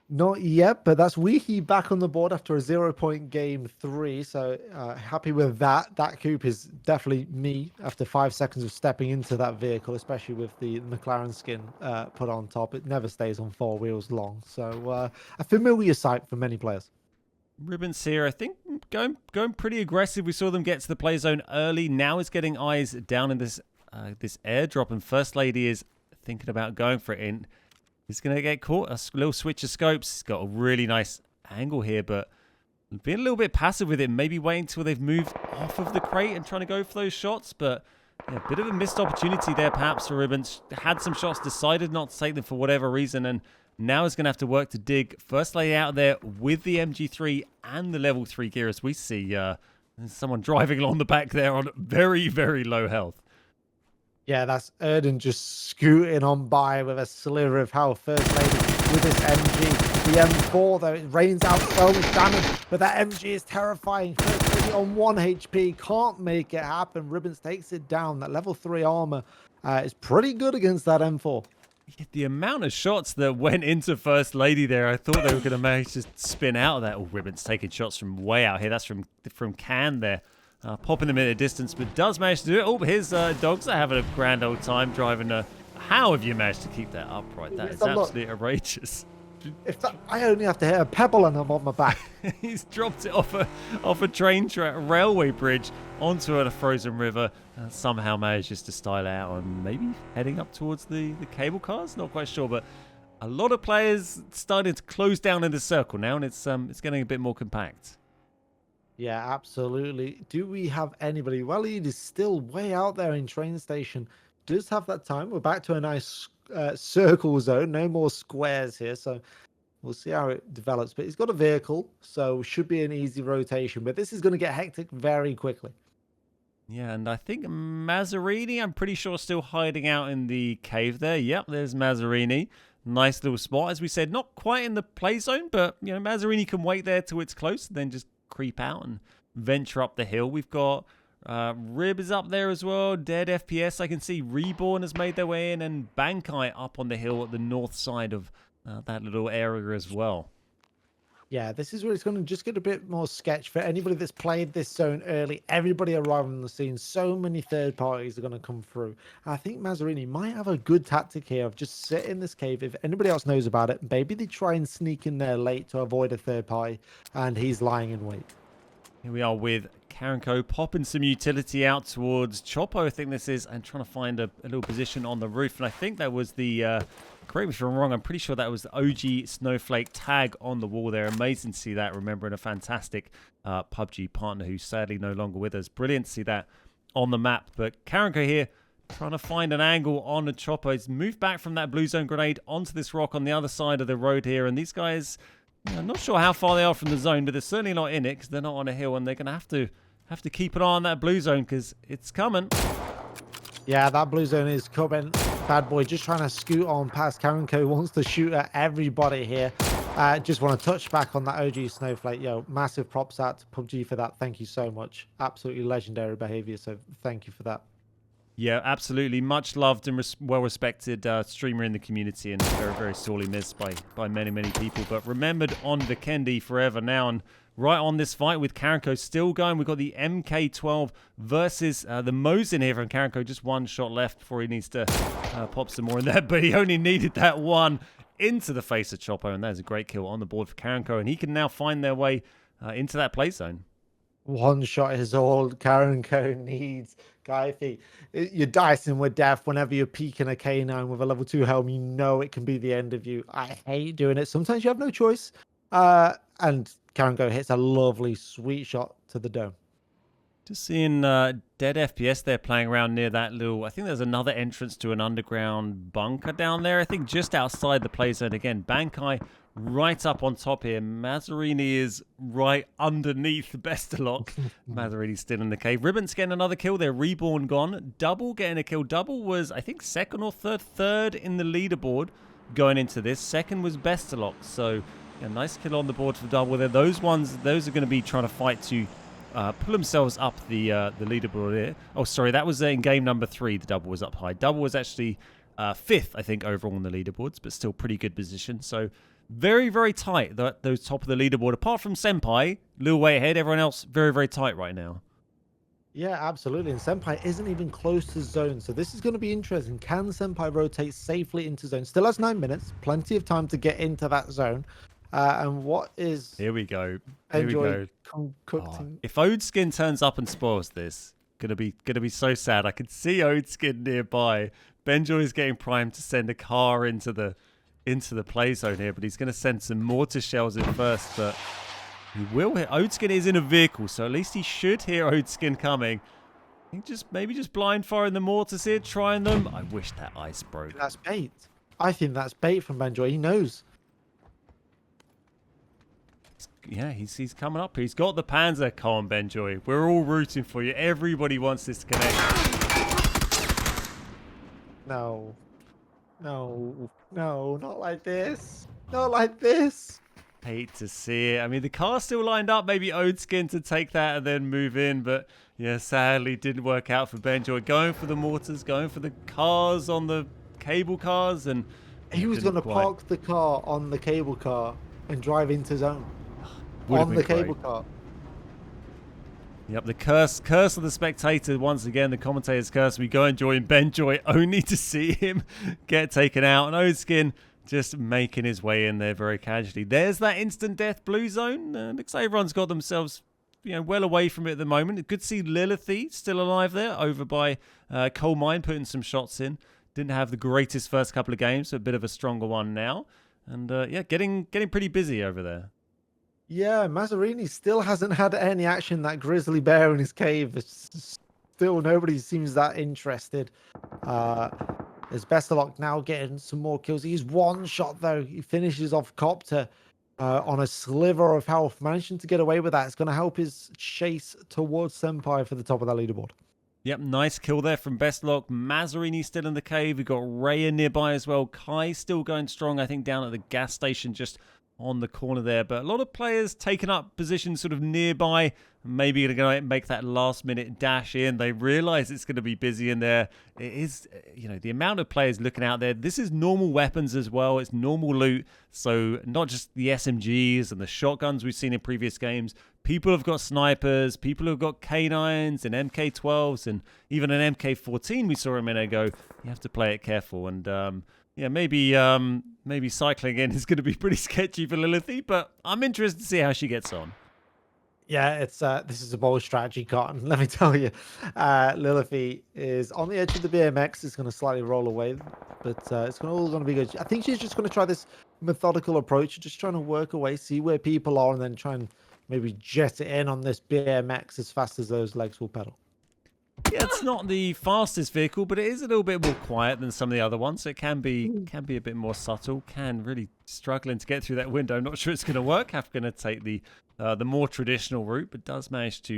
Not yet, but that's Weehee back on the board after a 0-point game 3. So happy with that. That coupe is definitely me after 5 seconds of stepping into that vehicle, especially with the McLaren skin put on top. It never stays on 4 wheels long. So a familiar sight for many players. Ribbons here, I think, going pretty aggressive. We saw them get to the play zone early. Now is getting eyes down in this airdrop, and First Lady is thinking about going for it. He's going to get caught. A little switch of scopes. He's got a really nice angle here, but being a little bit passive with it. Maybe waiting until they've moved off of the crate and trying to go for those shots. But yeah, a bit of a missed opportunity there, perhaps, for Ribbons. Had some shots, decided not to take them for whatever reason, and now is going to have to work to dig. First Lady out there with the MG3 and the level 3 gear, as we see someone driving along the back there on very, very low health. Yeah, that's Erden just scooting on by with a sliver of health. First Lady with this MG. The M4, though, it rains out so much damage, but that MG is terrifying. First Lady on 1 HP, can't make it happen. Ribbons takes it down. That level 3 armor is pretty good against that M4. The amount of shots that went into First Lady there, I thought they were going to manage to spin out of that. Oh, Ribbons taking shots from way out here. That's from Can there. Popping them in a distance, but does manage to do it. Oh, his dogs are having a grand old time driving How have you managed to keep that upright? That is absolutely outrageous. I only have to hit a pebble and I'm on my back. He's dropped it off a train track, railway bridge onto a frozen river, and somehow manages to style out and maybe heading up towards the cable cars. Not quite sure, but a lot of players started to close down in the circle now, and it's getting a bit more compact. Yeah, absolutely. Do we have anybody? Waleed is still way out there in train station. Does have that time. We're back to a nice circle zone. No more squares here. So we'll see how it develops. But he's got a vehicle, so should be an easy rotation. But this is going to get hectic very quickly. Yeah, and I think Mazzarini, I'm pretty sure, still hiding out in the cave there. Yep, there's Mazzarini. Nice little spot. As we said, not quite in the play zone, but Mazzarini can wait there till it's close, and then just creep out and venture up the hill. We've got Rib is up there as well. Dead FPS. I can see Reborn has made their way in, and Bankai up on the hill at the north side of that little area as well. Yeah, this is where it's going to just get a bit more sketch for anybody that's played this zone early. Everybody arriving on the scene. So many third parties are going to come through. I think Mazzarini might have a good tactic here of just sit in this cave. If anybody else knows about it, maybe they try and sneak in there late to avoid a third party, and he's lying in wait. Here we are with Karenko popping some utility out towards Chopo, I think this is, and trying to find a little position on the roof. And I think that was the, correct me if I'm wrong, I'm pretty sure that was the OG Snowflake tag on the wall there. Amazing to see that, remembering a fantastic PUBG partner who's sadly no longer with us. Brilliant to see that on the map. But Karenko here trying to find an angle on the Chopo. He's moved back from that blue zone grenade onto this rock on the other side of the road here. And these guys... I'm not sure how far they are from the zone, but they're certainly not in it because they're not on a hill, and they're going to have to keep an eye on that blue zone because it's coming. Yeah, that blue zone is coming. Bad boy just trying to scoot on past. Karenko wants to shoot at everybody here. Just want to touch back on that OG Snowflake. Yo, massive props out to PUBG for that. Thank you so much. Absolutely legendary behavior, so thank you for that. Yeah, absolutely. Much loved and well-respected streamer in the community, and very, very sorely missed by many, many people. But remembered on Vikendi forever now. And right on this fight with Karenko still going. We've got the MK12 versus the Mosin here from Karenko. Just one shot left before he needs to pop some more in there. But he only needed that one into the face of Chopo. And that is a great kill on the board for Karenko. And he can now find their way into that play zone. One shot is all Karenko needs. Guy, you're dicing with death whenever you're peeking a K9 with a level 2 helm. You know it can be the end of you. I hate doing it. Sometimes you have no choice. And Karenko hits a lovely, sweet shot to the dome. Just seeing dead FPS there playing around near that little... I think there's another entrance to an underground bunker down there. I think just outside the play zone. Again, Bankai right up on top here. Mazzarini is right underneath Bestalok. Mazzarini's still in the cave. Ribbon's getting another kill there. Reborn gone. Double getting a kill. Double was, I think, second or third in the leaderboard going into this. Second was Bestalok. So, yeah, nice kill on the board for Double there. Those are going to be trying to fight to pull themselves up the leaderboard here. Oh, sorry, that was in game number 3. The Double was up high. Double was actually 5th, I think, overall in the leaderboards, but still pretty good position. So very, very tight, those top of the leaderboard. Apart from Senpai, a little way ahead. Everyone else very, very tight right now. Yeah, absolutely. And Senpai isn't even close to zone. So this is going to be interesting. Can Senpai rotate safely into zone? Still has 9 minutes. Plenty of time to get into that zone. And what is... Here we go. Here we go. Oh, if Odeskin turns up and spoils this, gonna be so sad. I can see Odeskin nearby. Benjoy's getting primed to send a car into the play zone here, but he's gonna send some mortar shells in first. But he will hit. Odeskin is in a vehicle, so at least he should hear Odeskin coming. I think maybe just blind firing the mortars here, trying them. I wish that ice broke. That's bait. I think that's bait from Benjoy. He knows. Yeah, he's coming up. He's got the Panzer. Come on, Benjoy. We're all rooting for you. Everybody wants this to connect. No, not like this. Not like this. Hate to see it. I mean, the car's still lined up. Maybe Odeskin to take that and then move in. But yeah, sadly, didn't work out for Benjoy. Going for the mortars, going for the cars on the cable cars. And he was going to park the car on the cable car and drive into zone. On the cable car. Yep, the curse of the spectator once again. The commentator's curse. We go and join Benjoy only to see him get taken out. And Odeskin just making his way in there very casually. There's that instant death blue zone. Looks like everyone's got themselves, well away from it at the moment. Good to see Lilithy still alive there over by Coal Mine putting some shots in. Didn't have the greatest first couple of games, so a bit of a stronger one now. And yeah, getting pretty busy over there. Yeah, Mazzarini still hasn't had any action. That grizzly bear in his cave. Still nobody seems that interested. There's Bestalok now getting some more kills. He's one shot though. He finishes off Copter on a sliver of health. Managing to get away with that. It's going to help his chase towards Senpai for the top of that leaderboard. Yep, nice kill there from Bestalok. Mazzarini still in the cave. We've got Raya nearby as well. Kai still going strong, I think, down at the gas station just on the corner there. But a lot of players taking up positions sort of nearby, maybe going to make that last minute dash in. They realize it's going to be busy in there. It is, the amount of players looking out there. This is normal weapons as well. It's normal loot. So not just the SMGs and the shotguns we've seen in previous games. People have got snipers. People have got K9s and MK12s and even an MK14 we saw a minute ago. You have to play it careful. And yeah, maybe cycling in is going to be pretty sketchy for Lilithy, but I'm interested to see how she gets on. Yeah, it's this is a bold strategy, Cotton. Let me tell you, Lilithy is on the edge of the BMX. It's going to slightly roll away, but it's all going to be good. I think she's just going to try this methodical approach, just trying to work away, see where people are, and then try and maybe jet it in on this BMX as fast as those legs will pedal. Yeah, it's not the fastest vehicle, but it is a little bit more quiet than some of the other ones. So it can be a bit more subtle. Can really struggling to get through that window. Not sure it's going to work. I'm going to take the more traditional route, but does manage to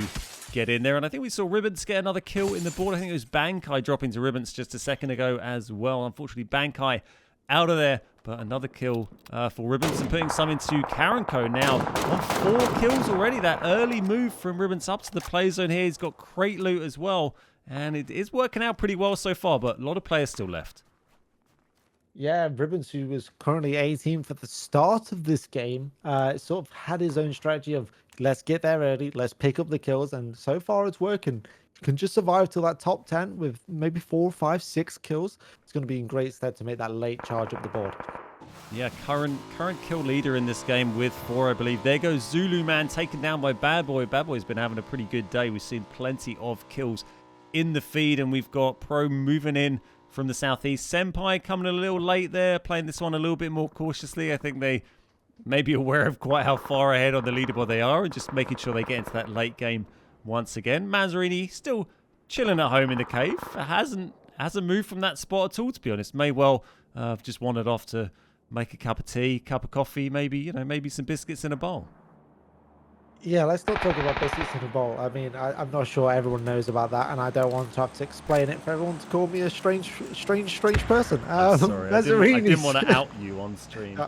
get in there. And I think we saw Ribbons get another kill in the board. I think it was Bankai dropping to Ribbons just a second ago as well. Unfortunately, Bankai out of there, but another kill for Ribbons and putting some into Karenko now on 4 kills already. That early move from Ribbons up to the play zone here. He's got crate loot as well, and it is working out pretty well so far, but a lot of players still left. Yeah, Ribbons, who was currently 18 for the start of this game, sort of had his own strategy of let's get there early, let's pick up the kills, and so far it's working. You can just survive till that top 10 with maybe 4, 5, 6 kills. It's going to be in great stead to make that late charge up the board. Yeah, current kill leader in this game with 4, I believe. There goes Zulu Man taken down by Bad Boy. Bad Boy's been having a pretty good day. We've seen plenty of kills in the feed, and we've got Pro moving in from the southeast. Senpai coming a little late there, playing this one a little bit more cautiously. I think they may be aware of quite how far ahead on the leaderboard they are and just making sure they get into that late game once again. Mazzarini still chilling at home in the cave. Hasn't moved from that spot at all, to be honest. May well have just wandered off to make a cup of tea, cup of coffee, maybe, maybe some biscuits in a bowl. Yeah, let's not talk about biscuits in a bowl. I mean, I'm not sure everyone knows about that, and I don't want to have to explain it for everyone to call me a strange person. Sorry, I didn't want to out you on stream.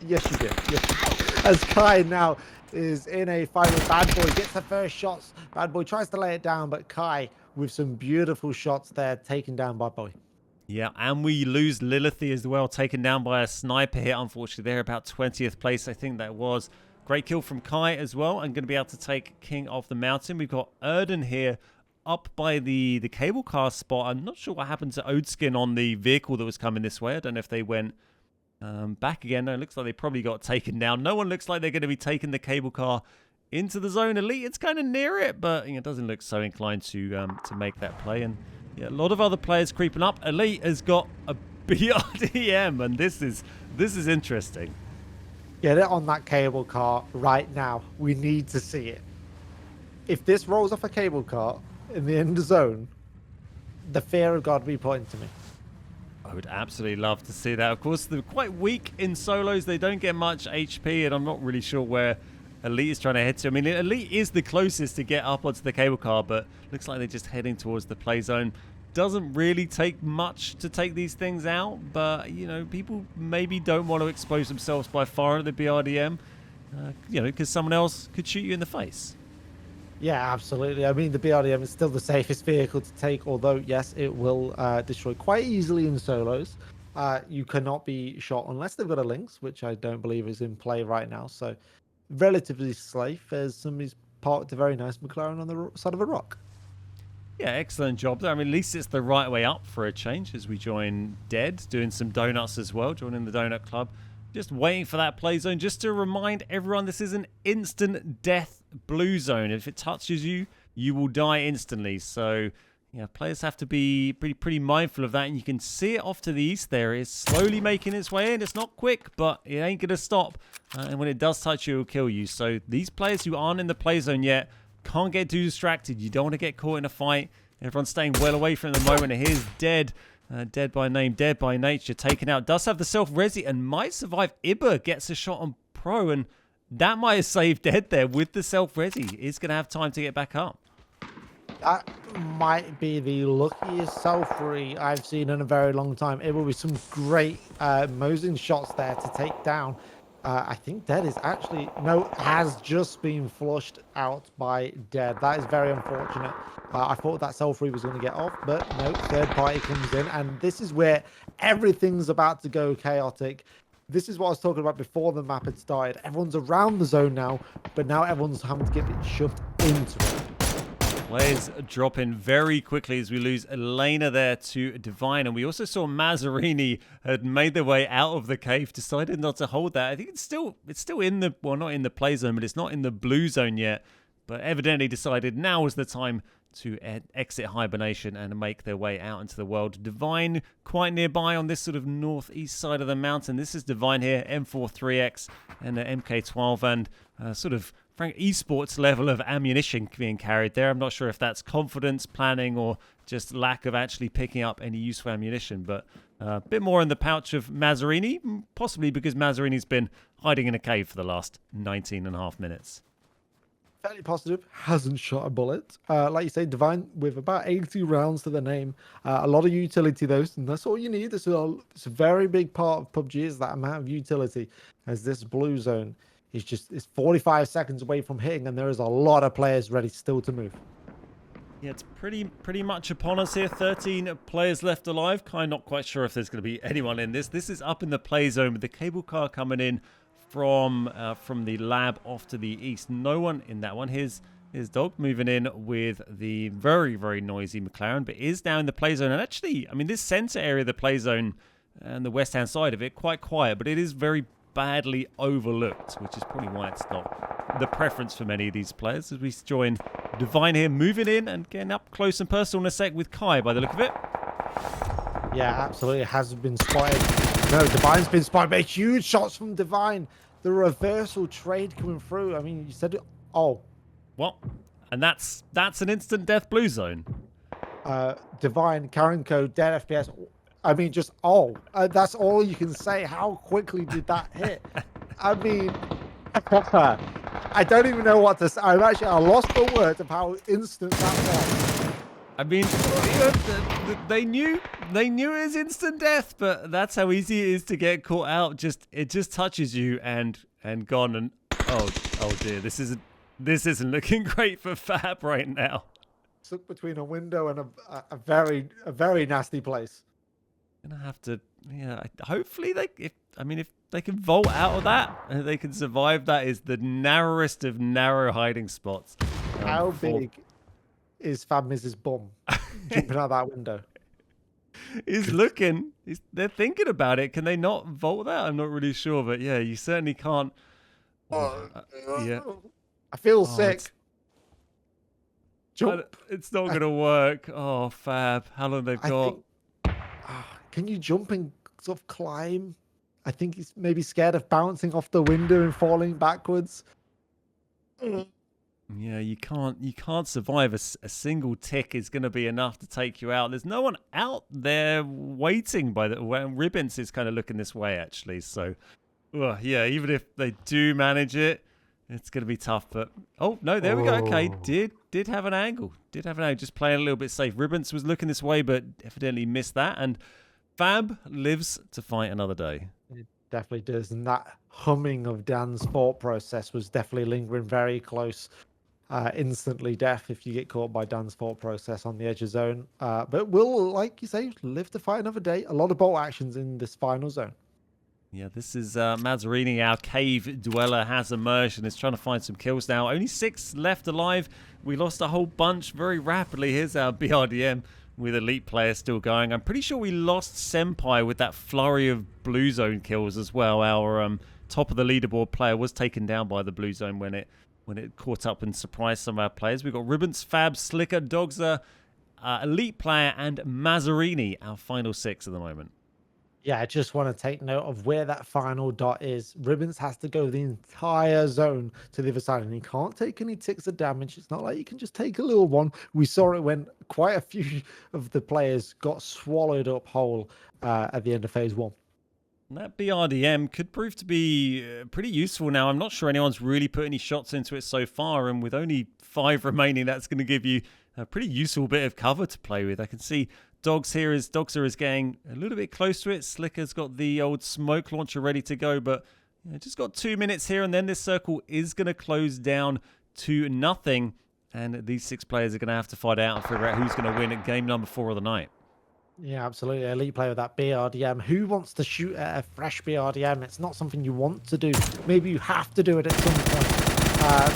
Yes, you did. Yes. As Kai now is in a fight with Bad Boy, gets the first shots. Bad Boy tries to lay it down, but Kai with some beautiful shots there, taken down by Boy. Yeah, and we lose Lilithy as well, taken down by a sniper hit. Unfortunately, they're about 20th place, I think that was. Great kill from Kai as well. I'm going to be able to take King of the Mountain. We've got Erden here up by the cable car spot. I'm not sure what happened to Odeskin on the vehicle that was coming this way. I don't know if they went back again. No, it looks like they probably got taken down. No one looks like they're going to be taking the cable car into the zone. Elite, it's kind of near it, but it doesn't look so inclined to make that play. And yeah, a lot of other players creeping up. Elite has got a BRDM, and this is interesting. Get it on that cable car right now. We need to see it. If this rolls off a cable car in the end zone, the fear of God be put into me. I would absolutely love to see that. Of course, they're quite weak in solos. They don't get much HP, and I'm not really sure where Elite is trying to head to. I mean, Elite is the closest to get up onto the cable car, but looks like they're just heading towards the play zone. Doesn't really take much to take these things out, but people maybe don't want to expose themselves by firing the BRDM, because someone else could shoot you in the face. Yeah, absolutely. I mean, the BRDM is still the safest vehicle to take, although yes, it will destroy quite easily in solos. You cannot be shot unless they've got a Lynx, which I don't believe is in play right now. So relatively safe as somebody's parked a very nice McLaren on the side of a rock. Yeah, excellent job there. I mean, at least it's the right way up for a change as we join Dead, doing some donuts as well, joining the Donut Club. Just waiting for that play zone. Just to remind everyone, this is an instant death blue zone. If it touches you, you will die instantly. So, yeah, players have to be pretty mindful of that. And you can see it off to the east there. It's slowly making its way in. It's not quick, but it ain't going to stop. And when it does touch you, it will kill you. So these players who aren't in the play zone yet, can't get too distracted. You don't want to get caught in a fight. Everyone's staying well away from the moment. And here's Dead. Dead by name, Dead by nature. Taken out. Does have the self-resi and might survive. Ibba gets a shot on Pro. And that might have saved Dead there with the self-resi. He's going to have time to get back up. That might be the luckiest self-re I've seen in a very long time. It will be some great Mosin shots there to take down. I think Dead is actually, has just been flushed out by Dead. That is very unfortunate. I thought that self-re was going to get off, but no, third party comes in. And this is where everything's about to go chaotic. This is what I was talking about before the map had started. Everyone's around the zone now, but now everyone's having to get it shoved into it. Players drop in very quickly as we lose Elena there to Divine. And we also saw Mazzarini had made their way out of the cave, decided not to hold that. I think it's still in the, well, not in the play zone, but it's not in the blue zone yet. but evidently decided now was the time to exit hibernation and make their way out into the world. Divine quite nearby on this sort of northeast side of the mountain. This is Divine here, M43X and an MK12 and sort of esports level of ammunition being carried there. I'm not sure if that's confidence, planning, or just lack of actually picking up any useful ammunition, but a bit more in the pouch of Mazzarini, possibly because Mazzarini's been hiding in a cave for the last 19 and a half minutes. Fairly positive, hasn't shot a bullet. Like you say, Divine with about 80 rounds to the name. A lot of utility, though, and that's all you need. It's a very big part of PUBG is that amount of utility, as this blue zone is 45 seconds away from hitting, and there is a lot of players ready still to move. Yeah, it's pretty much upon us here. 13 players left alive. Not quite sure if there's going to be anyone in this. This is up in the play zone with the cable car coming in from the lab off to the east. No one in that one. Here's Dog moving in with the very, very noisy McLaren, but is down in the play zone. And actually, I mean, this center area of the play zone and the west-hand side of it, quite quiet, but it is very badly overlooked, which is probably why it's not the preference for many of these players. As we join Divine here, moving in and getting up close and personal in a sec with Kai by the look of it. Yeah, absolutely. It has been spotted. No, Divine's been spotted, but huge shots from Divine. The reversal trade coming through. I mean, you said it. Oh. What? And that's an instant death blue zone. Divine, Karen code, dead FPS. I mean, just, that's all you can say. How quickly did that hit? I mean, I don't even know what to say. I lost the words of how instant that was. I mean, they knew it was instant death, but that's how easy it is to get caught out. It just touches you and gone. And oh dear, this isn't looking great for Fab right now. Stuck between a window and a very nasty place. Gonna have to, hopefully if they can vault out of that and they can survive, that is the narrowest of narrow hiding spots. How big is Fab Miz's bum jumping out that window? They're thinking about it. Can they not vault that? I'm not really sure, but yeah, you certainly can't. Yeah, I feel sick. Jump. It's not gonna work. Oh, Fab, how long they've got? Can you jump and sort of climb? I think he's maybe scared of bouncing off the window and falling backwards. Yeah, you can't survive. A single tick is going to be enough to take you out. There's no one out there waiting by the way. Ribbons is kind of looking this way, actually. So, yeah, even if they do manage it, it's going to be tough. But, oh, no, there we go. Okay, did have an angle. Just playing a little bit safe. Ribbons was looking this way, but evidently missed that. And Fab lives to fight another day. It definitely does. And that humming of Dan's thought process was definitely lingering very close. Instantly death if you get caught by Dan's thought process on the edge of zone. But will, like you say, live to fight another day. A lot of bolt actions in this final zone. Yeah, this is Mazzarini, our cave dweller, has emerged and is trying to find some kills now. Only 6 left alive. We lost a whole bunch very rapidly. Here's our BRDM with elite players still going. I'm pretty sure we lost Senpai with that flurry of blue zone kills as well. Our top of the leaderboard player was taken down by the blue zone when it caught up and surprised some of our players. We've got Ribbons, Fab, Slicker, Dogzer, elite player, and Mazzarini, our final 6 at the moment. Yeah, I just want to take note of where that final dot is. Ribbons has to go the entire zone to the other side, and he can't take any ticks of damage. It's not like you can just take a little one. We saw it when quite a few of the players got swallowed up whole at the end of phase 1. That BRDM could prove to be pretty useful now. I'm not sure anyone's really put any shots into it so far, and with only 5 remaining, that's going to give you a pretty useful bit of cover to play with. I can see Dogzer is getting a little bit close to it. Slicker's got the old smoke launcher ready to go, but just got 2 minutes here, and then this circle is going to close down to nothing, and these 6 players are going to have to fight out and figure out who's going to win at game number 4 of the night. Yeah, absolutely. Elite player with that BRDM. Who wants to shoot at a fresh BRDM? It's not something you want to do. Maybe you have to do it at some point.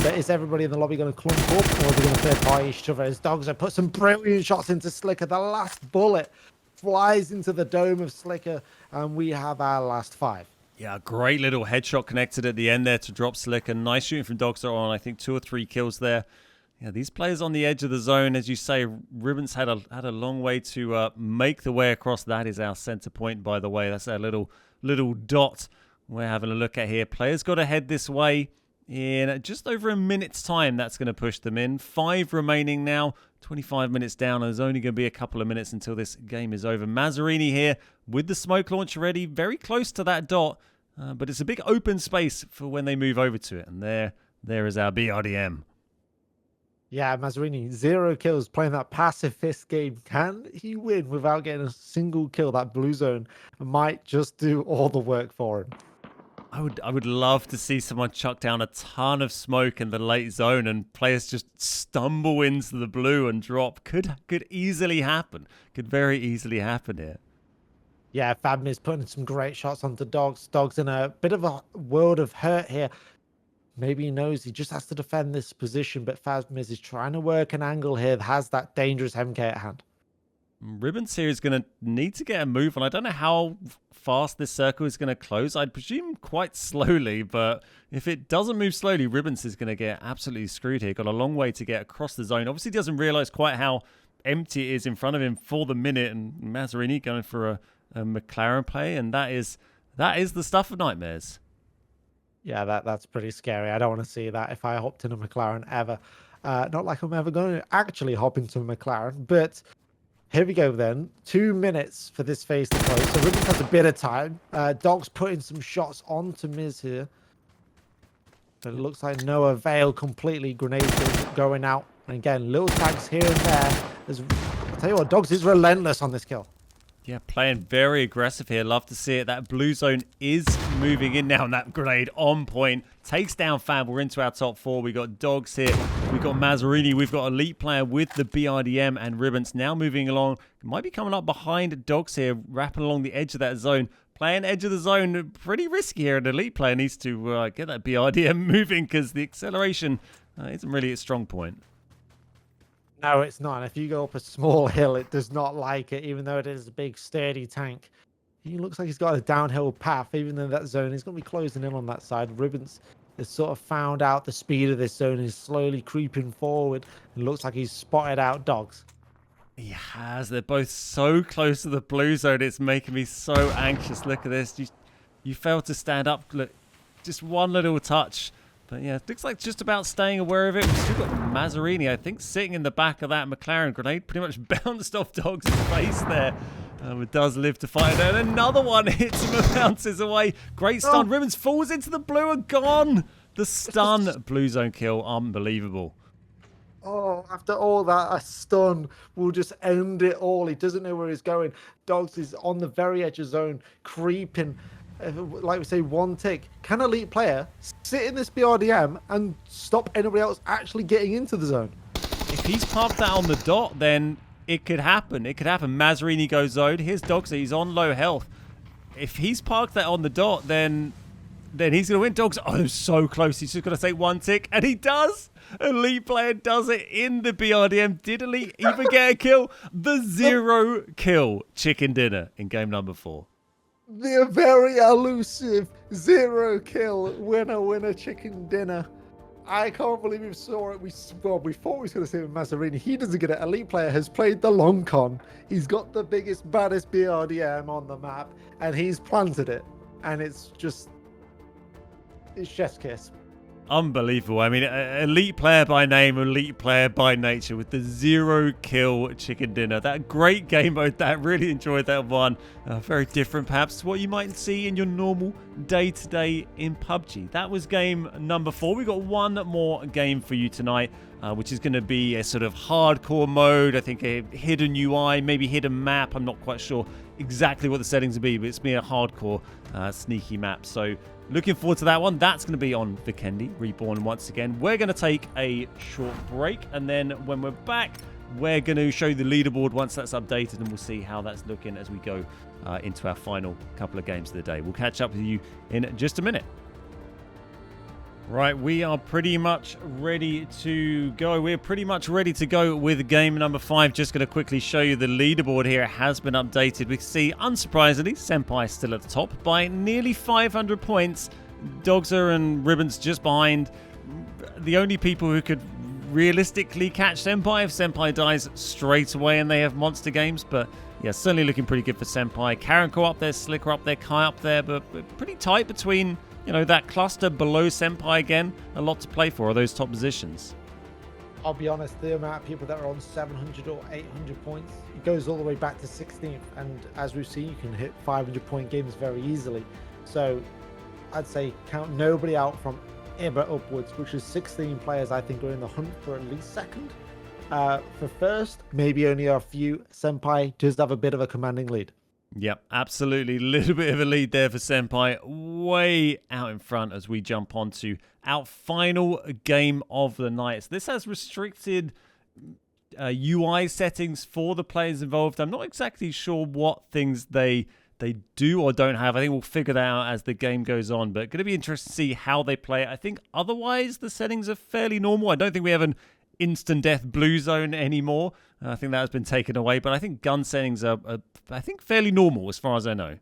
But is everybody in the lobby going to clump up, or are they going to third party each other? As Dogzer put some brilliant shots into Slicker. The last bullet flies into the dome of Slicker, and we have our last 5. Yeah, great little headshot connected at the end there to drop Slicker. Nice shooting from Dogs on, I think, 2 or 3 kills there. Yeah, these players on the edge of the zone, as you say, Ribbons had a long way to make the way across. That is our center point, by the way. That's our little dot we're having a look at here. Players got to head this way in just over a minute's time. That's going to push them in. 5 remaining now, 25 minutes down. There's only going to be a couple of minutes until this game is over. Mazzarini here with the smoke launcher ready, very close to that dot, but it's a big open space for when they move over to it. And there is our BRDM. Yeah, Mazzarini, 0 kills playing that pacifist game. Can he win without getting a single kill? That blue zone might just do all the work for him. I would love to see someone chuck down a ton of smoke in the late zone and players just stumble into the blue and drop. Could easily happen. Could very easily happen here. Yeah, Fabmiz putting some great shots onto Dogs. Dogs in a bit of a world of hurt here. Maybe he knows he just has to defend this position, but Fabmiz is trying to work an angle here that has that dangerous MK at hand. Ribbons here is going to need to get a move on. I don't know how fast this circle is going to close. I'd presume quite slowly, but if it doesn't move slowly, Ribbons is going to get absolutely screwed here. Got a long way to get across the zone. Obviously doesn't realize quite how empty it is in front of him for the minute, and Mazzarini going for a McLaren play, and that is the stuff of nightmares. Yeah, that's pretty scary. I don't want to see that if I hopped in a McLaren ever. Not like I'm ever going to actually hop into a McLaren, but here we go then. 2 minutes for this phase to close. So Ribbons has a bit of time. Dogs putting some shots onto Miz here. But it looks like no avail completely. Grenades going out. And again, little tags here and there. I'll tell you what, Dogs is relentless on this kill. Yeah, playing very aggressive here. Love to see it. That blue zone is moving in now, and that grenade on point takes down Fab. We're into our top 4. We got Dogs here. We've got Mazzarini. We've got Elite player with the BRDM and Ribbons now moving along. Might be coming up behind Dogs here, wrapping along the edge of that zone. Playing edge of the zone, pretty risky here. An Elite player needs to get that BRDM moving because the acceleration isn't really its strong point. No, it's not. And if you go up a small hill, it does not like it, even though it is a big, sturdy tank. He looks like he's got a downhill path, even though that zone is going to be closing in on that side. Ribbons has sort of found out the speed of this zone, is slowly creeping forward. It looks like he's spotted out Dogs. He has. They're both so close to the blue zone. It's making me so anxious. Look at this. You failed to stand up. Look, just one little touch. But yeah, it looks like just about staying aware of it. We've still got Mazzarini, I think, sitting in the back of that McLaren grenade. Pretty much bounced off Dogs' face there. It does live to fight. And another one hits him and bounces away. Great stun. Oh. Ribbons falls into the blue and gone. The stun blue zone kill. Unbelievable. Oh, after all that, a stun will just end it all. He doesn't know where he's going. Dogs is on the very edge of zone, creeping. Like we say, one tick. Can Elite player sit in this BRDM and stop anybody else actually getting into the zone? If he's parked that on the dot, then it could happen. It could happen. Mazzarini goes zone. Here's Dogs. He's on low health. If he's parked that on the dot, then he's going to win. Dogs, oh, so close. He's just going to take one tick, and he does. Elite player does it in the BRDM. Did Elite even get a kill? The 0 kill chicken dinner in game number 4. The very elusive 0 kill winner chicken dinner. I can't believe we saw it. We thought we was going to see it with Mazzarini. He doesn't get it. Elite player has played the long con. He's got the biggest, baddest BRDM on the map, and he's planted it. And it's chef's kiss. Unbelievable. I mean, Elite player by name, Elite player by nature with the 0 kill chicken dinner. That great game mode. That really enjoyed that one. Very different perhaps to what you might see in your normal day-to-day in PUBG. That was game number 4. We got one more game for you tonight, which is going to be a sort of hardcore mode. I think a hidden UI, maybe hidden map. I'm not quite sure exactly what the settings will be, but it's been a hardcore sneaky map. So looking forward to that one. That's going to be on Vikendi Reborn once again. We're going to take a short break, and then when we're back, we're going to show you the leaderboard once that's updated, and we'll see how that's looking as we go into our final couple of games of the day. We'll catch up with you in just a minute. Right, we are pretty much ready to go. We're pretty much ready to go with game number 5. Just going to quickly show you the leaderboard here. It has been updated. We can see, unsurprisingly, Senpai still at the top by nearly 500 points. Dogser and Ribbons just behind. The only people who could realistically catch Senpai if Senpai dies straight away and they have monster games. But yeah, certainly looking pretty good for Senpai. Karenko up there, Slicker up there, Kai up there, but pretty tight between, you know, that cluster below Senpai again. A lot to play for, are those top positions. I'll be honest, the amount of people that are on 700 or 800 points, it goes all the way back to 16th. And as we've seen, you can hit 500-point games very easily. So I'd say count nobody out from Iba upwards, which is 16 players I think are in the hunt for at least second. For first, maybe only a few. Senpai does have a bit of a commanding lead. Yep, absolutely. A little bit of a lead there for Senpai. Way out in front as we jump on to our final game of the night. So this has restricted UI settings for the players involved. I'm not exactly sure what things they do or don't have. I think we'll figure that out as the game goes on. But going to be interested to see how they play it. I think otherwise the settings are fairly normal. I don't think we have an instant death blue zone anymore. I think that has been taken away. But I think gun settings are I think, fairly normal as far as I know.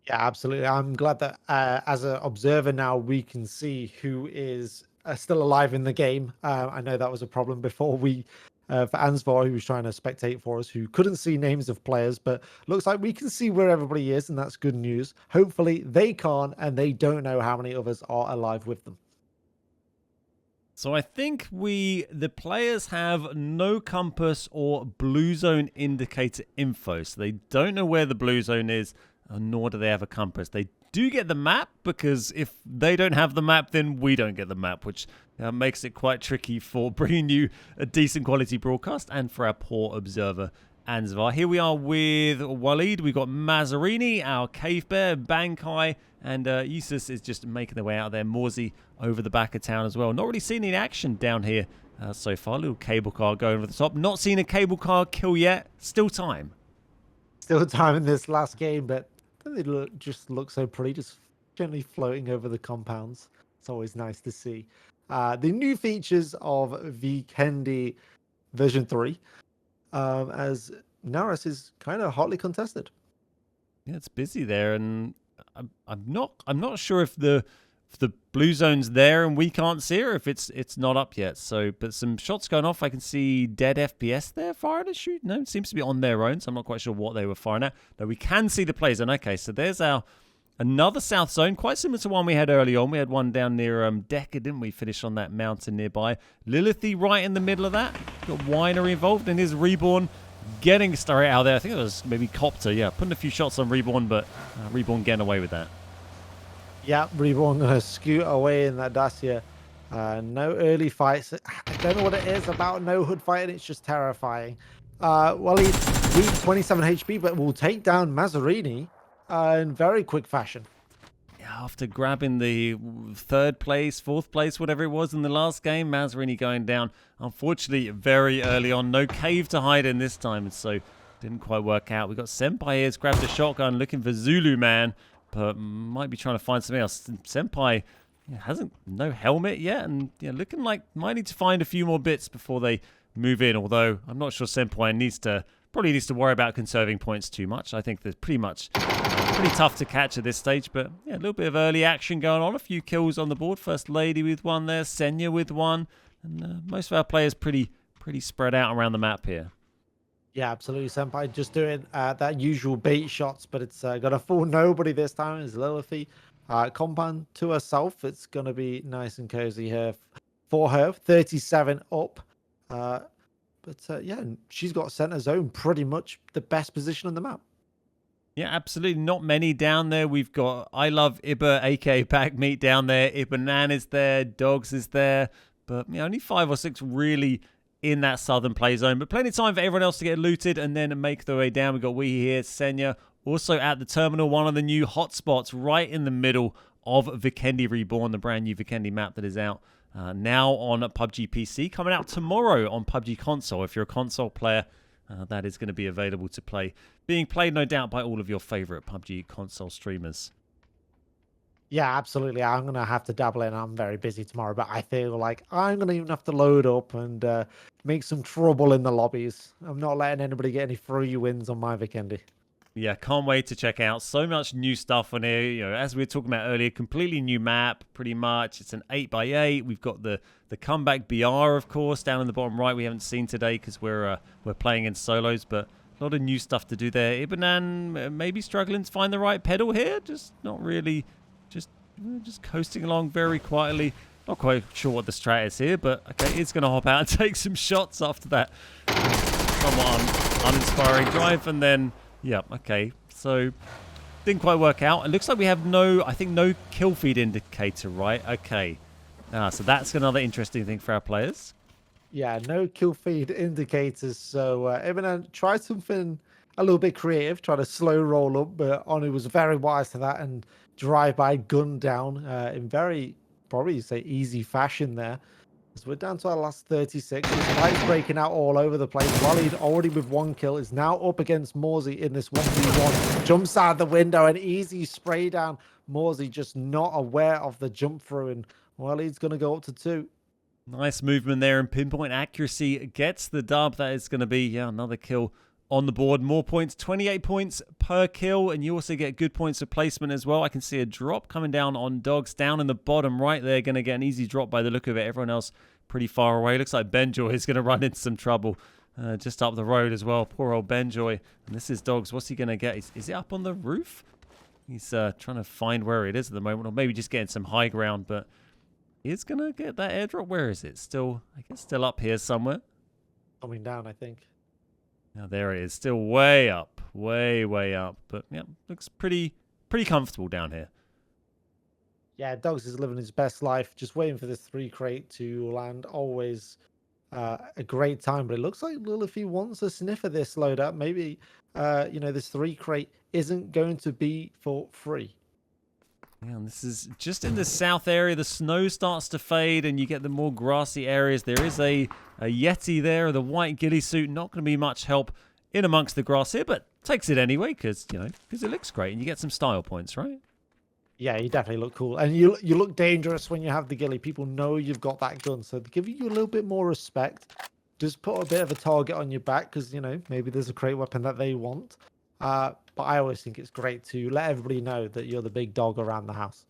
Yeah, absolutely. I'm glad that as an observer now, we can see who is still alive in the game. I know that was a problem before for Ansvar, who was trying to spectate for us, who couldn't see names of players, but looks like we can see where everybody is, and that's good news. Hopefully they can't, and they don't know how many others are alive with them. So I think the players have no compass or blue zone indicator info. So they don't know where the blue zone is, nor do they have a compass. They do get the map, because if they don't have the map, then we don't get the map, which makes it quite tricky for bringing you a decent quality broadcast and for our poor observer, Ansvar. Here we are with Waleed. We've got Mazzarini, our Cave Bear, Bankai, and Yusuf is just making their way out there. Morsey over the back of town as well. Not really seeing any action down here so far. A little cable car going over the top. Not seeing a cable car kill yet. Still time. Still time in this last game, but they just look so pretty, just gently floating over the compounds. It's always nice to see. The new features of Vikendi version 3, as Naris is kind of hotly contested. Yeah, it's busy there, and I'm not sure if the blue zone's there and we can't see her, if it's not up yet. So, but some shots going off. I can see dead FPS there firing a shoot. No, it seems to be on their own, so I'm not quite sure what they were firing at. No, we can see the play zone. Okay, so there's another south zone, quite similar to one we had early on. We had one down near Decker, didn't we? Finish on that mountain nearby. Lilithy right in the middle of that. Got Winery involved in his Reborn. Getting straight out there. I think it was maybe Copter. Yeah, putting a few shots on Reborn, but Reborn getting away with that. Yeah, Reborn going to scoot away in that Dacia. No early fights. I don't know what it is about no hood fighting. It's just terrifying. Well, he's weak 27 HP, but will take down Mazzarini in very quick fashion. Yeah, after grabbing the third place, fourth place, whatever it was in the last game, Mazzarini going down. Unfortunately, very early on. No cave to hide in this time, and so didn't quite work out. We got Senpai here, grabbed a shotgun, looking for Zulu Man, but might be trying to find something else. Senpai hasn't no helmet yet, and looking like might need to find a few more bits before they move in. Although I'm not sure Senpai probably needs to worry about conserving points too much. I think there's pretty tough to catch at this stage, but yeah, a little bit of early action going on. A few kills on the board. First Lady with one there, Senya with one, and most of our players pretty spread out around the map here. Yeah, absolutely. Senpai just doing that usual bait shots, but it's got a full nobody this time. It's Lilithy. Compound to herself. It's going to be nice and cozy here for her. 37 up. But yeah, she's got center zone, pretty much the best position on the map. Yeah, absolutely. Not many down there. We've got I Love Iba, aka Pack Meat down there. Ibanan is there. Dogs is there. But only 5 or 6 really in that southern play zone. But plenty of time for everyone else to get looted and then make their way down. We've got Wee here, Senya. Also at the terminal, one of the new hotspots right in the middle of Vikendi Reborn, the brand new Vikendi map that is out now on PUBG PC. Coming out tomorrow on PUBG console. If you're a console player, that is going to be available to play. Being played, no doubt, by all of your favorite PUBG console streamers. Yeah, absolutely. I'm going to have to dabble in. I'm very busy tomorrow, but I feel like I'm going to even have to load up and make some trouble in the lobbies. I'm not letting anybody get any free wins on my Vikendi. Yeah, can't wait to check out. So much new stuff on here. As we were talking about earlier, completely new map, pretty much. It's an 8x8. We've got the comeback BR, of course, down in the bottom right. We haven't seen today because we're playing in solos, but a lot of new stuff to do there. Ibanan maybe struggling to find the right pedal here. Just not really. Just coasting along very quietly. Not quite sure what the strat is here, but okay, it's going to hop out and take some shots after that somewhat uninspiring drive, and then yeah, okay. So didn't quite work out. It looks like we have no kill feed indicator, right? Okay. So that's another interesting thing for our players. Yeah, no kill feed indicators. So Ibanan tried something a little bit creative, tried to slow roll up, but Onu was very wise to that and drive by gun down in very, probably say, easy fashion there. So we're down to our last 36. His lights breaking out all over the place. Waleed already with 1 kill is now up against Morsey in this 1v1. Jumps out the window, an easy spray down. Morsey just not aware of the jump through, and Waleed's going to go up to 2. Nice movement there, and pinpoint accuracy gets the dub. That is going to be another kill on the board. More points, 28 points per kill, and you also get good points of placement as well. I can see a drop coming down on Dogs down in the bottom right there. Going to get an easy drop by the look of it. Everyone else pretty far away. Looks like Benjoy is going to run into some trouble just up the road as well. Poor old Benjoy. And this is Dogs. What's he going to get? Is it up on the roof? He's trying to find where it is at the moment, or maybe just getting some high ground, but he's going to get that airdrop. Where is it? Still, I guess still up here somewhere. Coming down, I think. Now there it is, still way up, way up. But yeah, looks pretty comfortable down here. Yeah, Dogs is living his best life, just waiting for this 3 crate to land. Always a great time, but it looks like Lilith wants a sniff of this loadout. Maybe this 3 crate isn't going to be for free. Yeah, and this is just in the south area. The snow starts to fade and you get the more grassy areas. There is a Yeti there, the white ghillie suit. Not going to be much help in amongst the grass here, but takes it anyway because it looks great and you get some style points, right? Yeah, you definitely look cool. And you look dangerous when you have the ghillie. People know you've got that gun, so they're giving you a little bit more respect. Just put a bit of a target on your back because, maybe there's a crate weapon that they want. But I always think it's great to let everybody know that you're the big dog around the house.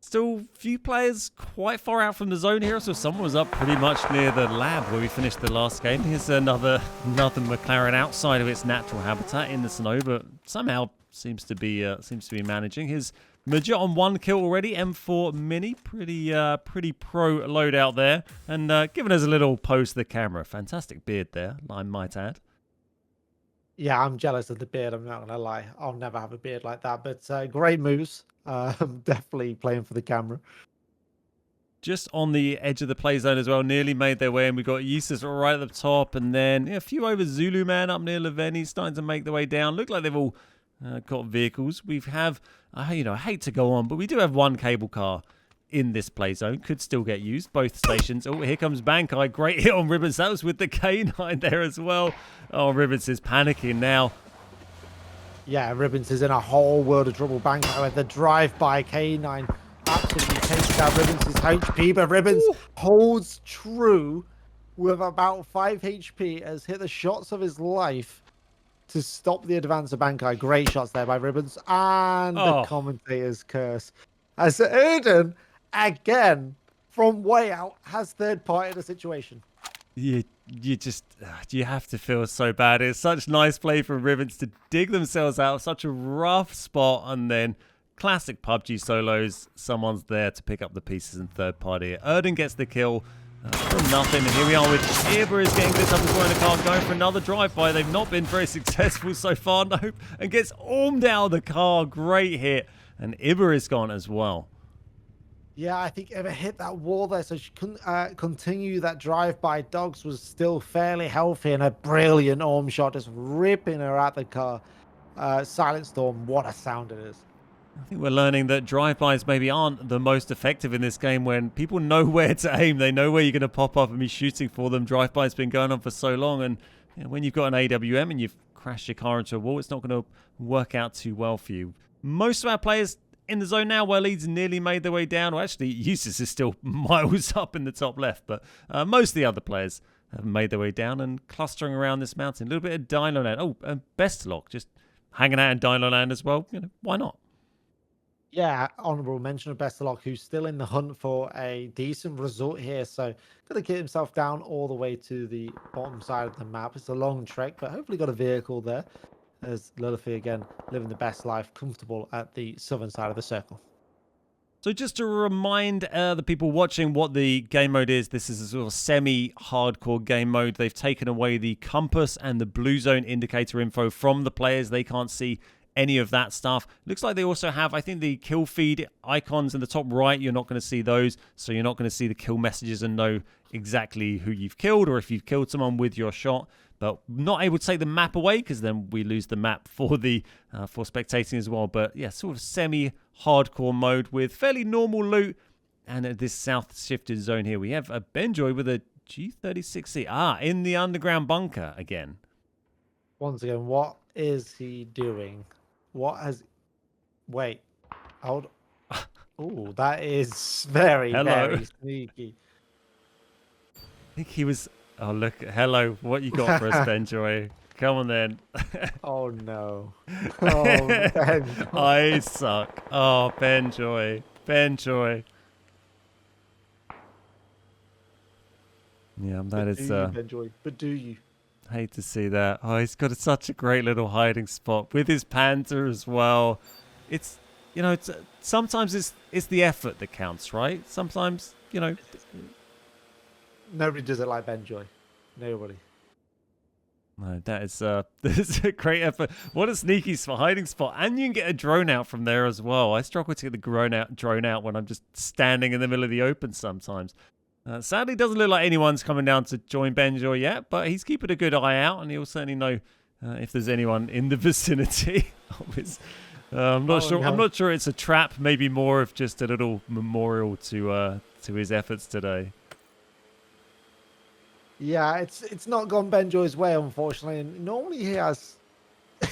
Still, few players quite far out from the zone here. So someone was up pretty much near the lab where we finished the last game. Here's another McLaren outside of its natural habitat in the snow, but somehow seems to be managing. His Major on 1 kill already. M4 Mini, pretty pro loadout there, and giving us a little pose to the camera. Fantastic beard there, I might add. Yeah, I'm jealous of the beard. I'm not going to lie. I'll never have a beard like that. But great moves. Definitely playing for the camera. Just on the edge of the play zone as well. Nearly made their way in. We got Yeesus right at the top. And then a few over Zulu Man up near Leveni starting to make their way down. Look like they've all got vehicles. We have, I hate to go on, but we do have 1 cable car in this play zone. Could still get used. Both stations. Oh, here comes Bankai. Great hit on Ribbons. That was with the K9 there as well. Oh, Ribbons is panicking now. Yeah, Ribbons is in a whole world of trouble. Bankai with the drive-by K9 absolutely takes down Ribbons' HP, but Ribbons holds true with about 5 HP, has hit the shots of his life to stop the advance of Bankai. Great shots there by Ribbons, and the commentator's curse. As Erden, again, from way out, has third party in the situation. You have to feel so bad. It's such nice play from Ribbons to dig themselves out of such a rough spot, and then classic PUBG solos. Someone's there to pick up the pieces in third party. Erden gets the kill from nothing, and here we are with Iber is getting this up as well in the car, going for another drive-by. They've not been very successful so far, nope, and gets armed out of the car. Great hit, and Iber is gone as well. Yeah, I think Iber hit that wall there, so she couldn't continue that drive-by. Dogs was still fairly healthy, and a brilliant arm shot just ripping her out the car. Silent Storm, what a sound it is. I think we're learning that drive-bys maybe aren't the most effective in this game when people know where to aim. They know where you're going to pop up and be shooting for them. Drive-by's been going on for so long, and when you've got an AWM and you've crashed your car into a wall, it's not going to work out too well for you. Most of our players in the zone now where Leeds nearly made their way down. Well, actually, Eustace is still miles up in the top left, but most of the other players have made their way down and clustering around this mountain. A little bit of Dino Land. Oh, and Bestlock just hanging out in Dino Land as well. Why not? Yeah, honourable mention of Bestalok, who's still in the hunt for a decent result here. So, got to get himself down all the way to the bottom side of the map. It's a long trek, but hopefully got a vehicle there. As Lilithy again living the best life, comfortable at the southern side of the circle. So just to remind the people watching what the game mode is, this is a sort of semi-hardcore game mode. They've taken away the compass and the blue zone indicator info from the players. They can't see any of that stuff. Looks like they also have, I think, the kill feed icons in the top right. You're not going to see those, so you're not going to see the kill messages and know exactly who you've killed or if you've killed someone with your shot. But not able to take the map away because then we lose the map for the for spectating as well. But yeah, sort of semi-hardcore mode with fairly normal loot. And at this south shifted zone here, we have a Benjoy with a G36C. In the underground bunker again. Once again, what is he doing? What has... Wait. Hold... Oh, that is very, very sneaky. I think he was... Oh, look. Hello. What you got for us, Benjoy? Come on, then. Oh, no. Oh, Ben. I suck. Oh, Benjoy. Benjoy. Yeah, that is... Benjoy, but do you? Hate to see that. Oh, he's got such a great little hiding spot with his Panther as well. It's, it's sometimes it's the effort that counts, right? Sometimes, Nobody does it like Benjoy. Nobody. No, that is that's a great effort. What a sneaky hiding spot, and you can get a drone out from there as well. I struggle to get the drone out when I'm just standing in the middle of the open sometimes. Sadly, doesn't look like anyone's coming down to join Benjoy yet, but he's keeping a good eye out, and he'll certainly know if there's anyone in the vicinity. I'm not sure. No. I'm not sure it's a trap. Maybe more of just a little memorial to his efforts today. Yeah, it's not gone Benjoy's way, unfortunately. And normally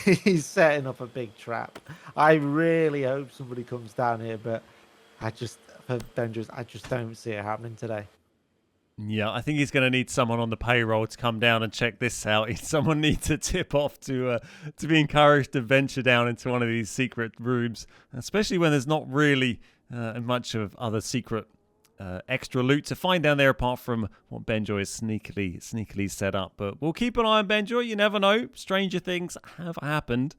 he's setting up a big trap. I really hope somebody comes down here, but for Benjoy's, I just don't see it happening today. Yeah, I think he's going to need someone on the payroll to come down and check this out. Someone needs a tip off to be encouraged to venture down into one of these secret rooms, especially when there's not really much of other secret extra loot to find down there apart from what Benjoy is sneakily set up. But we'll keep an eye on Benjoy. You never know. Stranger things have happened.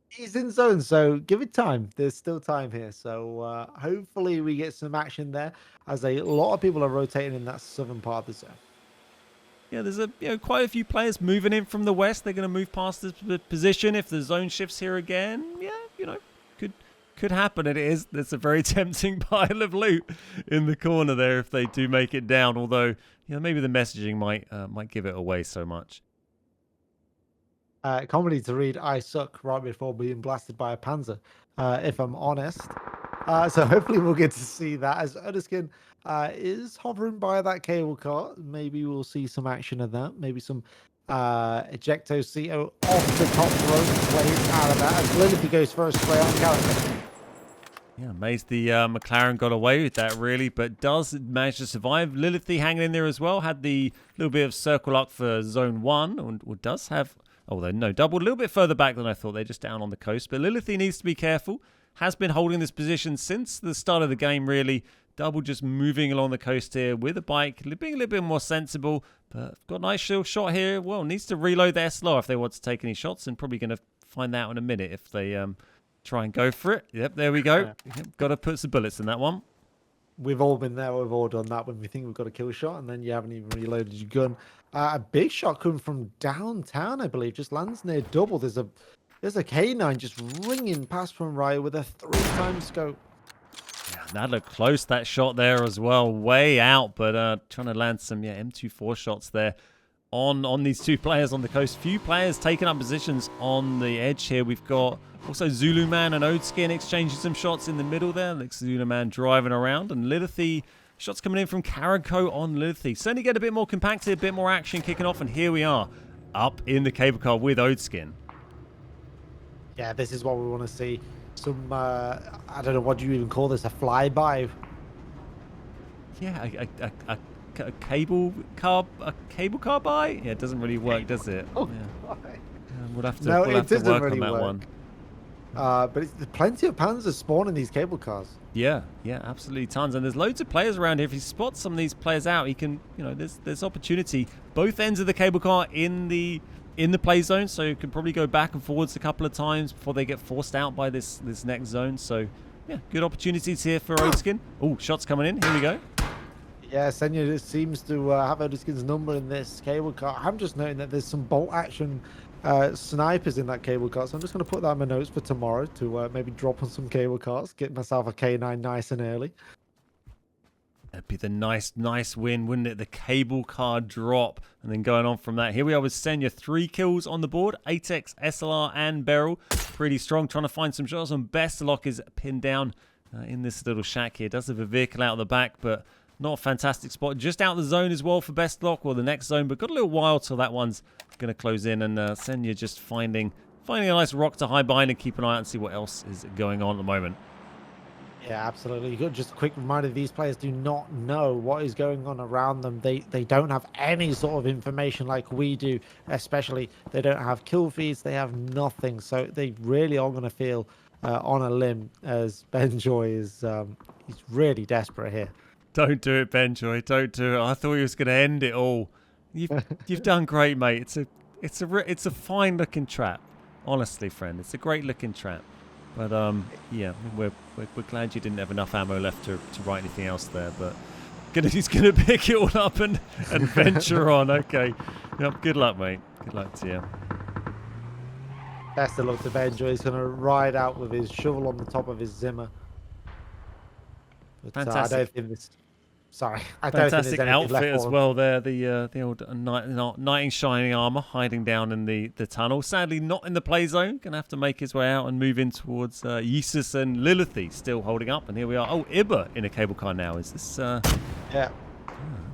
He's in zone, so give it time. There's still time here. So hopefully we get some action there as a lot of people are rotating in that southern part of the zone. Yeah, there's quite a few players moving in from the west. They're going to move past the position if the zone shifts here again. Yeah, could happen. There's a very tempting pile of loot in the corner there if they do make it down. Although, maybe the messaging might give it away so much. Comedy to read I suck right before being blasted by a Panzer, if I'm honest. So hopefully we'll get to see that as Udderskin is hovering by that cable car. Maybe we'll see some action of that. Maybe some ejecto CO off the top rope plays out of that as Lilithy goes for a spray on character. Yeah, amazed the McLaren got away with that, really, but does manage to survive. Lilithy hanging in there as well. Had the little bit of circle up for zone 1, or does have... Although, no, double a little bit further back than I thought. They're just down on the coast. But Lilithy needs to be careful. Has been holding this position since the start of the game, really. Double just moving along the coast here with a bike. Being a little bit more sensible. But got a nice shield shot here. Well, needs to reload their SLR if they want to take any shots. And probably going to find that out in a minute if they try and go for it. Yep, there we go. Yep, got to put some bullets in that one. We've all been there. We've all done that when we think we've got a kill shot and then you haven't even reloaded your gun. A big shot coming from downtown, I believe, just lands near double. There's a K9 just ringing past from right with a 3-time scope. Yeah, that looked close, that shot there as well. Way out, but trying to land some M24 shots there on these two players on the coast. Few players taking up positions on the edge here. We've got also Zulu Man and Odeskin exchanging some shots in the middle there. Looks Zulu Man driving around, and Lilithy, shots coming in from Caraco on Lilithy. Certainly get a bit more compacted, a bit more action kicking off, and here we are up in the cable car with Odeskin. Yeah, this is what we want to see. some I don't know, what do you even call this, a flyby. Yeah, a cable car buy? Yeah, it doesn't really work, does it? Oh, Yeah. my. We'll have to No, we'll it have to doesn't work really on that work. one. But there's plenty of panzers spawning these cable cars. Yeah, absolutely tons, and there's loads of players around here. If you spot some of these players out, he can, there's opportunity. Both ends of the cable car in the play zone, so you can probably go back and forwards a couple of times before they get forced out by this next zone. So, yeah, good opportunities here for Odeskin. Oh, shots coming in. Here we go. Yeah, Senya seems to have Odeskin's number in this cable car. I'm just noting that there's some bolt action snipers in that cable car, so I'm just going to put that in my notes for tomorrow to maybe drop on some cable cars, get myself a K9 nice and early. That'd be the nice win, wouldn't it? The cable car drop, and then going on from that. Here we are with Senya, 3 kills on the board, 8x, SLR, and Beryl. Pretty strong, trying to find some shots, and Bestlock is pinned down in this little shack here. Does have a vehicle out of the back, but not a fantastic spot. Just out the zone as well for Bestlock, or the next zone, but got a little while till that one's going to close in, and Senya just finding a nice rock to hide behind and keep an eye out and see what else is going on at the moment. Yeah, absolutely. Just a quick reminder, these players do not know what is going on around them. They don't have any sort of information like we do, especially they don't have kill feeds, they have nothing. So they really are going to feel on a limb, as Benjoy is he's really desperate here. Don't do it, Benjoy. Don't do it. I thought he was going to end it all. You've done great, mate. It's a fine looking trap. Honestly, friend, it's a great looking trap. But yeah, we're glad you didn't have enough ammo left to write anything else there. But he's gonna pick it all up and venture on. Okay, yep. Good luck, mate. Good luck to you. Best of luck to Benjoy. He's gonna ride out with his shovel on the top of his Zimmer. But, Fantastic. I don't think this. Sorry, I Fantastic don't think there's anything outfit left as for well there. The old knight in shining armor hiding down in the tunnel. Sadly, not in the play zone. Gonna have to make his way out and move in towards Yeesus and Lilithy still holding up. And here we are. Oh, Ibba in a cable car now. Is this? Yeah.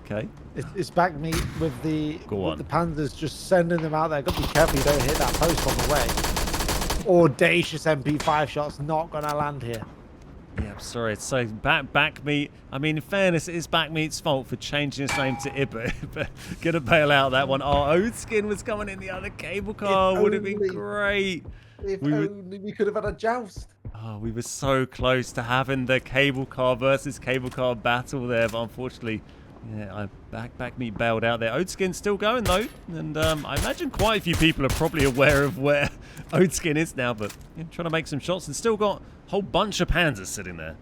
Okay. It's back meat with the Panzers, just sending them out there. Got to be careful you don't hit that post on the way. Audacious MP5 shots not gonna land here. Yeah, I'm sorry. It's so back meat. I mean, in fairness, it is back meat's fault for changing his name to Ibba. But gonna bail out that one. Our own skin was coming in the other cable car. Would have been great. If only we could have had a joust. Oh, we were so close to having the cable car versus cable car battle there, but unfortunately, yeah, back meat bailed out there. Odeskin's still going though, and I imagine quite a few people are probably aware of where Odeskin is now, but trying to make some shots and still got a whole bunch of panzers sitting there.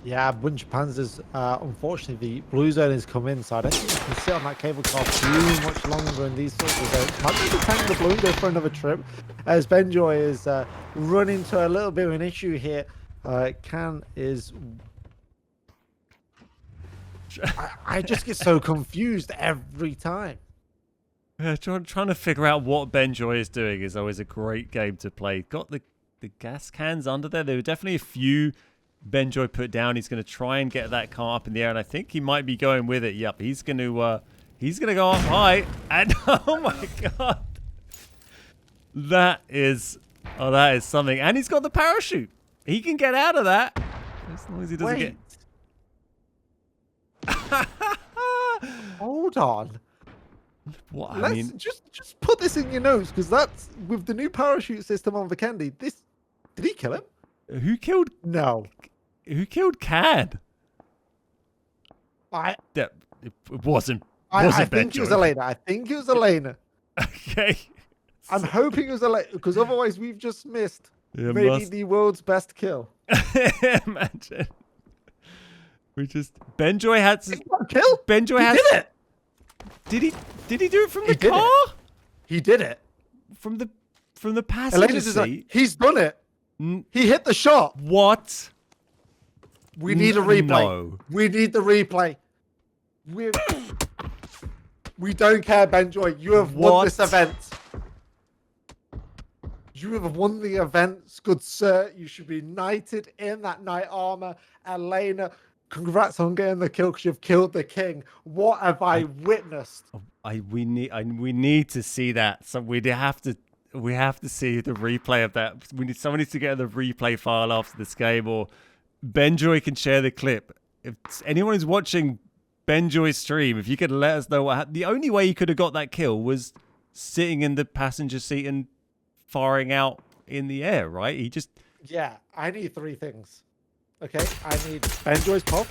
Yeah, a bunch of panzers. Unfortunately, the blue zone has come in, so I don't think you can sit on that cable car too much longer in these sorts of zones. Might maybe tank the blue and go for another trip, as Benjoy is running into a little bit of an issue here. Can is... I just get so confused every time. Yeah, trying to figure out what Benjoy is doing is always a great game to play.Got the gas cans under there. There were definitely a few Benjoy put down. He's going to try and get that car up in the air, and I think he might be going with it. Yep, he's going to go up high, and oh my god, that is something. And he's got the parachute. He can get out of that as long as he doesn't get. Hold on. What? I Let's mean, just put this in your notes, because that's with the new parachute system on Vikendi. Did he kill him? who killed? No. Who killed Cad? It wasn't. I think it was Elena. I think it was Elena. Okay. I'm hoping it was Elena, because otherwise we've just missed maybe the world's best kill. Imagine. Benjoy had to kill. Benjoy did it. Did he do it from the car? He did it from the passenger seat. He's done it. He hit the shot. What? We need a replay. No. We need the replay. We don't care, Benjoy. You have won this event. You have won the event, good sir. You should be knighted in that knight armor. Elena, congrats on getting the kill, because you've killed the king. What have I witnessed? We need to see that. So we'd have to we have to see the replay of that. Someone needs to get the replay file after this game, or Benjoy can share the clip. If anyone who's watching Benjoy's stream, if you could let us know what happened. The only way he could have got that kill was sitting in the passenger seat and firing out in the air, right? He just... Yeah, I need 3 things. Okay, I need Benjoy's pop.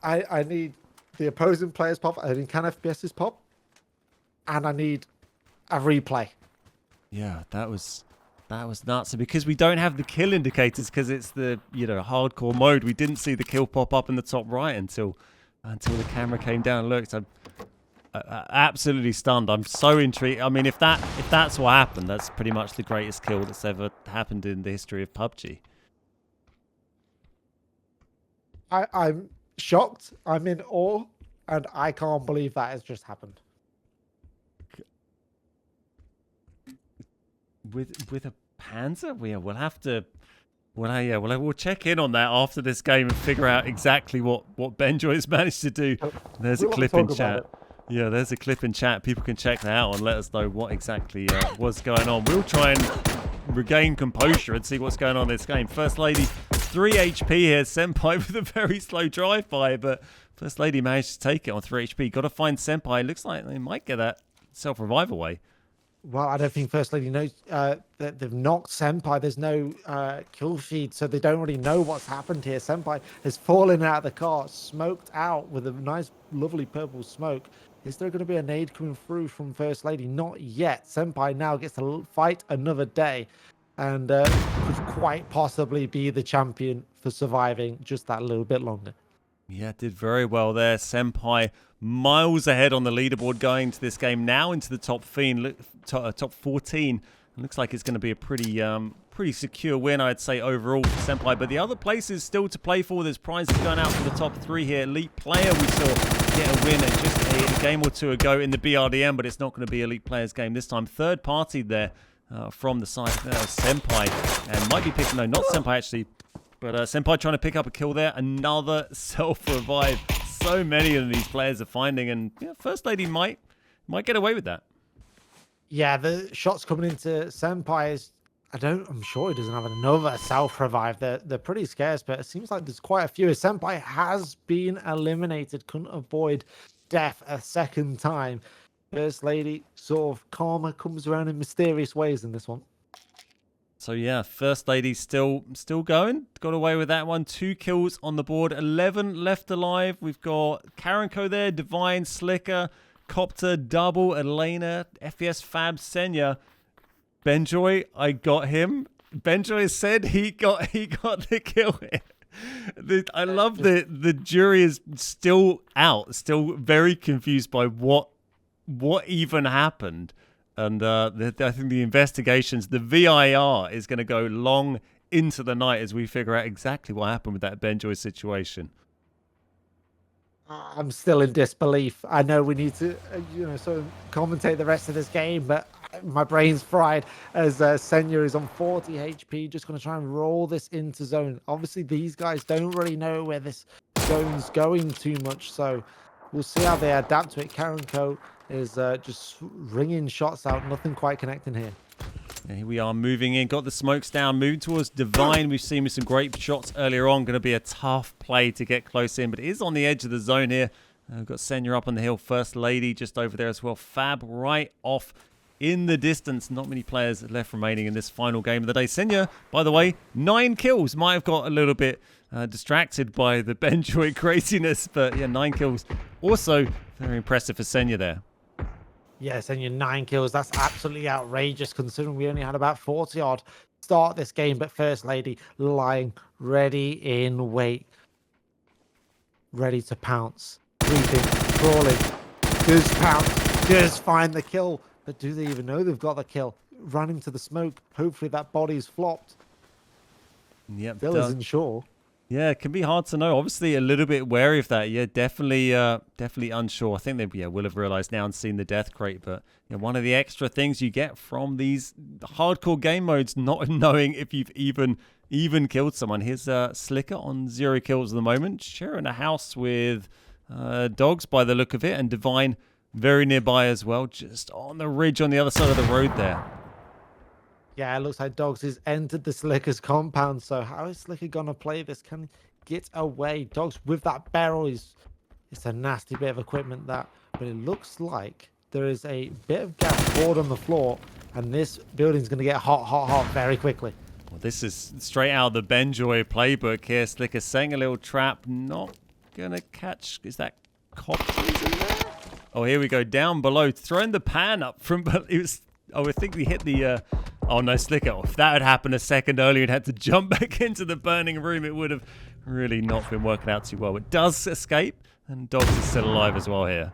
I need the opposing player's pop. I need Can FPS's pop. And I need a replay. Yeah, that was nuts. And because we don't have the kill indicators, because it's the hardcore mode, we didn't see the kill pop up in the top right until the camera came down and looked. I'm absolutely stunned. I'm so intrigued. I mean, if that's what happened, that's pretty much the greatest kill that's ever happened in the history of PUBG. I'm shocked. I'm in awe, and I can't believe that has just happened. With a Panzer, we'll have to. We'll check in on that after this game and figure out exactly what Benjoy has managed to do. There's a clip in chat. Yeah, there's a clip in chat. People can check that out and let us know what exactly was going on. We'll try and regain composure and see what's going on in this game. First Lady, 3 HP here. Senpai with a very slow drive-by, but First Lady managed to take it on 3 HP. Got to find Senpai. Looks like they might get that self-revive away. Well, I don't think First Lady knows that they've knocked Senpai. There's no kill feed, so they don't really know what's happened here. Senpai has fallen out of the car, smoked out with a nice, lovely purple smoke. Is there going to be a nade coming through from First Lady? Not yet. Senpai now gets to fight another day and could quite possibly be the champion for surviving just that little bit longer. Yeah, did very well there. Senpai miles ahead on the leaderboard going to this game, now into the top 14. It looks like it's going to be a pretty secure win, I'd say, overall for Senpai. But the other places still to play for. There's prizes going out for the top 3 here. Elite Player we saw get a win at just a game or two ago in the BRDM, but it's not going to be Elite Player's game this time. Third party there from the side. Senpai, and might be picking, no, not Senpai actually, but Senpai trying to pick up a kill there. Another self-revive. So many of these players are finding, and First Lady might get away with that. Yeah, the shots coming into Senpai is, I'm sure he doesn't have another self-revive. They're pretty scarce, but it seems like there's quite a few. Senpai has been eliminated, couldn't avoid death a second time. First Lady, sort of karma comes around in mysterious ways in this one. So yeah, First Lady still going. Got away with that one. 2 kills on the board. 11 left alive. We've got Karenko there, Divine, Slicker, Copter, Double, Elena, FPS, Fab, Senya. Benjoy, I got him. Benjoy said he got the kill. I love the jury is still out, still very confused by what even happened. And I think the investigations, the VIR is going to go long into the night as we figure out exactly what happened with that Benjoy situation. I'm still in disbelief. I know we need to, sort of commentate the rest of this game, but my brain's fried as Senya is on 40 HP, just going to try and roll this into zone. Obviously, these guys don't really know where this zone's going too much, so we'll see how they adapt to it. Karenko is just ringing shots out, nothing quite connecting here. Yeah, here we are moving in, got the smokes down, moving towards Divine. We've seen with some great shots earlier on. Going to be a tough play to get close in, but it is on the edge of the zone here. We've got Senya up on the hill, First Lady just over there as well. Fab right off in the distance. Not many players left remaining in this final game of the day. Senya, by the way, 9 kills. Might have got a little bit distracted by the Benjoy craziness, but yeah, 9 kills. Also, very impressive for Senya there. Yes, and your 9 kills, that's absolutely outrageous considering we only had about 40 odd start this game. But First Lady lying ready in wait, ready to pounce, creeping, crawling, does pounce, does find the kill. But do they even know they've got the kill? Ran into the smoke. Hopefully that body's flopped. Yep, Still isn't sure. Yeah, it can be hard to know. Obviously, a little bit wary of that. Yeah, definitely unsure. I think they will have realized now and seen the death crate. But one of the extra things you get from these hardcore game modes, not knowing if you've even killed someone. Here's Slicker on 0 kills at the moment, sharing a house with dogs by the look of it, and Divine very nearby as well, just on the ridge on the other side of the road there. Yeah, it looks like Dogs has entered the Slicker's compound. So how is Slicker going to play this? Can he get away? Dogs with that barrel is... It's a nasty bit of equipment, that. But it looks like there is a bit of gas poured on the floor. And this building's going to get hot, hot, hot very quickly. Well, this is straight out of the Benjoy playbook here. Slicker setting a little trap. Not going to catch... Is that copters in there? Oh, here we go. Down below. Throwing the pan up from... It was... Oh, I think we hit the... Oh, no, Slicker. If that had happened a second earlier and had to jump back into the burning room, it would have really not been working out too well. It does escape, and Dogs is still alive as well here.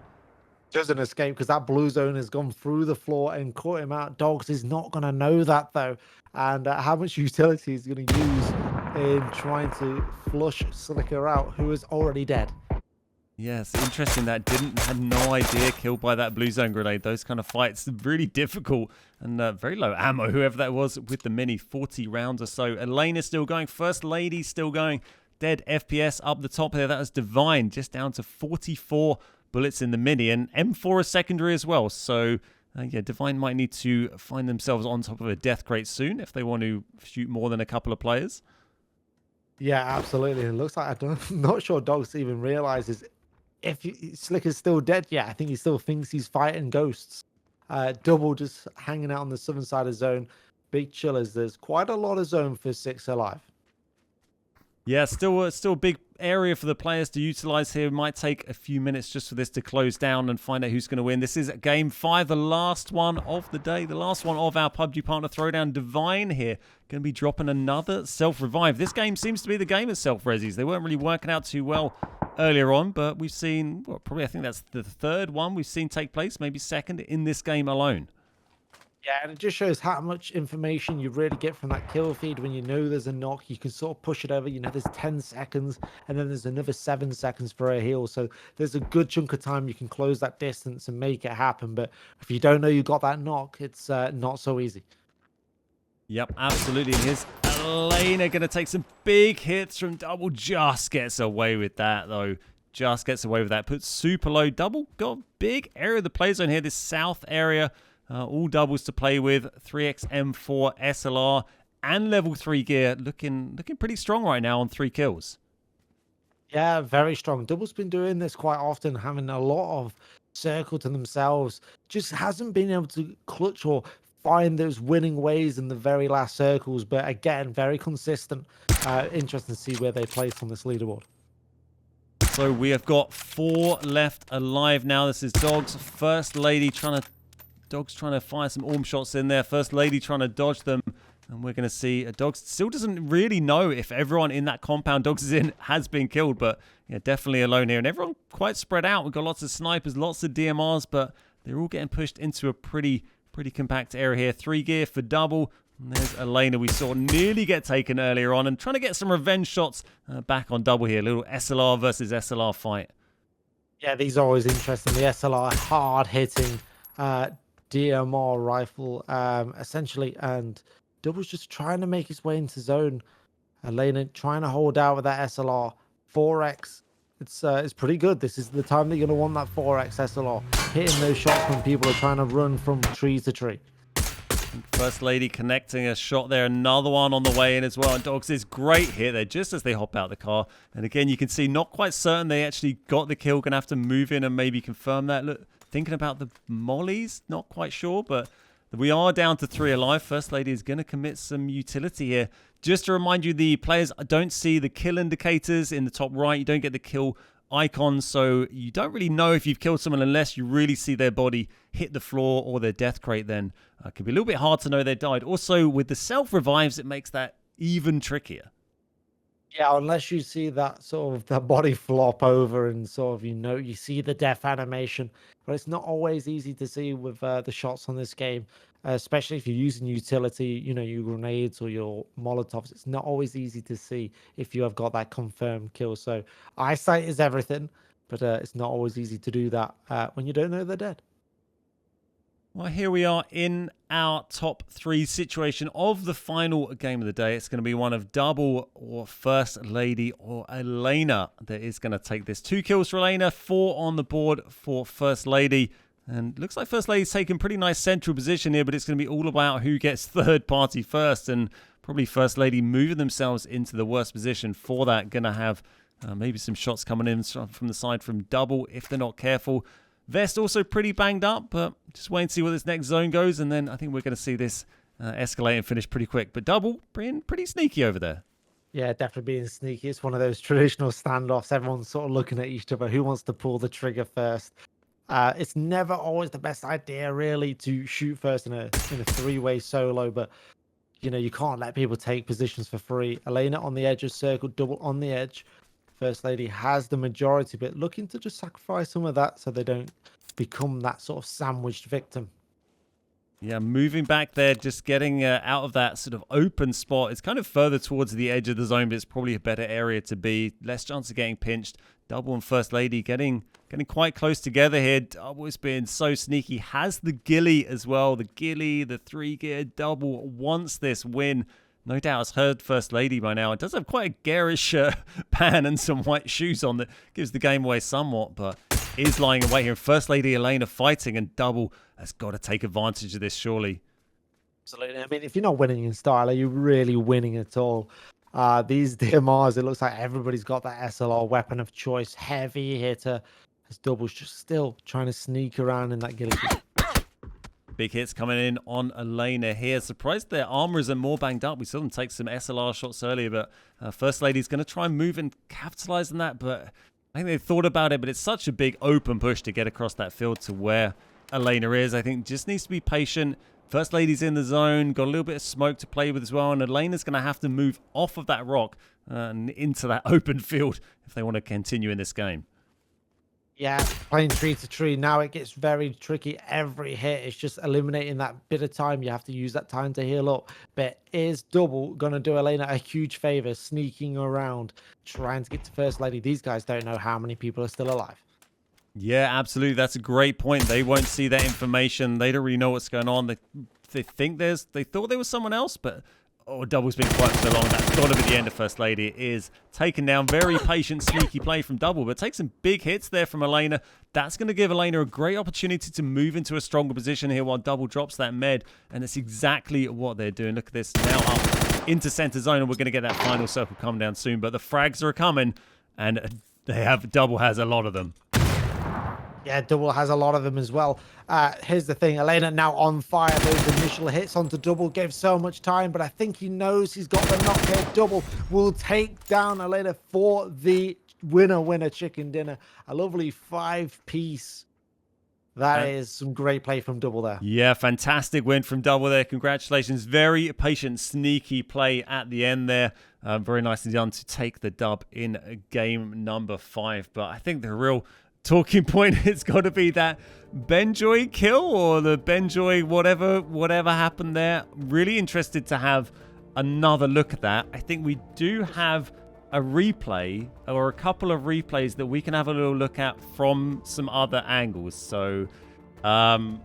Doesn't escape because that blue zone has gone through the floor and caught him out. Dogs is not going to know that, though. And how much utility he's going to use in trying to flush Slicker out, who is already dead. Yes, interesting that had no idea, killed by that blue zone grenade. Those kind of fights really difficult and very low ammo, whoever that was with the mini, 40 rounds or so. Elena's still going, First Lady still going. Dead FPS up the top there, that was Divine, just down to 44 bullets in the mini, and M4 is secondary as well. So yeah, Divine might need to find themselves on top of a death crate soon if they want to shoot more than a couple of players. Yeah, absolutely. It looks like I'm not sure Dogs even realizes if Slicker's still dead yet. I think he still thinks he's fighting ghosts. Double just hanging out on the southern side of zone. Big chillers. There's quite a lot of zone for 6 alive. Yeah, still a big area for the players to utilize here. It might take a few minutes just for this to close down and find out who's going to win. This is game 5, the last one of the day, the last one of our PUBG partner Throwdown. Divine here going to be dropping another self-revive. This game seems to be the game of self-resis. They weren't really working out too well earlier on, but we've seen, well, probably I think that's the third one we've seen take place, maybe second in this game alone. Yeah, and it just shows how much information you really get from that kill feed. When you know there's a knock, you can sort of push it over. You know, there's 10 seconds, and then there's another 7 seconds for a heal. So there's a good chunk of time you can close that distance and make it happen. But if you don't know you got that knock, it's not so easy. Yep, absolutely. And here's Elena going to take some big hits from Double. Just gets away with that, though. Just gets away with that. Puts super low. Double got a big area of the play zone here, this south area. All doubles to play with. 3x M4 SLR and level 3 gear. Looking pretty strong right now on 3 kills. Yeah, very strong. Double's been doing this quite often, having a lot of circle to themselves. Just hasn't been able to clutch or find those winning ways in the very last circles. But again, very consistent. Interesting to see where they place on this leaderboard. So we have got 4 left alive now. This is Dogs. First Lady Dogs trying to fire some orm shots in there. First Lady trying to dodge them. And we're going to see Dogs still doesn't really know if everyone in that compound Dogs is in has been killed. But yeah, definitely alone here. And everyone quite spread out. We've got lots of snipers, lots of DMRs. But they're all getting pushed into a pretty compact area here. 3 gear for Double. And there's Elena we saw nearly get taken earlier on. And trying to get some revenge shots back on Double here. A little SLR versus SLR fight. Yeah, these are always interesting. The SLR hard-hitting DMR rifle, essentially, and Double's just trying to make his way into zone. Elena trying to hold out with that SLR 4x. It's pretty good. This is the time that you're going to want that 4x SLR, hitting those shots when people are trying to run from tree to tree. First Lady connecting a shot there. Another one on the way in as well. And Dogs is great hit there just as they hop out the car. And again, you can see not quite certain they actually got the kill. Going to have to move in and maybe confirm that. Look, thinking about the mollies, not quite sure, but we are down to 3 alive. First Lady is going to commit some utility here. Just to remind you, the players don't see the kill indicators in the top right. You don't get the kill icon, so you don't really know if you've killed someone unless you really see their body hit the floor or their death crate. Then it can be a little bit hard to know they died. Also, with the self-revives, it makes that even trickier. Yeah, unless you see that sort of the body flop over and sort of, you see the death animation. But it's not always easy to see with the shots on this game, especially if you're using utility, your grenades or your Molotovs. It's not always easy to see if you have got that confirmed kill. So eyesight is everything, but it's not always easy to do that when you don't know they're dead. Well, here we are in our top 3 situation of the final game of the day. It's going to be one of Double or First Lady or Elena that is going to take this. 2 kills for Elena, 4 on the board for First Lady. And looks like First Lady's taking pretty nice central position here, but it's going to be all about who gets third party first. And probably First Lady moving themselves into the worst position for that. Going to have maybe some shots coming in from the side from Double if they're not careful. Vest also pretty banged up, but just wait and see where this next zone goes. And then I think we're going to see this escalate and finish pretty quick. But Double being pretty sneaky over there. Yeah, definitely being sneaky. It's one of those traditional standoffs. Everyone's sort of looking at each other. Who wants to pull the trigger first? It's never always the best idea, really, to shoot first in a three-way solo. But you know, you can't let people take positions for free. Elena on the edge of circle, Double on the edge. First Lady has the majority, but looking to just sacrifice some of that so they don't become that sort of sandwiched victim. Yeah, moving back there, just getting out of that sort of open spot. It's kind of further towards the edge of the zone, but it's probably a better area to be. Less chance of getting pinched. Double and First Lady getting quite close together here. Double is being so sneaky. Has the ghillie as well. The ghillie, the 3-gear. Double wants this win. No doubt has heard First Lady by now. It does have quite a garish pan and some white shoes on that gives the game away somewhat, but is lying in wait here. First Lady Elena fighting, and Double has got to take advantage of this, surely. Absolutely. I mean, if you're not winning in style, are you really winning at all? These DMRs, it looks like everybody's got that SLR weapon of choice. Heavy hitter. As Double's just still trying to sneak around in that ghillie. Big hits coming in on Elena here. Surprised their armor isn't more banged up. We saw them take some SLR shots earlier, but First Lady's going to try and move and capitalize on that. But I think they thought about it, but it's such a big open push to get across that field to where Elena is. I think just needs to be patient. First Lady's in the zone, got a little bit of smoke to play with as well, and Elena's going to have to move off of that rock and into that open field if they want to continue in this game. Yeah, playing tree to tree. Now it gets very tricky. Every hit is just eliminating that bit of time. You have to use that time to heal up. But is Double going to do Elena a huge favor, sneaking around, trying to get to First Lady? These guys don't know how many people are still alive. Yeah, absolutely. That's a great point. They won't see that information. They don't really know what's going on. They think they thought there was someone else, but Double's been quiet for so long. That's got to be the end of First Lady. It is taken down. Very patient, sneaky play from Double, but take some big hits there from Elena. That's going to give Elena a great opportunity to move into a stronger position here while Double drops that med, and it's exactly what they're doing. Look at this. Now up into center zone, and we're going to get that final circle come down soon, but the frags are coming, and Double has a lot of them. Yeah, Double has a lot of them as well. Here's the thing. Elena now on fire. Those initial hits onto Double gave so much time, but I think he knows he's got the knock here. Double will take down Elena for the winner chicken dinner. A lovely 5-piece. That is some great play from Double there. Yeah, fantastic win from Double there. Congratulations. Very patient, sneaky play at the end there. Very nicely done to take the dub in game number 5. But I think the real talking point has got to be that Benjoy kill, or the Benjoy whatever happened there. Really interested to have another look at that. I think we do have a replay, or a couple of replays that we can have a little look at from some other angles. So I'm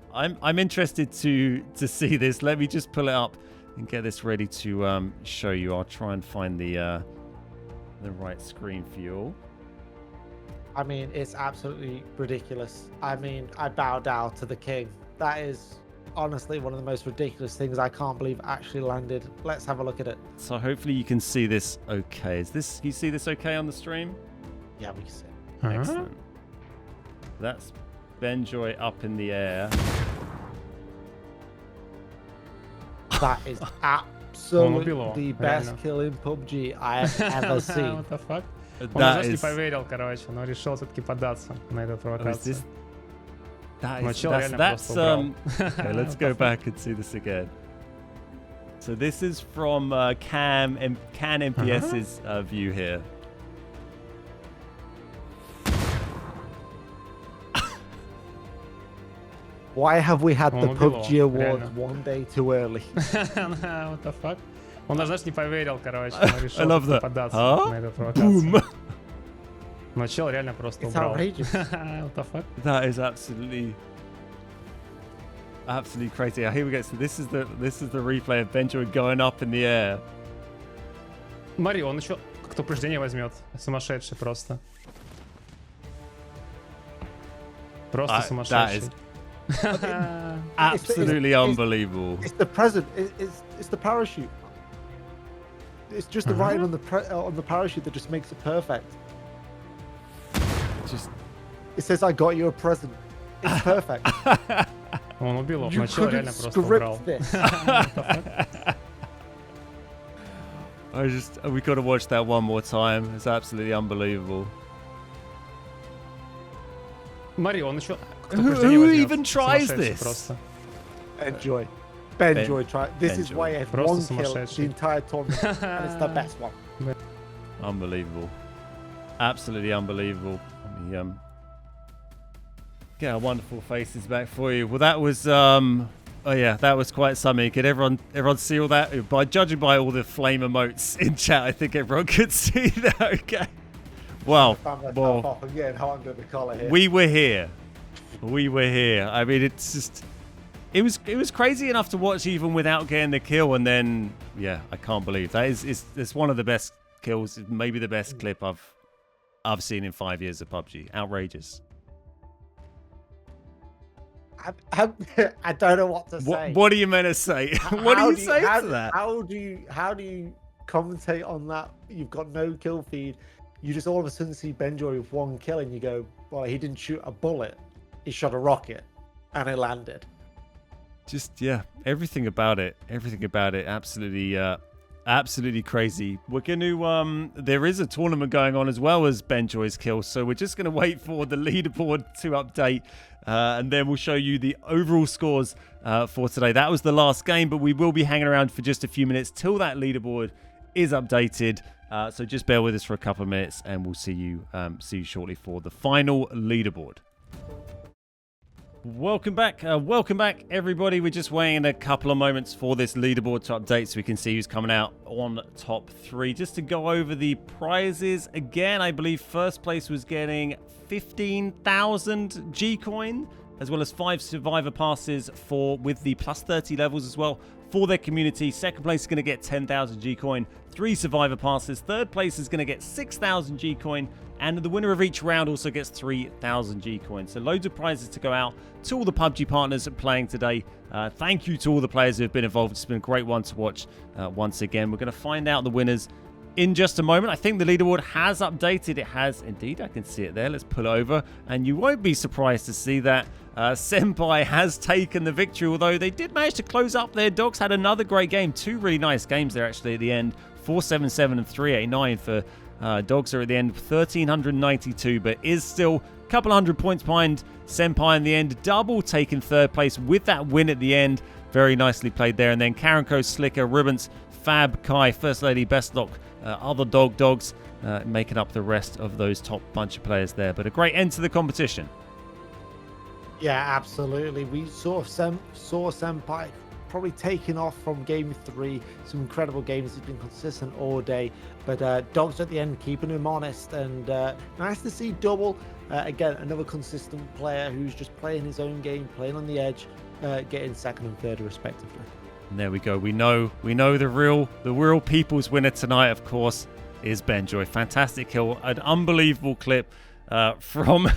interested to see this. Let me just pull it up and get this ready to show you. I'll try and find the right screen for you all. I mean, it's absolutely ridiculous. I mean, I bow down to the king. That is honestly one of the most ridiculous things I can't believe actually landed. Let's have a look at it. So hopefully you can see this okay. Can you see this okay on the stream? Yeah, we can see it. Excellent. That's Benjoy up in the air. That is absolutely the best kill in PUBG I have ever seen. What the fuck? Он даже не поверил, короче, но решил все-таки поддаться на эту провокацию. That's okay, let's go back and see this again. So this is from Can MPS's view here. Why have we had the PUBG Awards one day too early? What the fuck? Он даже не поверил, короче, он решил поддаться на эту провокацию. Но чел реально просто убрал. What the fuck? That is absolutely crazy. Here we go. So this is the replay of Benjamin going up in the air. Смотри, он еще как-то упреждение возьмет. Сумасшедший просто. Просто сумасшедший. Absolutely unbelievable. It's the present. It's the parachute. It's just the writing on the parachute that just makes it perfect. It says, "I got you a present." It's perfect. Он убил его. You couldn't script this. We got to watch that one more time. It's absolutely unbelievable. Смотри, он еще... Who even tries this? Просто. Enjoy. Benjoy try. This is why he had one kill the entire tournament, and it's the best one. Unbelievable. Absolutely unbelievable. Let me get our wonderful faces back for you. Well, that was oh yeah, that was quite something. Could everyone see all that? By judging by all the flame emotes in chat, I think everyone could see that. Okay. Well, we were here. We were here. I mean, it's just it was crazy enough to watch even without getting the kill, and then yeah, I can't believe that it's one of the best kills, maybe the best clip I've seen in 5 years of PUBG. Outrageous. I don't know what to say. What are you meant to say? What do you say to that? How do you commentate on that? You've got no kill feed. You just all of a sudden see Benjoy with one kill, and you go, "Well, he didn't shoot a bullet. He shot a rocket, and it landed." Just yeah, everything about it, absolutely crazy. We're gonna there is a tournament going on as well as Benjoy's kill, so we're just gonna wait for the leaderboard to update, and then we'll show you the overall scores for today. That was the last game, but we will be hanging around for just a few minutes till that leaderboard is updated. So just bear with us for a couple of minutes, and we'll see you shortly for the final leaderboard. Welcome back, everybody. We're just waiting a couple of moments for this leaderboard to update so we can see who's coming out on top 3. Just to go over the prizes again, I believe first place was getting 15,000 G-Coin, as well as 5 survivor passes with the plus 30 levels as well for their community. Second place is going to get 10,000 G-Coin, 3 survivor passes. Third place is going to get 6,000 G-Coin, and the winner of each round also gets 3,000 G-Coin. So loads of prizes to go out to all the PUBG partners playing today. Thank you to all the players who have been involved. It's been a great one to watch once again. We're going to find out the winners in just a moment. I think the leaderboard has updated. It has indeed. I can see it there. Let's pull it over, and you won't be surprised to see that Senpai has taken the victory, although they did manage to close up. Their dogs had another great game. 2 really nice games there actually at the end. 477 and 389 for dogs are at the end. 1,392, but is still a couple hundred points behind Senpai in the end. Double taking third place with that win at the end. Very nicely played there. And then Karenko, Slicker, Ribbons, Fab, Kai, First Lady, Best Lock, other dogs making up the rest of those top bunch of players there. But a great end to the competition. Yeah, absolutely. We saw Senpai probably taking off from game 3. Some incredible games. He's been consistent all day. But dogs at the end keeping him honest. And nice to see Double. Again, another consistent player who's just playing his own game, playing on the edge, getting second and third respectively. And there we go. We know the real people's winner tonight, of course, is Benjoy. Fantastic kill, an unbelievable clip from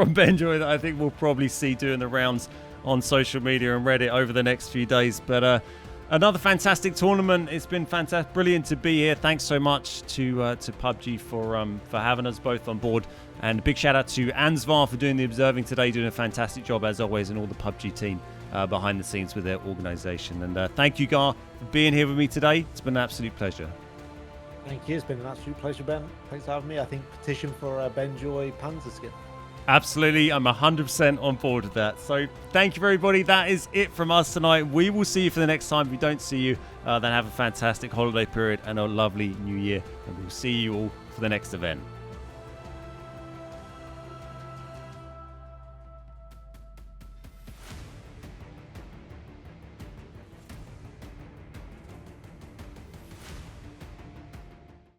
Benjoy that I think we'll probably see doing the rounds on social media and Reddit over the next few days. But another fantastic tournament. It's been fantastic, brilliant to be here. Thanks so much to PUBG for having us both on board. And a big shout out to Ansvar for doing the observing today, doing a fantastic job as always, and all the PUBG team behind the scenes with their organisation. And thank you, Gar, for being here with me today. It's been an absolute pleasure. Thank you. It's been an absolute pleasure, Ben. Thanks for having me. I think petition for Benjoy Panzer skin. Absolutely. I'm 100% on board with that. So thank you, everybody. That is it from us tonight. We will see you for the next time. If we don't see you, then have a fantastic holiday period and a lovely new year. And we'll see you all for the next event.